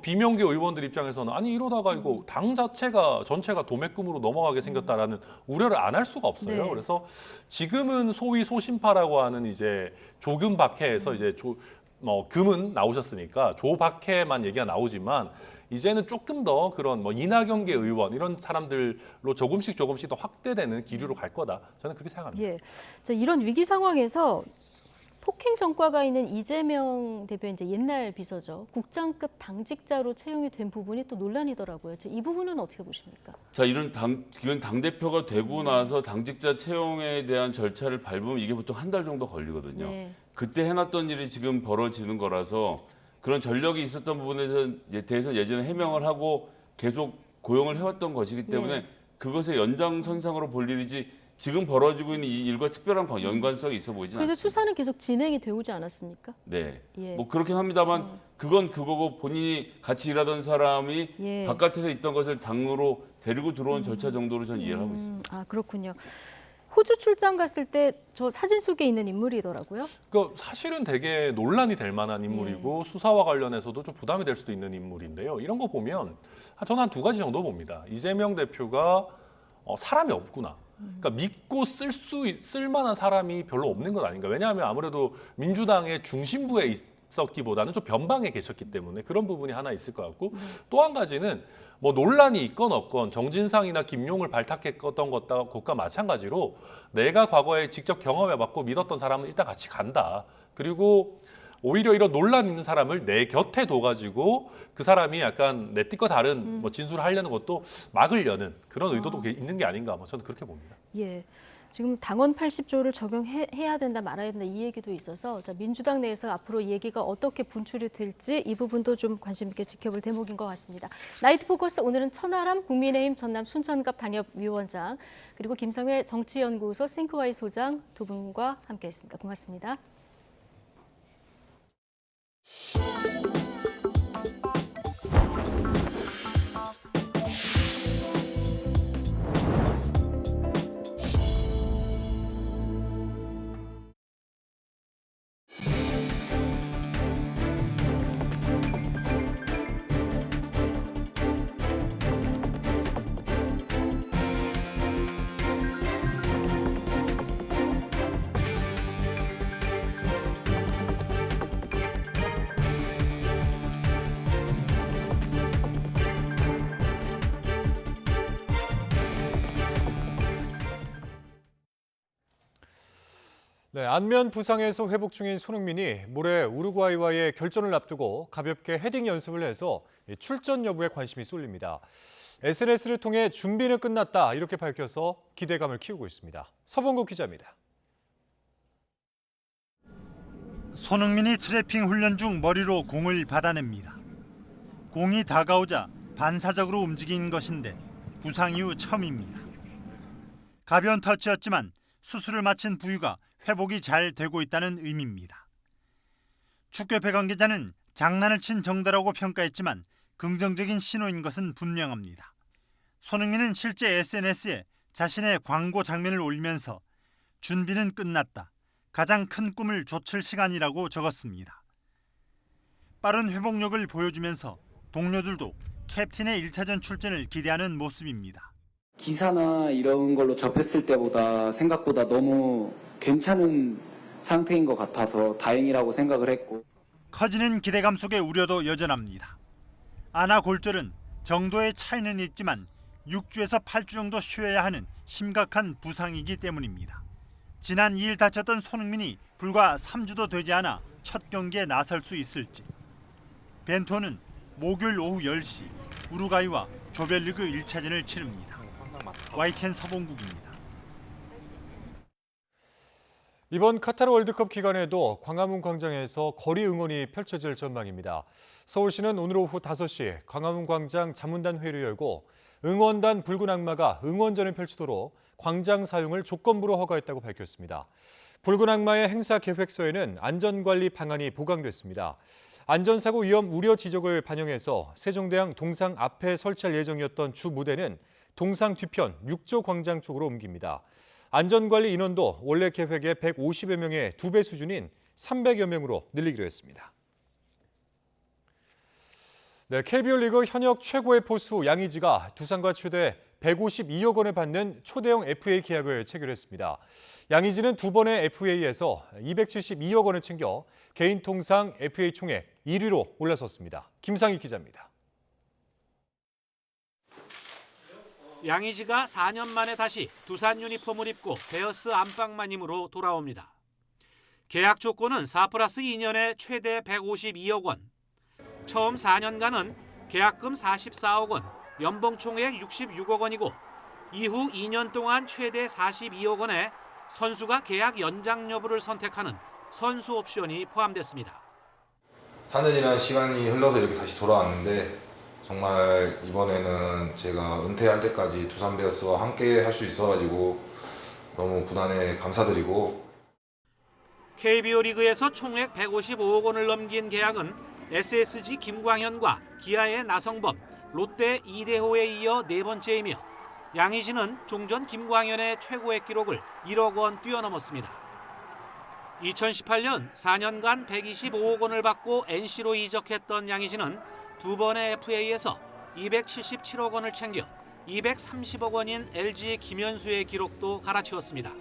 비명계 의원들 입장에서는 아니 이러다가 이거 당 자체가 전체가 도매금으로 넘어가게 생겼다라는 우려를 안 할 수가 없어요. 그래서 지금은 소위 소신파라고 하는 이제 조금 박해에서 이제 금은 나오셨으니까 조박해만 얘기가 나오지만 이제는 조금 더 그런 뭐 이낙연계 의원 이런 사람들로 조금씩 더 확대되는 기류로 갈 거다. 저는 그렇게 생각합니다. 자, 이런 위기 상황에서 폭행 전과가 있는 이재명 대표 이제 옛날 비서죠. 국장급 당직자로 채용이 된 부분이 또 논란이더라고요. 이 부분은 어떻게 보십니까? 자, 이건 당 대표가 되고 나서 당직자 채용에 대한 절차를 밟으면 이게 보통 한 달 정도 걸리거든요. 그때 해놨던 일이 지금 벌어지는 거라서 그런 전력이 있었던 부분에 대해서 예전에 해명을 하고 계속 고용을 해왔던 것이기 때문에 그것의 연장선상으로 볼 일이지 지금 벌어지고 있는 이 일과 특별한 연관성이 있어 보이진 않습니다. 그런데 수사는 계속 진행이 되오지 않았습니까? 네. 뭐 그렇긴 합니다만 그건 그거고 본인이 같이 일하던 사람이 바깥에서 있던 것을 당으로 데리고 들어온 절차 정도로 저는 이해를 하고 있습니다. 아, 그렇군요. 호주 출장 갔을 때 저 사진 속에 있는 인물이더라고요. 그러니까 사실은 되게 논란이 될 만한 인물이고 수사와 관련해서도 좀 부담이 될 수도 있는 인물인데요. 이런 거 보면 저는 한 두 가지 정도 봅니다. 이재명 대표가 사람이 없구나. 그러니까 믿고 쓸 만한 사람이 별로 없는 것 아닌가. 왜냐하면 아무래도 민주당의 중심부에 있었기보다는 좀 변방에 계셨기 때문에 그런 부분이 하나 있을 것 같고 또 한 가지는 뭐 논란이 있건 없건 정진상이나 김용을 발탁했던 것과 마찬가지로 내가 과거에 직접 경험해봤고 믿었던 사람은 일단 같이 간다. 그리고 오히려 이런 논란 있는 사람을 내 곁에 둬가지고 그 사람이 약간 내 뜻과 다른 뭐 진술을 하려는 것도 막으려는 그런 의도도 있는 게 아닌가. 뭐 저는 그렇게 봅니다. 지금 당원 80조를 적용해야 된다 말아야 된다 이 얘기도 있어서 자, 민주당 내에서 앞으로 얘기가 어떻게 분출이 될지 이 부분도 좀 관심 있게 지켜볼 대목인 것 같습니다. 나이트 포커스 오늘은 천하람 국민의힘 전남 순천갑 당협위원장 그리고 김성회 정치연구소 싱크와이 소장 두 분과 함께했습니다. 고맙습니다. 네, 안면 부상에서 회복 중인 손흥민이 모레 우루과이와의 결전을 앞두고 가볍게 헤딩 연습을 해서 출전 여부에 관심이 쏠립니다. SNS를 통해 준비는 끝났다 이렇게 밝혀서 기대감을 키우고 있습니다. 서범국 기자입니다. 손흥민이 트래핑 훈련 중 머리로 공을 받아냅니다. 공이 다가오자 반사적으로 움직인 것인데 부상 이후 처음입니다. 가벼운 터치였지만 수술을 마친 부위가 회복이 잘 되고 있다는 의미입니다. 축구협회 관계자는 장난을 친 정도라고 평가했지만 긍정적인 신호인 것은 분명합니다. 손흥민은 실제 SNS에 자신의 광고 장면을 올리면서 준비는 끝났다. 가장 큰 꿈을 좇을 시간이라고 적었습니다. 빠른 회복력을 보여주면서 동료들도 캡틴의 1차전 출전을 기대하는 모습입니다. 기사나 이런 걸로 접했을 때보다 생각보다 너무 괜찮은 상태인 것 같아서 다행이라고 생각을 했고 커지는 기대감 속에 우려도 여전합니다. 아나 골절은 정도의 차이는 있지만 6주에서 8주 정도 쉬어야 하는 심각한 부상이기 때문입니다. 지난 2일 다쳤던 손흥민이 불과 3주도 되지 않아 첫 경기에 나설 수 있을지. 벤토는 목요일 오후 10시 우루과이와 조별리그 1차전을 치릅니다. YTN 서봉국입니다. 이번 카타르 월드컵 기간에도 광화문 광장에서 거리 응원이 펼쳐질 전망입니다. 서울시는 오늘 오후 5시 광화문 광장 자문단 회의를 열고 응원단 붉은 악마가 응원전을 펼치도록 광장 사용을 조건부로 허가했다고 밝혔습니다. 붉은 악마의 행사 계획서에는 안전관리 방안이 보강됐습니다. 안전사고 위험 우려 지적을 반영해서 세종대왕 동상 앞에 설치할 예정이었던 주 무대는 동상 뒤편 6조 광장 쪽으로 옮깁니다. 안전관리 인원도 원래 계획의 150여 명의 2배 수준인 300여 명으로 늘리기로 했습니다. 네, KBO 리그 현역 최고의 포수 양의지가 두산과 최대 152억 원을 받는 초대형 FA 계약을 체결했습니다. 양의지는 두 번의 FA에서 272억 원을 챙겨 개인 통상 FA 총액 1위로 올라섰습니다. 김상희 기자입니다. 양의지가 4년 만에 다시 두산 유니폼을 입고 베어스 안방마님으로 돌아옵니다. 계약 조건은 4+2년에 최대 152억 원. 처음 4년간은 계약금 44억 원, 연봉 총액 66억 원이고 이후 2년 동안 최대 42억 원에 선수가 계약 연장 여부를 선택하는 선수 옵션이 포함됐습니다. 4년이라는 시간이 흘러서 이렇게 다시 돌아왔는데 정말 이번에는 제가 은퇴할 때까지 두산 베어스와 함께 할 수 있어가지고 너무 구단에 감사드리고 KBO 리그에서 총액 155억 원을 넘긴 계약은 SSG 김광현과 기아의 나성범, 롯데 이대호에 이어 네 번째이며 양의지는 종전 김광현의 최고액 기록을 1억 원 뛰어넘었습니다. 2018년 4년간 125억 원을 받고 NC로 이적했던 양의지는 두 번의 FA에서 277억 원을 챙겨 230억 원인 LG 김현수의 기록도 갈아치웠습니다.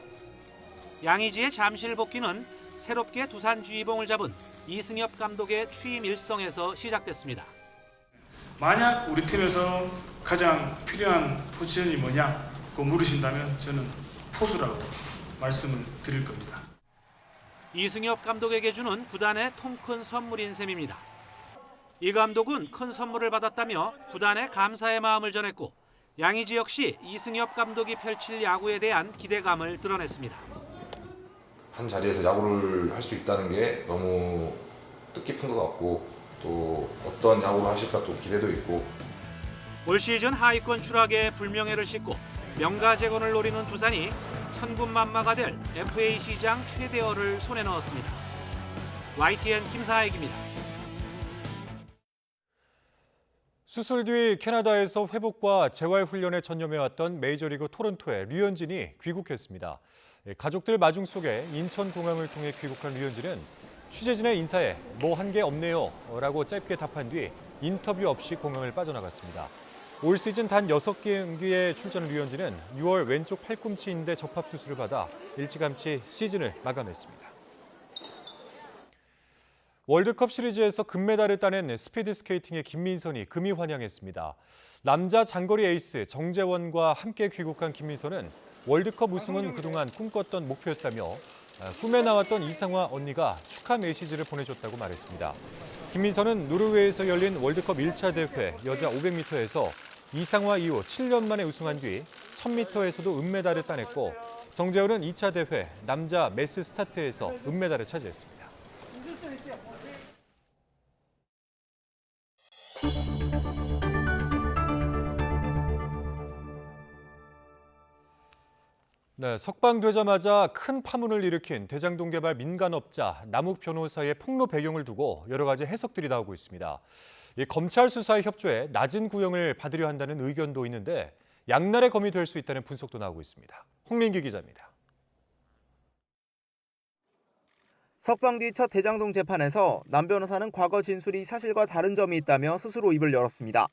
양의지의 잠실 복귀는 새롭게 두산 주의봉을 잡은 이승엽 감독의 취임 일성에서 시작됐습니다. 만약 우리 팀에서 가장 필요한 포지션이 뭐냐고 물으신다면 저는 포수라고 말씀을 드릴 겁니다. 이승엽 감독에게 주는 구단의 통큰 선물인 셈입니다. 이 감독은 큰 선물을 받았다며 구단에 감사의 마음을 전했고 양의지 역시 이승엽 감독이 펼칠 야구에 대한 기대감을 드러냈습니다. 한 자리에서 야구를 할 수 있다는 게 너무 뜻깊은 것 같고 또 어떤 야구를 하실까 또 기대도 있고 올 시즌 하위권 추락에 불명예를 싣고 명가재건을 노리는 두산이 천군만마가 될 FA 시장 최대어를 손에 넣었습니다. YTN 김사익입니다. 수술 뒤 캐나다에서 회복과 재활 훈련에 전념해왔던 메이저리그 토론토의 류현진이 귀국했습니다. 가족들 마중 속에 인천공항을 통해 귀국한 류현진은 취재진의 인사에 뭐 한 게 없네요 라고 짧게 답한 뒤 인터뷰 없이 공항을 빠져나갔습니다. 올 시즌 단 6경기에 출전한 류현진은 6월 왼쪽 팔꿈치 인대 접합 수술을 받아 일찌감치 시즌을 마감했습니다. 월드컵 시리즈에서 금메달을 따낸 스피드 스케이팅의 김민선이 금이 환영했습니다. 남자 장거리 에이스 정재원과 함께 귀국한 김민선은 월드컵 우승은 그동안 꿈꿨던 목표였다며 꿈에 나왔던 이상화 언니가 축하 메시지를 보내줬다고 말했습니다. 김민선은 노르웨이에서 열린 월드컵 1차 대회 여자 500m에서 이상화 이후 7년 만에 우승한 뒤 1000m에서도 은메달을 따냈고 정재원은 2차 대회 남자 매스 스타트에서 은메달을 차지했습니다. 네, 석방되자마자 큰 파문을 일으킨 대장동 개발 민간업자 남욱 변호사의 폭로 배경을 두고 여러 가지 해석들이 나오고 있습니다. 검찰 수사에 협조해 낮은 구형을 받으려 한다는 의견도 있는데 양날의 검이 될 수 있다는 분석도 나오고 있습니다. 홍민기 기자입니다. 석방 뒤 첫 대장동 재판에서 남 변호사는 과거 진술이 사실과 다른 점이 있다며 스스로 입을 열었습니다.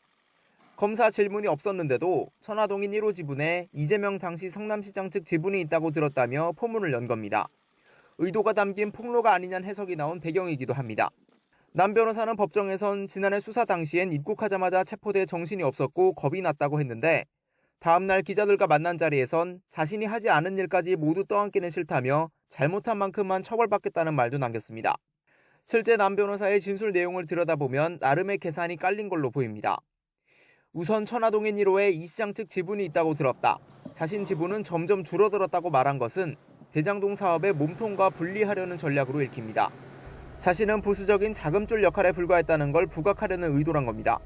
검사 질문이 없었는데도 천화동인 1호 지분에 이재명 당시 성남시장 측 지분이 있다고 들었다며 포문을 연 겁니다. 의도가 담긴 폭로가 아니냐는 해석이 나온 배경이기도 합니다. 남 변호사는 법정에선 지난해 수사 당시엔 입국하자마자 체포돼 정신이 없었고 겁이 났다고 했는데 다음 날 기자들과 만난 자리에선 자신이 하지 않은 일까지 모두 떠안기는 싫다며 잘못한 만큼만 처벌받겠다는 말도 남겼습니다. 실제 남 변호사의 진술 내용을 들여다보면 나름의 계산이 깔린 걸로 보입니다. 우선 천화동인 1호에 이 시장 측 지분이 있다고 들었다. 자신 지분은 점점 줄어들었다고 말한 것은 대장동 사업의 몸통과 분리하려는 전략으로 읽힙니다. 자신은 부수적인 자금줄 역할에 불과했다는 걸 부각하려는 의도란 겁니다.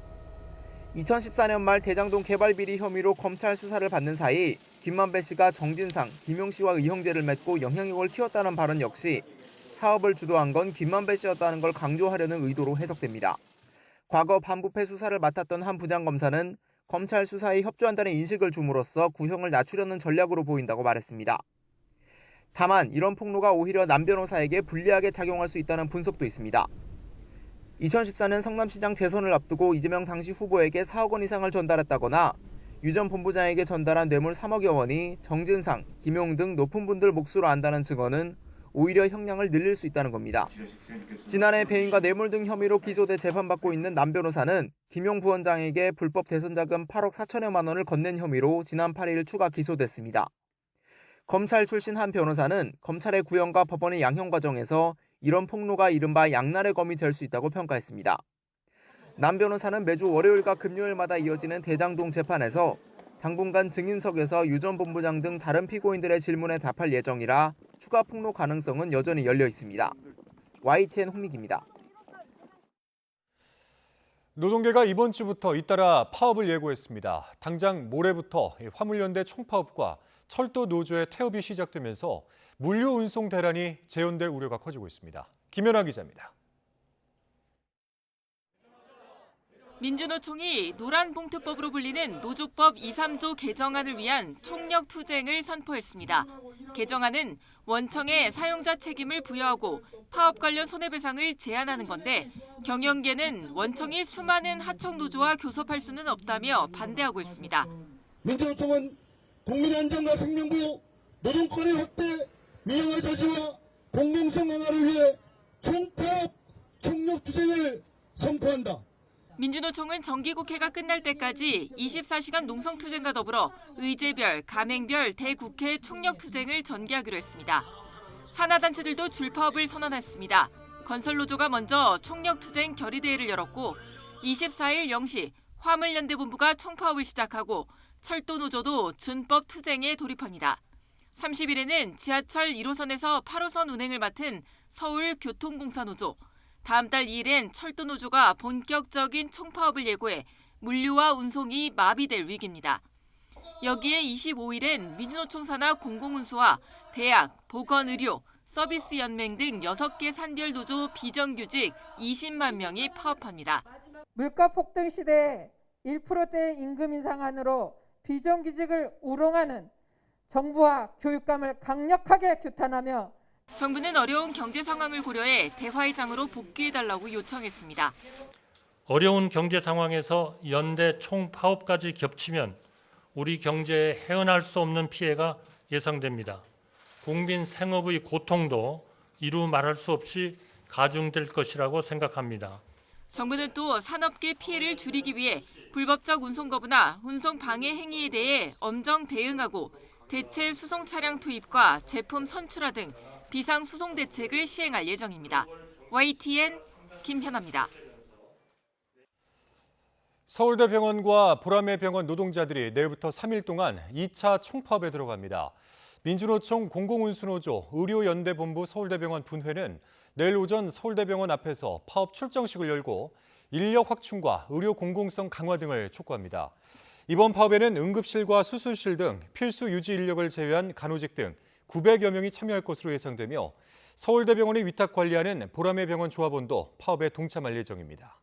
2014년 말 대장동 개발 비리 혐의로 검찰 수사를 받는 사이 김만배 씨가 정진상, 김용 씨와 의형제를 맺고 영향력을 키웠다는 발언 역시 사업을 주도한 건 김만배 씨였다는 걸 강조하려는 의도로 해석됩니다. 과거 반부패 수사를 맡았던 한 부장검사는 검찰 수사에 협조한다는 인식을 줌으로써 구형을 낮추려는 전략으로 보인다고 말했습니다. 다만 이런 폭로가 오히려 남 변호사에게 불리하게 작용할 수 있다는 분석도 있습니다. 2014년 성남시장 재선을 앞두고 이재명 당시 후보에게 4억 원 이상을 전달했다거나 유 전 본부장에게 전달한 뇌물 3억여 원이 정진상, 김용 등 높은 분들 몫으로 안다는 증언은 오히려 형량을 늘릴 수 있다는 겁니다. 지난해 배임과 뇌물 등 혐의로 기소돼 재판받고 있는 남 변호사는 김용 부원장에게 불법 대선자금 8억 4천여만 원을 건넨 혐의로 지난 8일 추가 기소됐습니다. 검찰 출신 한 변호사는 검찰의 구형과 법원의 양형 과정에서 이런 폭로가 이른바 양날의 검이 될 수 있다고 평가했습니다. 남 변호사는 매주 월요일과 금요일마다 이어지는 대장동 재판에서 당분간 증인석에서 유 전 본부장 등 다른 피고인들의 질문에 답할 예정이라 추가 폭로 가능성은 여전히 열려 있습니다. YTN 홍민기입니다. 노동계가 이번 주부터 잇따라 파업을 예고했습니다. 당장 모레부터 화물연대 총파업과 철도 노조의 태업이 시작되면서 물류 운송 대란이 재현될 우려가 커지고 있습니다. 김연아 기자입니다. 민주노총이 노란봉투법으로 불리는 노조법 2, 3조 개정안을 위한 총력 투쟁을 선포했습니다. 개정안은 원청에 사용자 책임을 부여하고 파업 관련 손해배상을 제한하는 건데 경영계는 원청이 수많은 하청 노조와 교섭할 수는 없다며 반대하고 있습니다. 민주노총은 국민 안전과 생명보호, 노동권의 확대, 민영화 저지와 공공성 강화를 위해 총파업, 총력 투쟁을 선포한다. 민주노총은 정기국회가 끝날 때까지 24시간 농성투쟁과 더불어 의제별, 가맹별, 대국회 총력투쟁을 전개하기로 했습니다. 산하단체들도 줄파업을 선언했습니다. 건설노조가 먼저 총력투쟁 결의대회를 열었고 24일 0시 화물연대본부가 총파업을 시작하고 철도노조도 준법 투쟁에 돌입합니다. 30일에는 지하철 1호선에서 8호선 운행을 맡은 서울교통공사노조, 다음 달 2일엔 철도노조가 본격적인 총파업을 예고해 물류와 운송이 마비될 위기입니다. 여기에 25일엔 민주노총 산하 공공운수와 대학, 보건의료, 서비스연맹 등 6개 산별 노조 비정규직 20만 명이 파업합니다. 물가 폭등 시대에 1%대 임금 인상안으로 비정규직을 우롱하는 정부와 교육감을 강력하게 규탄하며 정부는 어려운 경제 상황을 고려해 대화의 장으로 복귀해달라고 요청했습니다. 어려운 경제 상황에서 연대 총파업까지 겹치면 우리 경제에 헤어날 수 없는 피해가 예상됩니다. 국민 생업의 고통도 이루 말할 수 없이 가중될 것이라고 생각합니다. 정부는 또 산업계 피해를 줄이기 위해 불법적 운송 거부나 운송 방해 행위에 대해 엄정 대응하고 대체 수송 차량 투입과 제품 선출화 등 비상 수송 대책을 시행할 예정입니다. YTN 김현아입니다. 서울대병원과 보라매병원 노동자들이 내일부터 3일 동안 2차 총파업에 들어갑니다. 민주노총 공공운수노조 의료연대본부 서울대병원 분회는 내일 오전 서울대병원 앞에서 파업 출정식을 열고 인력 확충과 의료 공공성 강화 등을 촉구합니다. 이번 파업에는 응급실과 수술실 등 필수 유지 인력을 제외한 간호직 등 900여 명이 참여할 것으로 예상되며 서울대병원이 위탁 관리하는 보라매병원 조합원도 파업에 동참할 예정입니다.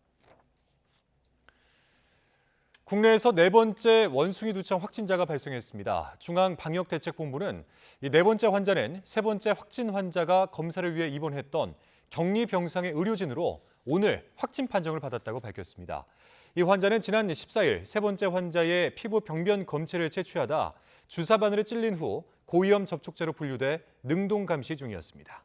국내에서 네 번째 원숭이 두청 확진자가 발생했습니다. 중앙방역대책본부는 이 네 번째 환자는 세 번째 확진 환자가 검사를 위해 입원했던 격리병상의 의료진으로 오늘 확진 판정을 받았다고 밝혔습니다. 이 환자는 지난 14일 세 번째 환자의 피부 병변 검체를 채취하다 주사 바늘에 찔린 후 고위험 접촉자로 분류돼 능동 감시 중이었습니다.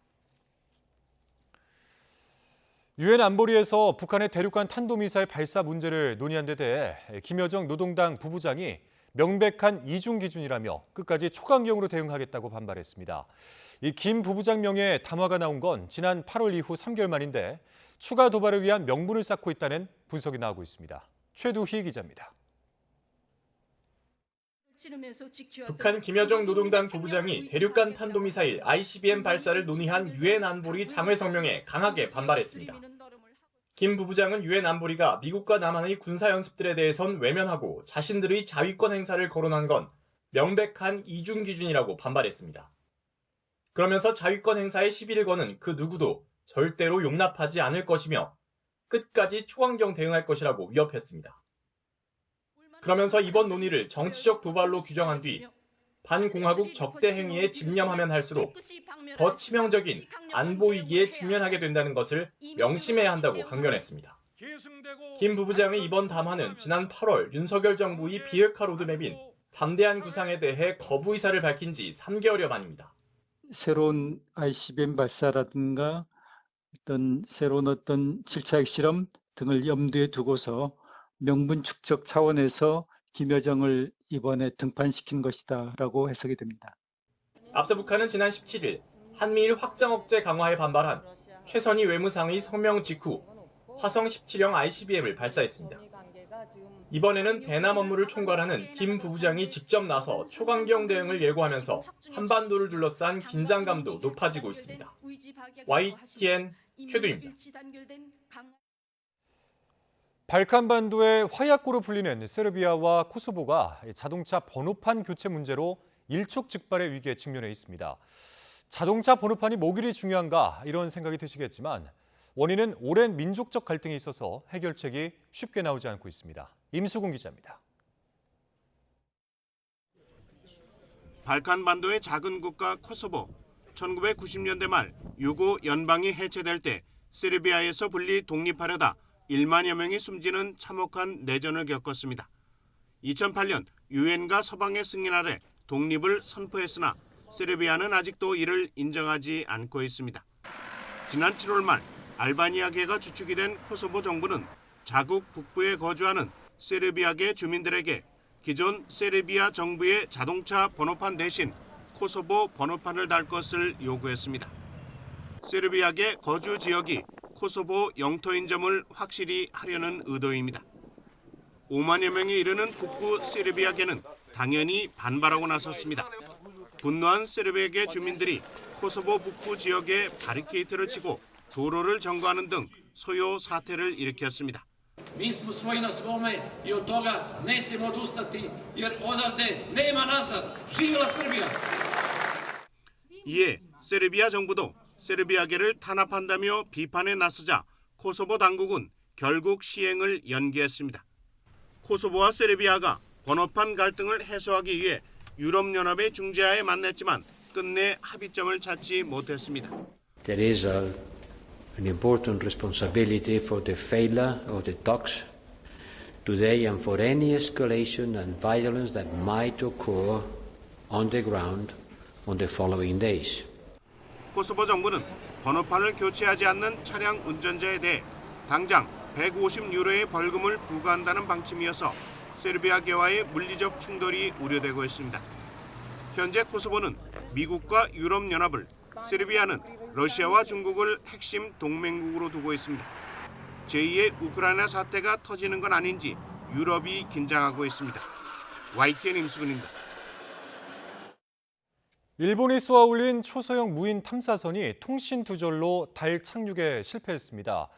유엔 안보리에서 북한의 대륙간 탄도미사일 발사 문제를 논의한 데 대해 김여정 노동당 부부장이 명백한 이중 기준이라며 끝까지 초강경으로 대응하겠다고 반발했습니다. 이 김 부부장 명의 담화가 나온 건 지난 8월 이후 3개월 만인데 추가 도발을 위한 명분을 쌓고 있다는 분석이 나오고 있습니다. 최두희 기자입니다. 북한 김여정 노동당 부부장이 대륙간 탄도미사일 ICBM 발사를 논의한 유엔 안보리 장외 성명에 강하게 반발했습니다. 김 부부장은 유엔 안보리가 미국과 남한의 군사연습들에 대해선 외면하고 자신들의 자위권 행사를 거론한 건 명백한 이중 기준이라고 반발했습니다. 그러면서 자위권 행사에 시비를 거는 그 누구도 절대로 용납하지 않을 것이며 끝까지 초강경 대응할 것이라고 위협했습니다. 그러면서 이번 논의를 정치적 도발로 규정한 뒤 반공화국 적대 행위에 집념하면 할수록 더 치명적인 안보 위기에 직면하게 된다는 것을 명심해야 한다고 강변했습니다. 김 부부장의 이번 담화는 지난 8월 윤석열 정부의 비핵화 로드맵인 담대한 구상에 대해 거부 의사를 밝힌 지 3개월여 만입니다. 새로운 ICBM 발사라든가 새로운 7차 핵실험 등을 염두에 두고서 명분 축적 차원에서 김여정을 이번에 등판시킨 것이다라고 해석이 됩니다. 앞서 북한은 지난 17일 한미일 확장 억제 강화에 반발한 최선희 외무상의 성명 직후 화성 17형 ICBM을 발사했습니다. 이번에는 대남 업무를 총괄하는 김 부부장이 직접 나서 초강경 대응을 예고하면서 한반도를 둘러싼 긴장감도 높아지고 있습니다. YTN 최두입니다. 발칸반도의 화약고로 불리는 세르비아와 코소보가 자동차 번호판 교체 문제로 일촉즉발의 위기에 직면해 있습니다. 자동차 번호판이 뭐길이 중요한가 이런 생각이 드시겠지만 원인은 오랜 민족적 갈등이 있어서 해결책이 쉽게 나오지 않고 있습니다. 임수근 기자입니다. 발칸반도의 작은 국가 코소보. 1990년대 말 유고 연방이 해체될 때 세르비아에서 분리 독립하려다 1만여 명이 숨지는 참혹한 내전을 겪었습니다. 2008년 유엔과 서방의 승인 아래 독립을 선포했으나 세르비아는 아직도 이를 인정하지 않고 있습니다. 지난 7월 말 알바니아계가 주축이 된 코소보 정부는 자국 북부에 거주하는 세르비아계 주민들에게 기존 세르비아 정부의 자동차 번호판 대신 코소보 번호판을 달 것을 요구했습니다. 세르비아계 거주 지역이 코소보 영토인 점을 확실히 하려는 의도입니다. 5만여 명이 이르는 북부 세르비아계는 당연히 반발하고 나섰습니다. 분노한 세르비아계 주민들이 코소보 북부 지역에 바리케이트를 치고 도로를 점거하는 등 소요 사태를 일으켰습니다. Mi smo svoji na svome I od toga nećemo odustati jer odavde nema nazad. Živjela Srbija! 이에 세르비아 정부도 세르비아계를 탄압한다며 비판에 나서자 코소보 당국은 결국 시행을 연기했습니다. 코소보와 세르비아가 번호판 갈등을 해소하기 위해 유럽연합의 중재하에 만났지만 끝내 합의점을 찾지 못했습니다. There is an important responsibility for the failure of the talks today and for any escalation and violence that might occur on the ground on the following days. 코소보 정부는 번호판을 교체하지 않는 차량 운전자에 대해 당장 150유로의 벌금을 부과한다는 방침이어서 세르비아계와의 물리적 충돌이 우려되고 있습니다. 현재 코소보는 미국과 유럽연합을, 세르비아는 러시아와 중국을 핵심 동맹국으로 두고 있습니다. 제2의 우크라이나 사태가 터지는 건 아닌지 유럽이 긴장하고 있습니다. YTN 임수근입니다. 일본이 쏘아 올린 초소형 무인 탐사선이 통신 두절로 달 착륙에 실패했습니다.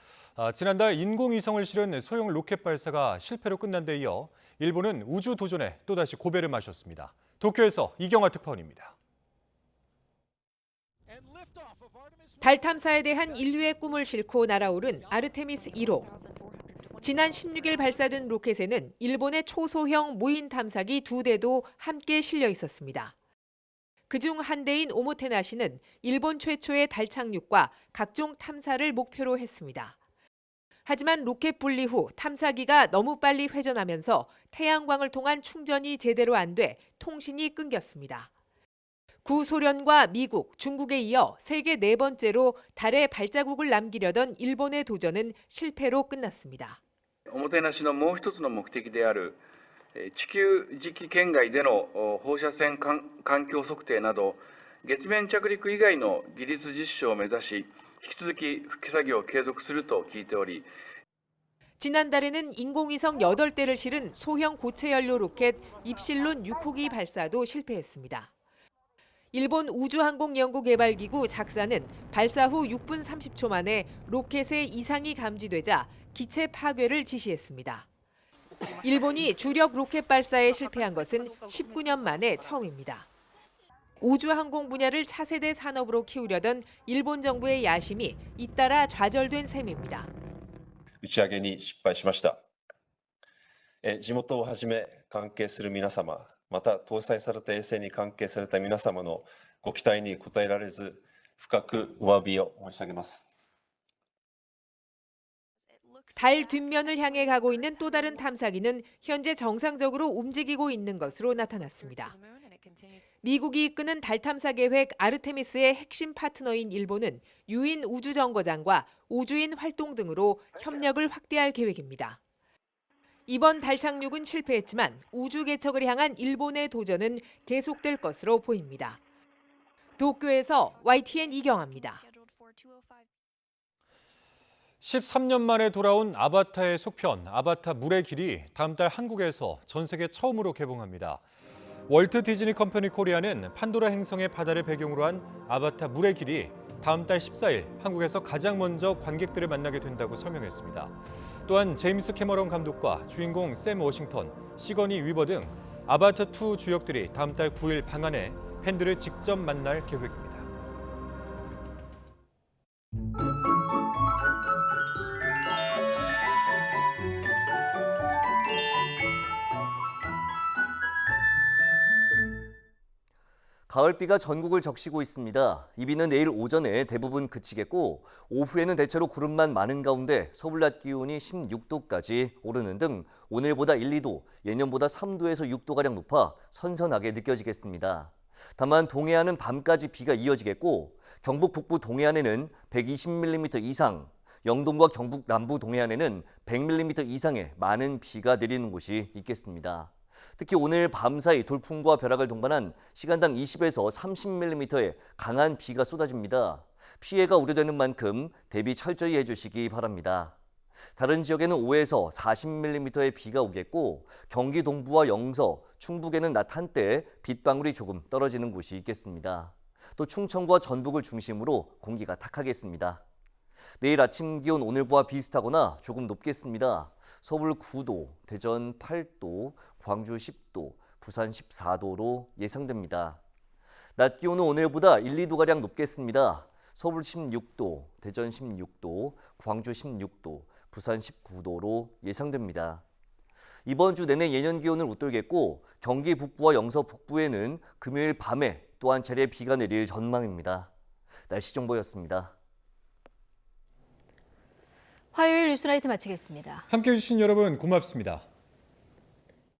지난달 인공위성을 실은 소형 로켓 발사가 실패로 끝난 데 이어 일본은 우주 도전에 또다시 고배를 마셨습니다. 도쿄에서 이경화 특파원입니다. 달 탐사에 대한 인류의 꿈을 싣고 날아오른 아르테미스 1호. 지난 16일 발사된 로켓에는 일본의 초소형 무인 탐사기 2대도 함께 실려 있었습니다. 그중 한 대인 오모테나시는 일본 최초의 달 착륙과 각종 탐사를 목표로 했습니다. 하지만 로켓 분리 후 탐사기가 너무 빨리 회전하면서 태양광을 통한 충전이 제대로 안 돼 통신이 끊겼습니다. 구소련과 미국, 중국에 이어 세계 네 번째로 달에 발자국을 남기려던 일본의 도전은 실패로 끝났습니다. おもてなしのもう一つの目的である地球磁気圏外での放射線環境測定など月面着陸以外の技術実証を目指し引き続き復帰作業を継続すると聞いており 지난달에는 인공위성 8대를 실은 소형 고체 연료 로켓 입실론 6호기 발사도 실패했습니다. 일본 우주항공연구개발기구 작사는 발사 후 6분 30초 만에 로켓에 이상이 감지되자 기체 파괴를 지시했습니다. 일본이 주력 로켓 발사에 실패한 것은 19년 만에 처음입니다. 우주항공 분야를 차세대 산업으로 키우려던 일본 정부의 야심이 잇따라 좌절된 셈입니다. 打ち上げに失敗しました。地元をはじめ関係する皆様、また搭載された衛星に関係された皆様のご期待に応えられず、深くお詫びを申し上げます。 달 뒷면을 향해 가고 있는 또 다른 탐사기는 현재 정상적으로 움직이고 있는 것으로 나타났습니다. 미국이 이끄는 달 탐사 계획 아르테미스의 핵심 파트너인 일본은 유인 우주정거장과 우주인 활동 등으로 협력을 확대할 계획입니다. 이번 달 착륙은 실패했지만 우주 개척을 향한 일본의 도전은 계속될 것으로 보입니다. 도쿄에서 YTN 이경아입니다. 13년 만에 돌아온 아바타의 속편, 아바타 물의 길이 다음 달 한국에서 전 세계 처음으로 개봉합니다. 월트 디즈니 컴퍼니 코리아는 판도라 행성의 바다를 배경으로 한 아바타 물의 길이 다음 달 14일 한국에서 가장 먼저 관객들을 만나게 된다고 설명했습니다. 또한 제임스 캐머런 감독과 주인공 샘 워싱턴, 시거니 위버 등 아바타2 주역들이 다음 달 9일 방한해 팬들을 직접 만날 계획입니다. 가을비가 전국을 적시고 있습니다. 이 비는 내일 오전에 대부분 그치겠고 오후에는 대체로 구름만 많은 가운데 서울 낮 기온이 16도까지 오르는 등 오늘보다 1, 2도, 예년보다 3도에서 6도가량 높아 선선하게 느껴지겠습니다. 다만 동해안은 밤까지 비가 이어지겠고 경북 북부 동해안에는 120mm 이상, 영동과 경북 남부 동해안에는 100mm 이상의 많은 비가 내리는 곳이 있겠습니다. 특히 오늘 밤사이 돌풍과 벼락을 동반한 시간당 20에서 30mm의 강한 비가 쏟아집니다. 피해가 우려되는 만큼 대비 철저히 해주시기 바랍니다. 다른 지역에는 5에서 40mm의 비가 오겠고 경기 동부와 영서, 충북에는 낮 한때 빗방울이 조금 떨어지는 곳이 있겠습니다. 또 충청과 전북을 중심으로 공기가 탁하겠습니다. 내일 아침 기온 오늘과 비슷하거나 조금 높겠습니다. 서울 9도, 대전 8도, 광주 10도, 부산 14도로 예상됩니다. 낮 기온은 오늘보다 1, 2도가량 높겠습니다. 서울 16도, 대전 16도, 광주 16도, 부산 19도로 예상됩니다. 이번 주 내내 예년 기온을 웃돌겠고 경기 북부와 영서 북부에는 금요일 밤에 또 한 차례 비가 내릴 전망입니다. 날씨 정보였습니다. 화요일 뉴스나이트 마치겠습니다. 함께해 주신 여러분 고맙습니다.